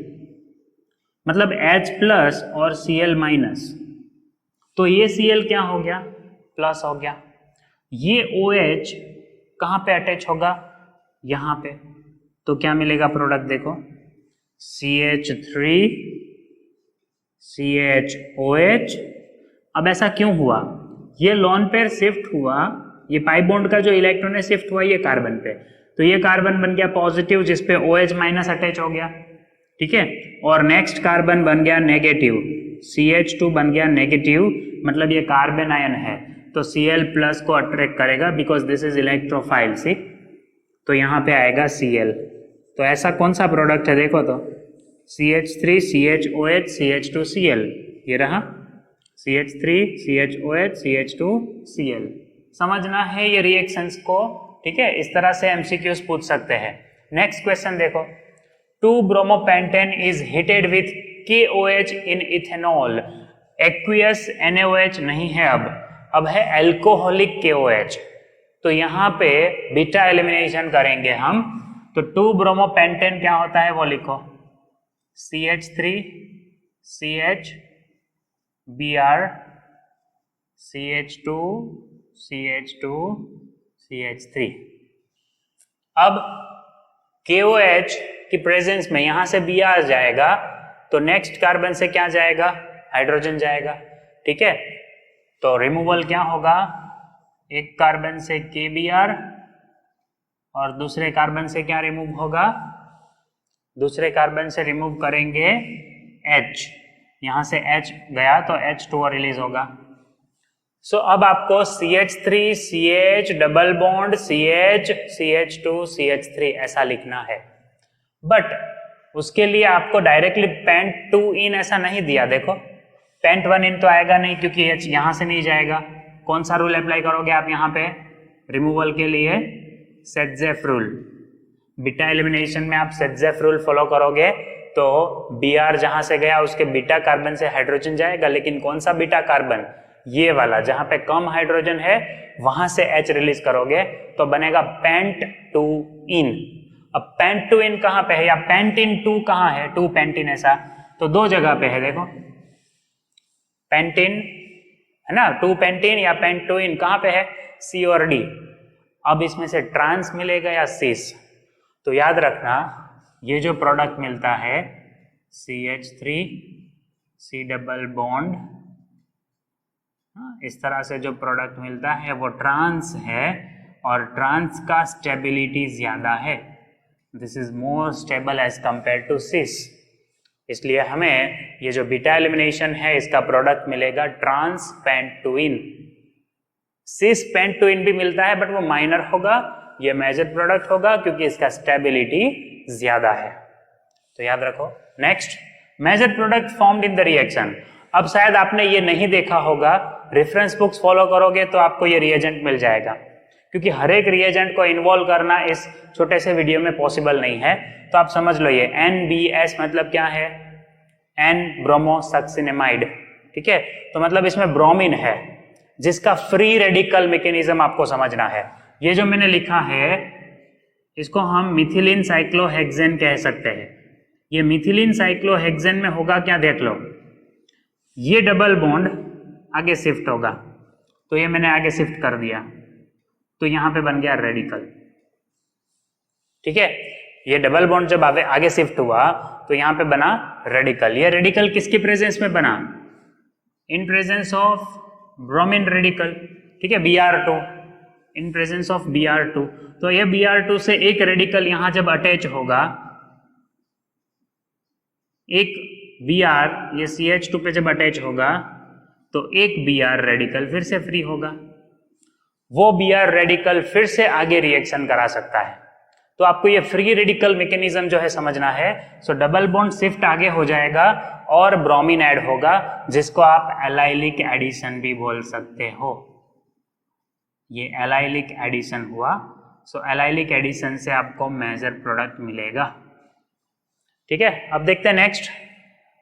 [SPEAKER 1] मतलब H प्लस और Cl माइनस, तो ये Cl क्या हो गया? प्लस हो गया। ये OH कहाँ पे अटैच होगा? यहाँ पे, तो क्या मिलेगा प्रोडक्ट? देखो CH3 CHOH। अब ऐसा क्यों हुआ? ये लोन पेयर शिफ्ट हुआ, ये पाई बॉन्ड का जो इलेक्ट्रॉन है शिफ्ट हुआ ये कार्बन पे, तो ये कार्बन बन गया पॉजिटिव जिसपे OH माइनस अटैच हो गया, ठीक है। और नेक्स्ट कार्बन बन गया नेगेटिव, CH2 बन गया नेगेटिव, मतलब ये कार्बन आयन है तो Cl प्लस को अट्रैक्ट करेगा बिकॉज दिस इज इलेक्ट्रोफाइल, सी, तो यहाँ पे आएगा Cl। तो ऐसा कौन सा प्रोडक्ट है? देखो तो CH3 CHOH CH2 Cl, ये रहा CH3 CHOH CH2 Cl। समझना है ये रिएक्शंस को, ठीक है। इस तरह से MCQs पूछ सकते हैं। नेक्स्ट क्वेश्चन देखो, two bromopentane is heated with KOH in ethanol. Aqueous NaOH नहीं है, अब है एल्कोहलिक KOH, तो यहाँ पे बीटा एलिमिनेशन करेंगे हम, तो 2-ब्रोमोपेंटेन क्या होता है वो लिखो, CH3 CH Br CH2 CH2 CH3। अब KOH की प्रेजेंस में यहां से Br जाएगा तो नेक्स्ट कार्बन से क्या जाएगा? हाइड्रोजन जाएगा, ठीक है। तो रिमूवल क्या होगा? एक कार्बन से KBr और दूसरे कार्बन से क्या रिमूव होगा? दूसरे कार्बन से रिमूव करेंगे H, यहां से H गया तो H2O रिलीज होगा। सो अब आपको CH3 CH double bond CH CH2 CH3 ऐसा लिखना है, बट उसके लिए आपको डायरेक्टली पेंट 2 इन ऐसा नहीं दिया। देखो पेंट 1 इन तो आएगा नहीं क्योंकि H यहां से नहीं जाएगा। कौन सा रूल अप्लाई करोगे आप यहाँ पे रिमूवल के लिए? सेटजेफ रूल। बीटा एलिमिनेशन में आप सेटजेफ रूल फॉलो करोगे तो Br जहां से गया उसके बीटा कार्बन से हाइड्रोजन जाएगा, लेकिन कौन सा बीटा कार्बन? ये वाला जहां पे कम हाइड्रोजन है वहां से H रिलीज करोगे तो बनेगा पेंट 2 इन। अब पेंट 2 इन कहां पे है या पेंटिन 2 कहां है? 2 पेंटिन ऐसा तो दो जगह पे है, देखो पेंटिन है ना, 2 पेंटिन या पेंट 2 इन कहां पे है? C और D। अब इसमें से ट्रांस मिलेगा या सिस? तो याद रखना ये जो प्रोडक्ट मिलता है CH3 C डबल बॉन्ड, इस तरह से जो प्रोडक्ट मिलता है वो ट्रांस है और ट्रांस का स्टेबिलिटी ज्यादा है, this is more stable as compare to cis. इसलिए हमें ये जो बीटा एलिमिनेशन है इसका प्रोडक्ट मिलेगा ट्रांस पेंट 2 इन। सिस पेंट 2 इन भी मिलता है बट वो माइनर होगा, ये मेजर प्रोडक्ट होगा क्योंकि इसका स्टेबिलिटी ज्यादा है, तो याद रखो। Next, major product formed in the reaction. अब शायद आपने ये नहीं देखा होगा, रेफरेंस बुक्स फॉलो करोगे तो आपको ये रिएजेंट मिल जाएगा। क्योंकि हर एक रिएजेंट को इन्वॉल्व करना इस छोटे से वीडियो में पॉसिबल नहीं है। तो आप समझ लो ये NBS मतलब क्या है, N ब्रोमोसक्सिनेमाइड, ठीक है। तो मतलब इसमें ब्रोमीन है जिसका फ्री रेडिकल मैकेनिज्म आपको समझना है। ये जो मैंने लिखा है इसको हम मिथिलीन साइक्लोहेक्सेन कह सकते हैं। ये मिथिलीन साइक्लोहेक्सेन में होगा क्या देख लो, ये डबल बॉन्ड आगे शिफ्ट होगा, तो ये मैंने आगे शिफ्ट कर दिया, तो यहां पे बन गया रेडिकल, ठीक है। ये डबल बॉन्ड जब आगे शिफ्ट हुआ तो यहां पे बना रेडिकल। ये रेडिकल किसकी प्रेजेंस में बना, इन प्रेजेंस ऑफ ब्रोमीन रेडिकल, ठीक है, Br2, in presence of Br2। तो ये Br2 से एक रेडिकल यहां जब अटैच होगा, एक Br ये CH2 पे जब अटैच होगा तो एक Br रेडिकल फिर से फ्री होगा, वो Br रेडिकल फिर से आगे रिएक्शन करा सकता है। तो आपको ये फ्री रेडिकल मैकेनिज्म जो है समझना है। सो डबल बॉन्ड शिफ्ट आगे हो जाएगा और ब्रोमीन ऐड होगा, जिसको आप एलाइलिक एडिशन भी बोल सकते हो। ये एलाइलिक एडिशन हुआ। सो एलाइलिक एडिशन से आपको मेजर प्रोडक्ट मिलेगा, ठीक है। अब देखते हैं नेक्स्ट,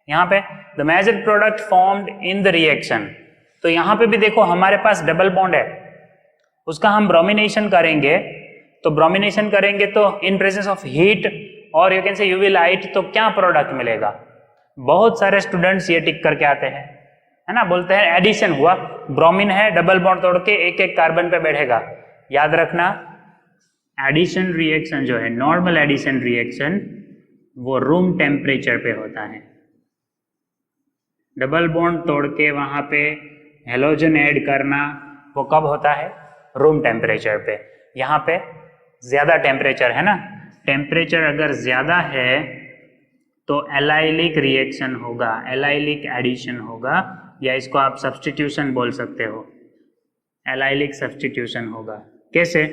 [SPEAKER 1] यहाँ पे the major product formed in the reaction. तो यहाँ पे भी देखो हमारे पास डबल बॉन्ड है, उसका हम ब्रोमिनेशन करेंगे। तो ब्रोमिनेशन करेंगे तो इन प्रेजेंस ऑफ हीट और you can say UV light, तो क्या प्रोडक्ट मिलेगा। बहुत सारे स्टूडेंट्स ये टिक करके आते हैं, है ना, बोलते हैं एडिशन हुआ, ब्रोमीन है, डबल बॉन्ड तोड़ के एक एक कार्बन पे बैठेगा। याद रखना एडिशन रिएक्शन जो है, नॉर्मल एडिशन रिएक्शन, वो रूम टेम्परेचर पे होता है। डबल बॉन्ड तोड़ के वहां पे हेलोजन ऐड करना वो कब होता है, रूम टेम्परेचर पे। यहाँ पे ज्यादा टेम्परेचर है ना, टेम्परेचर अगर ज्यादा है तो एलाइलिक रिएक्शन होगा, एलाइलिक एडिशन होगा, या इसको आप सब्स्टिट्यूशन बोल सकते हो, एलाइलिक सब्स्टिट्यूशन होगा। कैसे,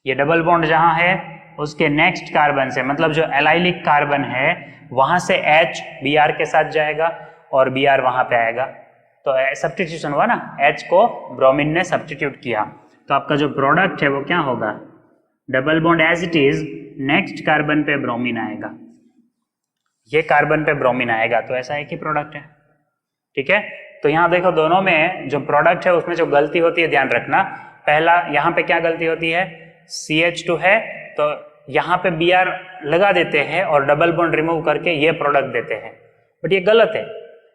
[SPEAKER 1] ये डबल बॉन्ड जहां है उसके नेक्स्ट कार्बन से, मतलब जो एलाइलिक कार्बन है वहां से H Br के साथ जाएगा और Br वहां पे आएगा, तो सब्स्टिट्यूशन हुआ ना, H को ब्रोमीन ने सब्स्टिट्यूट किया, तो आपका जो प्रोडक्ट है वो क्या होगा, double bond as it is, next carbon पे ब्रोमीन आएगा, ये कार्बन पे ब्रोमीन आएगा, तो ऐसा एक ही प्रोडक्ट है, ठीक है। तो यहाँ देखो दोनों में जो प्रोडक्ट है उसमें जो गलती होती है ध्यान रखना। पहला यहाँ पे क्या गलती होती है, CH2 है तो यहाँ पे Br लगा देते हैं और डबल बॉन्ड रिमूव करके ये प्रोडक्ट देते हैं, बट ये गलत है,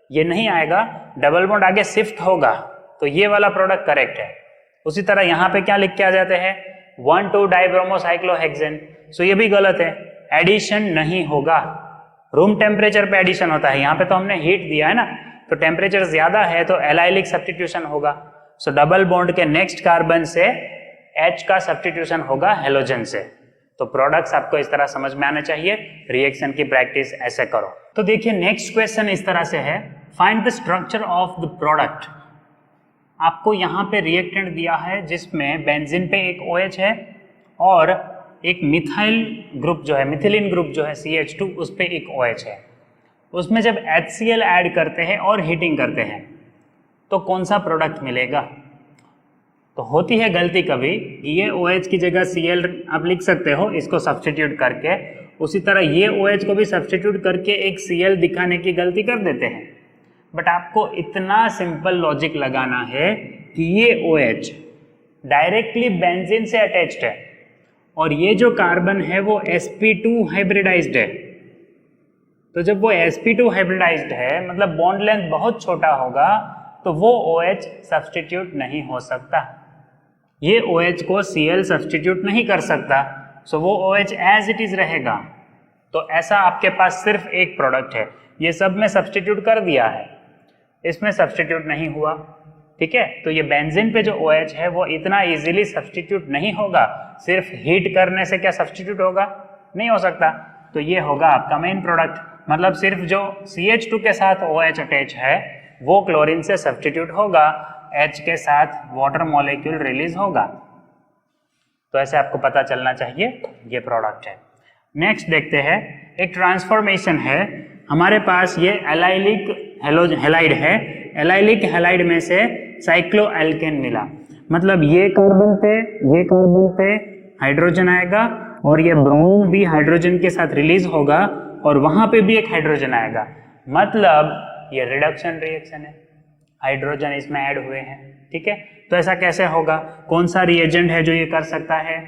[SPEAKER 1] ये नहीं आएगा। डबल बॉन्ड आगे शिफ्ट होगा तो ये वाला प्रोडक्ट करेक्ट है। उसी तरह यहाँ पे क्या लिख के आ जाते हैं, 1,2-डाइब्रोमोसाइक्लोहेक्सेन, सो ये भी गलत है, एडिशन नहीं होगा, रूम टेम्परेचर पे एडिशन होता है। यहाँ पे तो हमने हीट दिया है ना, तो टेम्परेचर ज्यादा है तो एलाइलिक सब्स्टिट्यूशन होगा। सो डबल बॉन्ड के नेक्स्ट कार्बन से H का सब्स्टिट्यूशन होगा हेलोजन से। तो प्रोडक्ट्स आपको इस तरह समझ में आने चाहिए, रिएक्शन की प्रैक्टिस ऐसे करो। तो देखिए नेक्स्ट क्वेश्चन इस तरह से है, find the structure of the product. आपको यहाँ पे रिएक्टेंट दिया है जिसमें बेंजीन पे एक OH है और एक मिथाइल ग्रुप जो है, मिथिलीन ग्रुप जो है CH2, उस पे एक OH है। उसमें जब HCl ऐड करते हैं और हीटिंग करते हैं तो कौन सा प्रोडक्ट मिलेगा। तो होती है गलती कभी, ये OH की जगह Cl आप लिख सकते हो इसको सब्स्टिट्यूट करके, उसी तरह ये OH को भी सब्स्टिट्यूट करके एक Cl दिखाने की गलती कर देते हैं। बट आपको इतना सिंपल लॉजिक लगाना है कि ये OH डायरेक्टली बेंजीन से अटैच्ड है और ये जो कार्बन है वो sp2 हाइब्रिडाइज्ड है। तो जब वो sp2 हाइब्रिडाइज्ड है, मतलब बॉन्ड लेंथ बहुत छोटा होगा, तो वो OH सब्स्टिट्यूट नहीं हो सकता, ये OH को Cl सब्स्टिट्यूट नहीं कर सकता, सो वो OH एज इट इज रहेगा। तो ऐसा आपके पास सिर्फ एक प्रोडक्ट है, ये सब में सब्स्टिट्यूट कर दिया है, इसमें सब्स्टिट्यूट नहीं हुआ, ठीक है। तो ये बेंजीन पे जो OH है वो इतना इजीली सब्स्टिट्यूट नहीं होगा, सिर्फ हीट करने से क्या सब्स्टिट्यूट होगा, नहीं हो सकता। तो ये होगा आपका मेन प्रोडक्ट, मतलब सिर्फ जो CH2 के साथ OH अटैच है वो क्लोरीन से सब्स्टिट्यूट होगा, H के साथ वाटर मॉलिक्यूल रिलीज होगा। तो ऐसे आपको पता चलना चाहिए ये प्रोडक्ट है। नेक्स्ट देखते हैं, एक ट्रांसफॉर्मेशन है हमारे पास, ये एलाइलिक हेलाइड है, एलाइलिक हेलाइड में से साइक्लोएल्केन मिला। मतलब ये कार्बन पे हाइड्रोजन आएगा और ये ब्रोमीन भी हाइड्रोजन के साथ रिलीज होगा और वहां पे भी एक हाइड्रोजन आएगा, मतलब ये रिडक्शन रिएक्शन है, हाइड्रोजन इसमें ऐड हुए हैं। ठीक है, तो ऐसा कैसे होगा, कौन सा रिएजेंट है जो ये कर सकता है?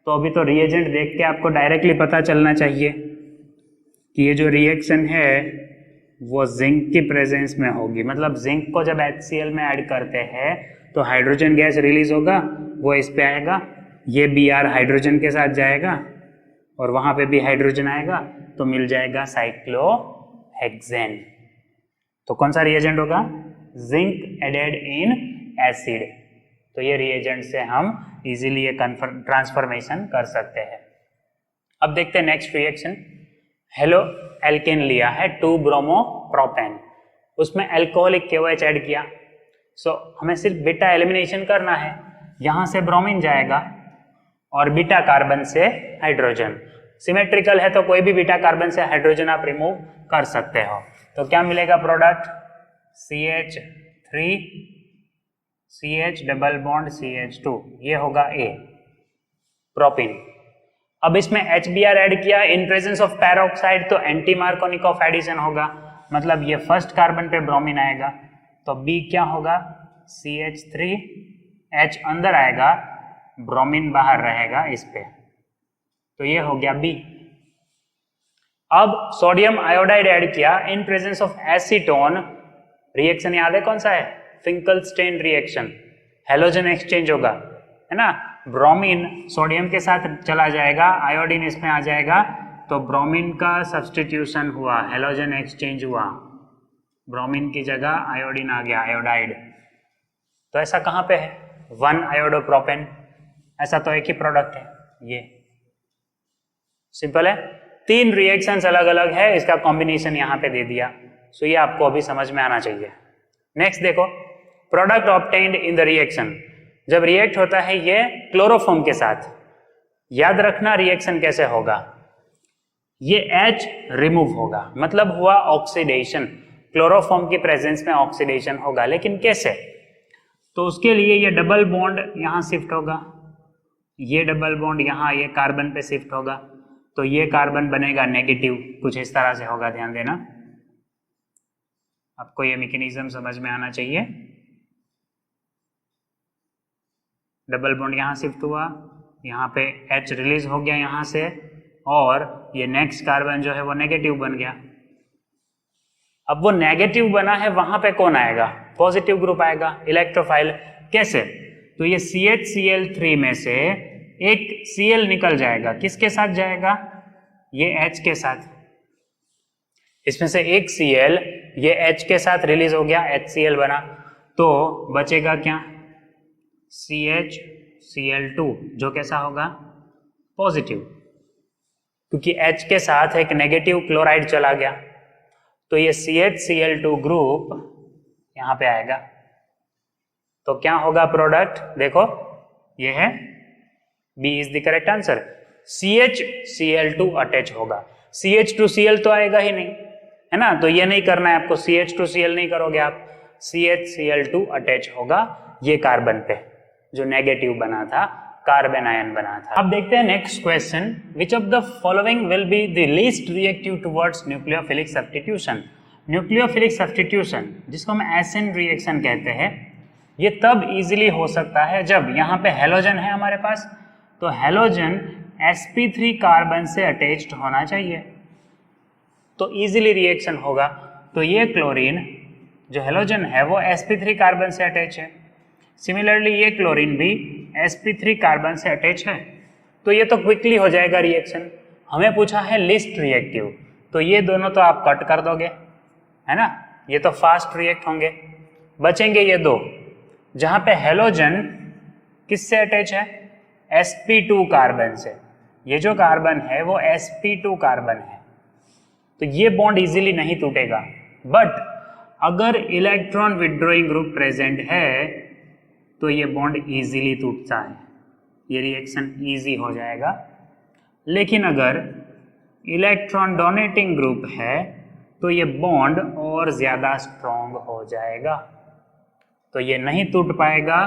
[SPEAKER 1] तो अभी तो रिएजेंट देख के आपको डायरेक्टली पता चलना चाहिए कि ये जो रिएक्शन है वो जिंक की प्रेजेंस में होगी। मतलब जिंक को जब HCl में ऐड करते हैं तो हाइड्रोजन गैस रिलीज होगा, वो इस पे आएगा, ये Br हाइड्रोजन के साथ जाएगा और वहां पे भी हाइड्रोजन आएगा, तो मिल जाएगा साइक्लोहेक्सेन। तो कौन सा रिएजेंट होगा? Zinc added in acid. तो ये रिएजेंट से हम इजीली ये ट्रांसफॉर्मेशन कर सकते हैं। अब देखते हैं नेक्स्ट रिएक्शन। हेलो एल्केन लिया है 2-ब्रोमो-प्रोपेन, उसमें अल्कोहलिक KOH ऐड किया। सो हमें सिर्फ बीटा एलिमिनेशन करना है, यहां से ब्रोमीन जाएगा और बीटा कार्बन से हाइड्रोजन। सिमेट्रिकल है तो कोई भी बीटा कार्बन से हाइड्रोजन आप रिमूव कर सकते हो। तो क्या मिलेगा product? CH3 CH double bond CH2, ये होगा A, प्रोपीन। अब इसमें HBr ऐड किया इन प्रेजेंस ऑफ पैरोक्साइड, तो एंटी मार्कोनिकॉफ एडिशन होगा, मतलब ये फर्स्ट कार्बन पे ब्रोमीन आएगा, तो B क्या होगा? CH3, H अंदर आएगा, ब्रोमीन बाहर रहेगा इस पे, तो ये हो गया B। अब सोडियम आयोडाइड ऐड किया इन प्रेजेंस ऑफ एसीटोन, रिएक्शन याद है कौन सा है? फिंकलस्टेन रिएक्शन, हेलोजन एक्सचेंज होगा, है ना। ब्रोमीन सोडियम के साथ चला जाएगा, आयोडीन इसमें आ जाएगा, तो ब्रोमीन का सब्स्टिट्यूशन हुआ, हेलोजन एक्सचेंज हुआ, ब्रोमीन की जगह आयोडीन आ गया, आयोडाइड। तो ऐसा कहाँ पे है? 1-आयोडोप्रोपेन, ऐसा तो एक ही प्रोडक्ट है, ये सिंपल है। 3 रिएक्शंस अलग अलग है, इसका कॉम्बिनेशन यहाँ पे दे दिया, सो ये आपको अभी समझ में आना चाहिए। नेक्स्ट देखो, product obtained in the reaction, जब रिएक्ट होता है ये क्लोरोफॉर्म के साथ, याद रखना रिएक्शन कैसे होगा, ये H रिमूव होगा, मतलब हुआ ऑक्सीडेशन, क्लोरोफॉर्म की प्रेजेंस में ऑक्सीडेशन होगा, लेकिन कैसे? तो उसके लिए ये डबल बॉन्ड यहाँ शिफ्ट होगा, ये डबल बॉन्ड यहाँ ये कार्बन पे शिफ्ट होगा, तो ये कार्बन बनेगा नेगेटिव, कुछ इस तरह से होगा, ध्यान देना, आपको ये मैकेनिज्म समझ में आना चाहिए। डबल बॉन्ड यहाँ शिफ्ट हुआ, यहाँ पे H रिलीज हो गया यहाँ से, और ये नेक्स्ट कार्बन जो है वो नेगेटिव बन गया। अब वो नेगेटिव बना है, वहां पे कौन आएगा? पॉजिटिव ग्रुप आएगा, इलेक्ट्रोफाइल। कैसे? तो ये CHCl3 में से एक Cl निकल जाएगा, किसके साथ जाएगा? ये H के साथ, इसमें से एक Cl ये H के साथ रिलीज हो गया, HCl बना, तो बचेगा क्या? CHCl2, जो कैसा होगा? पॉजिटिव, क्योंकि H के साथ एक नेगेटिव क्लोराइड चला गया, तो ये CHCl2 ग्रुप यहां पे आएगा, तो क्या होगा प्रोडक्ट? देखो ये है B is the correct answer, CHCl2 attach होगा। CH2Cl तो आएगा ही नहीं, है ना, तो ये नहीं करना है आपको, CH2Cl नहीं करोगे आप, CHCl2 अटैच होगा ये कार्बन पे जो नेगेटिव बना था, कार्बन आयन बना था। अब देखते हैं next question, which of the following will be the least reactive towards nucleophilic substitution. Nucleophilic substitution, जिसको हम एसिड रिएक्शन कहते हैं, ये तब इजीली हो सकता है जब यहाँ पे हेलोजन है हमारे पास, तो हेलोजन sp3 कार्बन से अटैच्ड होना चाहिए, तो इजीली रिएक्शन होगा। तो ये क्लोरीन जो हेलोजन है वो sp3 कार्बन से अटैच है, सिमिलरली ये क्लोरीन भी sp3 कार्बन से अटैच है, तो ये तो क्विकली हो जाएगा रिएक्शन। हमें पूछा है लिस्ट रिएक्टिव, तो ये दोनों तो आप कट कर दोगे, है ना, ये तो फास्ट रिएक्ट होंगे। बचेंगे ये दो, जहां पे हेलोजन किससे अटैच है? sp2 कार्बन से, ये जो कार्बन है वो sp2 कार्बन है, तो ये बॉन्ड इजीली नहीं टूटेगा। बट अगर इलेक्ट्रॉन विड्रॉइंग ग्रुप प्रेजेंट है तो ये बॉन्ड इजीली टूटता है, ये रिएक्शन इजी हो जाएगा। लेकिन अगर इलेक्ट्रॉन डोनेटिंग ग्रुप है तो ये बॉन्ड और ज़्यादा स्ट्रॉन्ग हो जाएगा, तो ये नहीं टूट पाएगा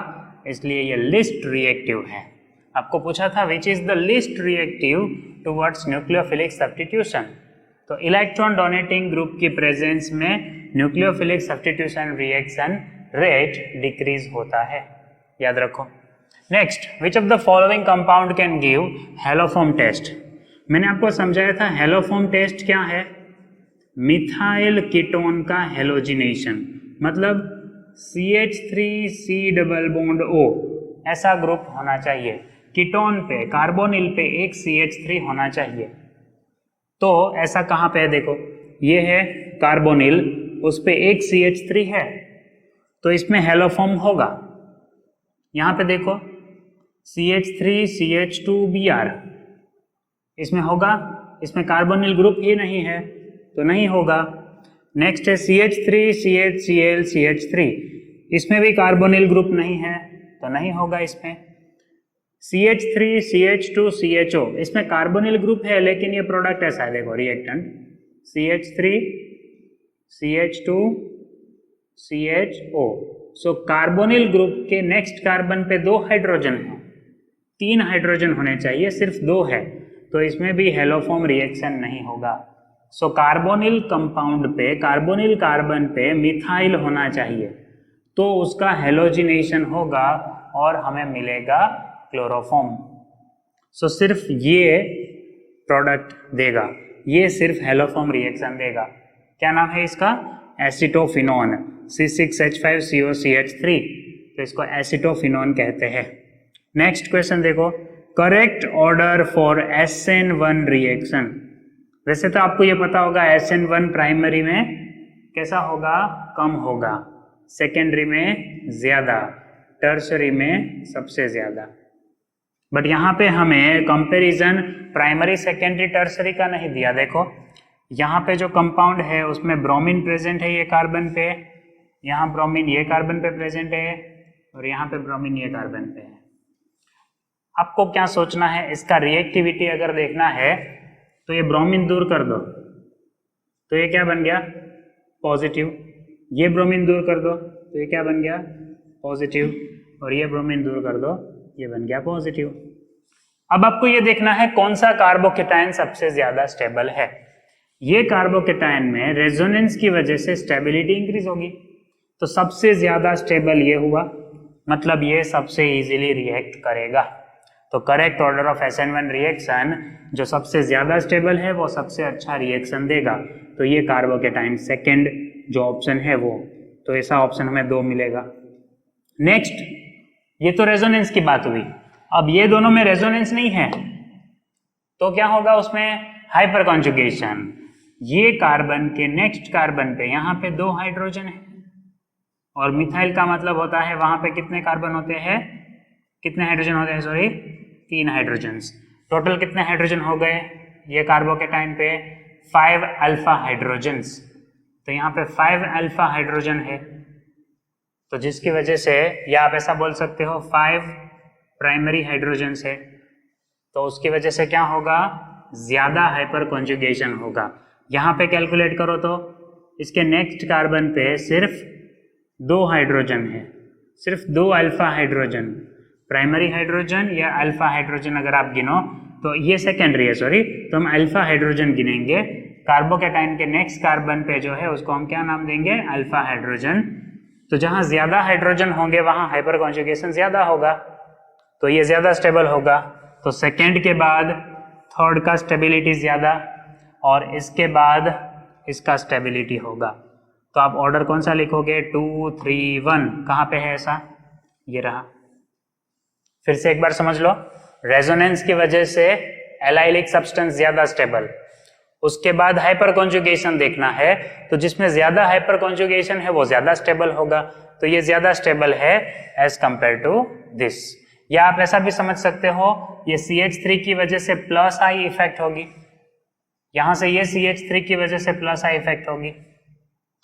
[SPEAKER 1] इसलिए ये लिस्ट रिएक्टिव है। आपको पूछा था which is the least reactive towards nucleophilic substitution, तो इलेक्ट्रॉन डोनेटिंग ग्रुप की प्रेजेंस में nucleophilic substitution reaction rate decrease होता है, याद रखो। Next, which of the following compound can give haloform test. मैंने आपको समझाया था हेलोफॉर्म टेस्ट क्या है, मिथाइल कीटोन का हेलोजिनेशन, मतलब CH3C डबल बॉन्ड O ऐसा ग्रुप होना चाहिए, कीटोन पे कार्बोनिल पे एक CH3 होना चाहिए। तो ऐसा कहाँ पे है, देखो ये है कार्बोनिल, उस पे एक CH3 है, तो इसमें हेलोफॉर्म होगा। यहाँ पे देखो CH3CH2Br, इसमें होगा, इसमें कार्बोनिल ग्रुप ही नहीं है तो नहीं होगा। नेक्स्ट है CH3CHClCH3, इसमें भी कार्बोनिल ग्रुप नहीं है तो नहीं होगा इसमें। CH3CH2CHO, इसमें कार्बोनिल ग्रुप है लेकिन ये प्रोडक्ट ऐसा है, देखो रिएक्टेंट CH3CH2CHO। सो कार्बोनिल ग्रुप के नेक्स्ट कार्बन पे 2 हाइड्रोजन है, 3 हाइड्रोजन होने चाहिए, सिर्फ 2 है, तो इसमें भी हेलोफॉर्म रिएक्शन नहीं होगा। सो कार्बोनिल कंपाउंड पे, कार्बोनिल कार्बन पे मिथाइल होना चाहिए, तो उसका हेलोजिनेशन होगा और हमें मिलेगा क्लोरोफॉर्म। सो सिर्फ ये प्रोडक्ट देगा, ये सिर्फ हेलोफॉर्म रिएक्शन देगा। क्या नाम है इसका, एसिटोफिनोन, C6H5COCH3, तो इसको एसिटोफिनोन कहते हैं। नेक्स्ट क्वेश्चन देखो, correct order for SN1 reaction. वैसे तो आपको ये पता होगा SN1 प्राइमरी में कैसा होगा, कम होगा, सेकेंडरी में ज्यादा, टर्शरी में सबसे ज्यादा। बट यहाँ पे हमें कंपैरिजन प्राइमरी सेकेंडरी टर्शरी का नहीं दिया। देखो यहाँ पे जो कंपाउंड है उसमें ब्रोमीन प्रेजेंट है ये कार्बन पे, यहाँ ब्रोमीन ये कार्बन पे प्रेजेंट है और यहाँ पे ब्रोमीन ये कार्बन पे है। आपको क्या सोचना है, इसका रिएक्टिविटी अगर देखना है तो ये ब्रोमीन दूर कर दो तो ये क्या बन गया, पॉजिटिव। ये ब्रोमीन दूर कर दो तो ये क्या बन गया, पॉजिटिव, और ये ब्रोमीन दूर कर दो ये बन गया पॉजिटिव। अब आपको ये देखना है कौन सा कार्बोकेटायन सबसे ज्यादा स्टेबल है। ये कार्बोकेटायन में रेजोनेंस की वजह से स्टेबिलिटी इंक्रीज होगी, तो सबसे ज्यादा स्टेबल ये हुआ, मतलब ये सबसे इजीली रिएक्ट करेगा। तो correct order of SN1 reaction, जो सबसे ज्यादा स्टेबल है वो सबसे अच्छा रिएक्शन देगा, तो ये कार्बोकेटायन सेकेंड जो ऑप्शन है वो, तो ऐसा ऑप्शन हमें 2 मिलेगा। नेक्स्ट, ये तो रेजोनेंस की बात हुई, अब ये दोनों में रेजोनेंस नहीं है तो क्या होगा, उसमें हाइपर कॉन्जुगेशन। ये कार्बन के नेक्स्ट कार्बन पे यहाँ पे 2 हाइड्रोजन है, और मिथाइल का मतलब होता है वहां पे कितने कार्बन होते हैं, कितने हाइड्रोजन होते हैं, सॉरी 3 हाइड्रोजन। टोटल कितने हाइड्रोजन हो गए ये कार्बोकेटायन पे, 5 अल्फा हाइड्रोजन्स, तो यहाँ पे 5 अल्फा हाइड्रोजन है, तो जिसकी वजह से, या आप ऐसा बोल सकते हो 5 प्राइमरी हाइड्रोजन्स है, तो उसकी वजह से क्या होगा, ज्यादा हाइपर कॉन्जुगेशन होगा। यहाँ पे कैलकुलेट करो तो इसके नेक्स्ट कार्बन पे सिर्फ 2 हाइड्रोजन है, सिर्फ 2 अल्फा हाइड्रोजन, प्राइमरी हाइड्रोजन या अल्फा हाइड्रोजन अगर आप गिनो तो ये सेकेंडरी है, सॉरी, तो हम अल्फा हाइड्रोजन गिनेंगे। कार्बोकेटायन के नेक्स्ट कार्बन पे जो है उसको हम क्या नाम देंगे, अल्फा हाइड्रोजन। तो जहां ज्यादा हाइड्रोजन होंगे वहां हाइपर कॉन्जुगेशन ज्यादा होगा, तो ये ज्यादा स्टेबल होगा। तो सेकेंड के बाद थर्ड का स्टेबिलिटी ज्यादा, और इसके बाद इसका स्टेबिलिटी होगा। तो आप ऑर्डर कौन सा लिखोगे, 2 3 1, कहाँ पे है ऐसा, ये रहा। फिर से एक बार समझ लो, रेजोनेंस की वजह से एलाइलिक सब्सटेंस ज्यादा स्टेबल, उसके बाद हाइपर कॉन्जुगेशन देखना है, तो जिसमें ज्यादा हाइपर कॉन्जुगेशन है वो ज्यादा स्टेबल होगा, तो ये ज्यादा स्टेबल है एज कंपेयर टू दिस। या आप ऐसा भी समझ सकते हो, ये CH3 की वजह से प्लस आई इफेक्ट होगी, यहां से ये CH3 की वजह से प्लस आई इफेक्ट होगी,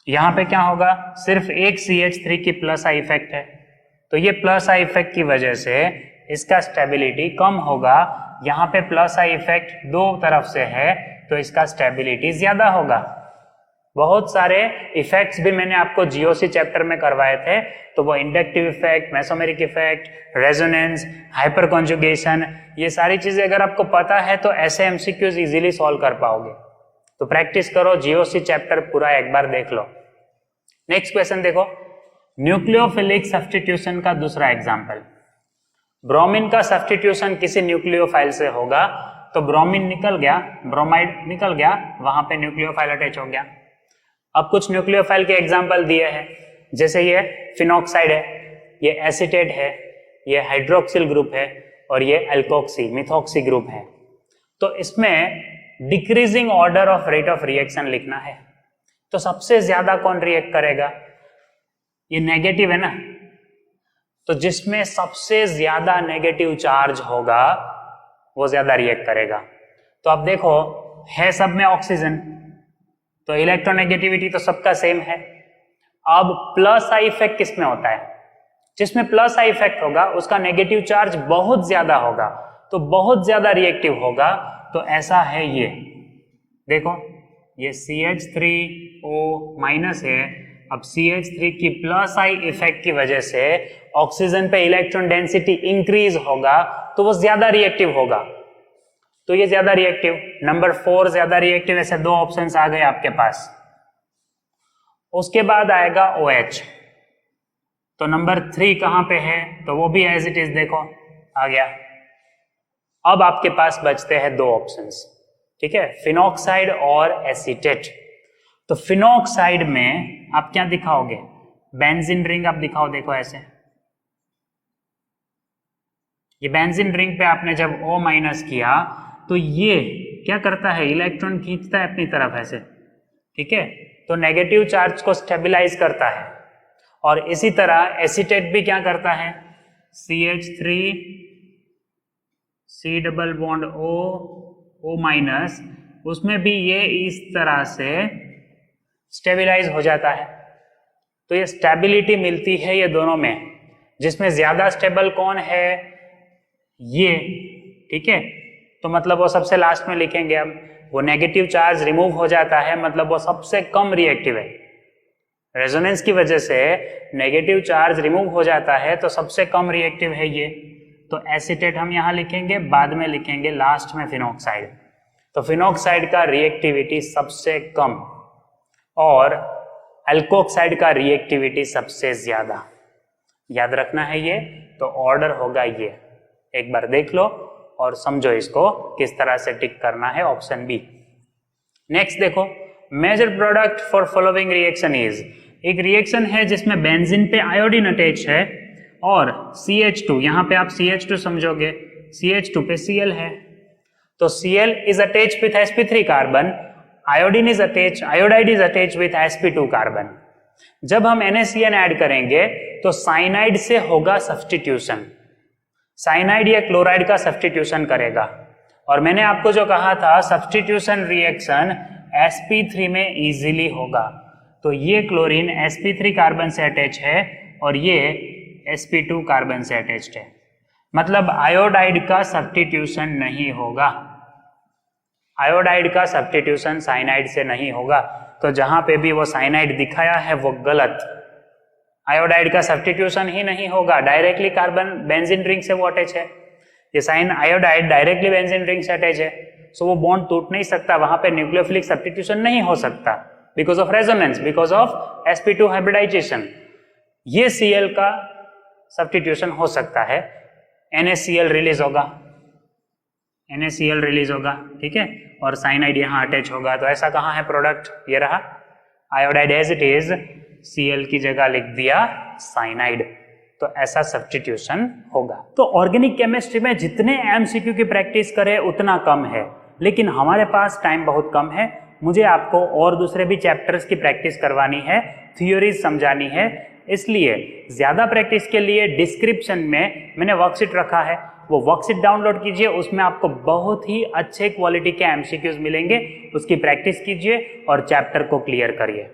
[SPEAKER 1] यहां पे क्या होगा, सिर्फ एक CH3 की प्लस आई इफेक्ट है, तो ये प्लस आई इफेक्ट की वजह से इसका स्टेबिलिटी कम होगा। यहाँ पे प्लस आई इफेक्ट 2 तरफ से है तो इसका स्टेबिलिटी ज्यादा होगा। बहुत सारे इफेक्ट्स भी मैंने आपको जीओसी चैप्टर में करवाए थे, तो वो inductive effect, mesomeric effect, resonance, hyper conjugation, ये सारी चीजें अगर आपको पता है तो ऐसे एमसीक्यूज इजीली सॉल्व कर पाओगे। तो प्रैक्टिस करो, जीओसी चैप्टर पूरा एक बार देख लो। नेक्स्ट क्वेश्चन देखो, न्यूक्लियोफिलिक सब्स्टिट्यूशन का दूसरा एग्जाम्पल। ब्रोमीन का सब्स्टिट्यूशन किसी न्यूक्लियोफाइल से होगा, तो ब्रोमीन निकल गया, ब्रोमाइड निकल गया, वहां पे न्यूक्लियोफाइल अटैच हो गया। अब कुछ न्यूक्लियोफाइल के एग्जाम्पल दिए हैं, जैसे ये फिनॉक्साइड है, ये एसीटेट है, ये हाइड्रोक्सिल ग्रुप है और ये एल्कोक्सी मिथॉक्सी ग्रुप है। तो इसमें decreasing order of rate of reaction लिखना है। तो सबसे ज्यादा कौन रिएक्ट करेगा? ये नेगेटिव है ना, तो जिसमें सबसे ज्यादा नेगेटिव चार्ज होगा वो ज्यादा रिएक्ट करेगा। तो अब देखो है सब में ऑक्सीजन, तो इलेक्ट्रोनेगेटिविटी तो सबका सेम है। अब प्लस आई इफेक्ट किस में होता है? जिसमें प्लस आई इफेक्ट होगा उसका नेगेटिव चार्ज बहुत ज्यादा होगा, तो बहुत ज्यादा रिएक्टिव होगा। तो ऐसा है ये देखो, ये CH3O- है। अब CH3 की प्लस आई इफेक्ट की वजह से ऑक्सीजन पे इलेक्ट्रॉन डेंसिटी इंक्रीज होगा, तो वो ज्यादा रिएक्टिव होगा। तो ये ज्यादा रिएक्टिव, नंबर 4 ज्यादा रिएक्टिव। ऐसे दो ऑप्शंस आ गए आपके पास। उसके बाद आएगा OH, तो नंबर 3 कहां पे है? तो वो भी एज इट इज देखो आ गया। अब आपके पास बचते हैं दो ऑप्शंस, ठीक है, फिनॉक्साइड और एसीटेट। तो फिनॉक्साइड में आप क्या दिखाओगे? बेंजीन रिंग आप दिखाओ, देखो ऐसे। ये बेंजीन रिंग पे आपने जब O- किया तो ये क्या करता है? इलेक्ट्रॉन खींचता है अपनी तरफ ऐसे, ठीक है, तो नेगेटिव चार्ज को स्टेबलाइज करता है। और इसी तरह एसीटेट भी क्या करता है? CH3 C double bond O- उसमें भी ये इस तरह से स्टेबलाइज हो जाता है। तो ये स्टेबिलिटी मिलती है ये दोनों में, जिसमें ज्यादा स्टेबल कौन है? ये, ठीक है। तो मतलब वो सबसे लास्ट में लिखेंगे हम, वो नेगेटिव चार्ज रिमूव हो जाता है, मतलब वो सबसे कम रिएक्टिव है। रेजोनेंस की वजह से नेगेटिव चार्ज रिमूव हो जाता है, तो सबसे कम रिएक्टिव है ये। तो एसीटेट हम यहां लिखेंगे, बाद में लिखेंगे लास्ट में फिनॉक्साइड। तो फिनॉक्साइड का रिएक्टिविटी सबसे कम और एल्कोक्साइड का रिएक्टिविटी सबसे ज्यादा। याद रखना है ये, तो ऑर्डर होगा ये। एक बार देख लो और समझो इसको किस तरह से टिक करना है, ऑप्शन बी। नेक्स्ट देखो, major product for following reaction is. एक रिएक्शन है जिसमें बेंजीन पे आयोडीन अटैच है और CH2, यहां पे आप CH2 समझोगे, CH2 पे Cl है, तो Cl is attach with sp3 carbon, iodine is attach, iodide is attach with sp2 carbon. जब हम NaCN ऐड करेंगे तो साइनाइड से होगा सब्स्टिट्यूशन, साइनाइड या क्लोराइड का सब्स्टिट्यूशन करेगा। और मैंने आपको जो कहा था सब्स्टिट्यूशन रिएक्शन sp3 में इजीली होगा। तो ये क्लोरीन sp3 कार्बन से अटैच है और ये sp2 कार्बन से अटैच्ड है, मतलब आयोडाइड का सब्स्टिट्यूशन नहीं होगा। आयोडाइड का सब्स्टिट्यूशन साइनाइड से नहीं होगा। तो जहां पे भी वो साइनाइड दिखाया है वो गलत, आयोडाइड का सब्स्टिट्यूशन ही नहीं होगा। डायरेक्टली कार्बन बेंजीन रिंग से वो अटैच है, ये साइन आयोडाइड डायरेक्टली बेंजीन रिंग से अटैच है, सो वो बॉन्ड टूट नहीं सकता, वहां पे न्यूक्लियोफिलिक सब्स्टिट्यूशन नहीं हो सकता because of resonance, because of sp2 hybridization. ये Cl का सब्स्टिट्यूशन हो सकता है, NaCl रिलीज होगा, NaCl रिलीज होगा, ठीक है, और साइनाइड यहाँ अटैच होगा। तो ऐसा कहाँ है प्रोडक्ट? ये रहा iodide as it is, Cl की जगह लिख दिया साइनाइड, तो ऐसा सब्स्टिट्यूशन होगा। तो ऑर्गेनिक केमिस्ट्री में जितने MCQ की प्रैक्टिस करें उतना कम है, लेकिन हमारे पास टाइम बहुत कम है। मुझे आपको और दूसरे भी चैप्टर्स की प्रैक्टिस करवानी है, थ्योरीज समझानी है, इसलिए ज्यादा प्रैक्टिस के लिए डिस्क्रिप्शन में मैंने वर्कशीट रखा है, वो वर्कशीट डाउनलोड कीजिए, उसमें आपको बहुत ही अच्छे क्वालिटी के MCQs मिलेंगे, उसकी प्रैक्टिस कीजिए और चैप्टर को क्लियर करिए।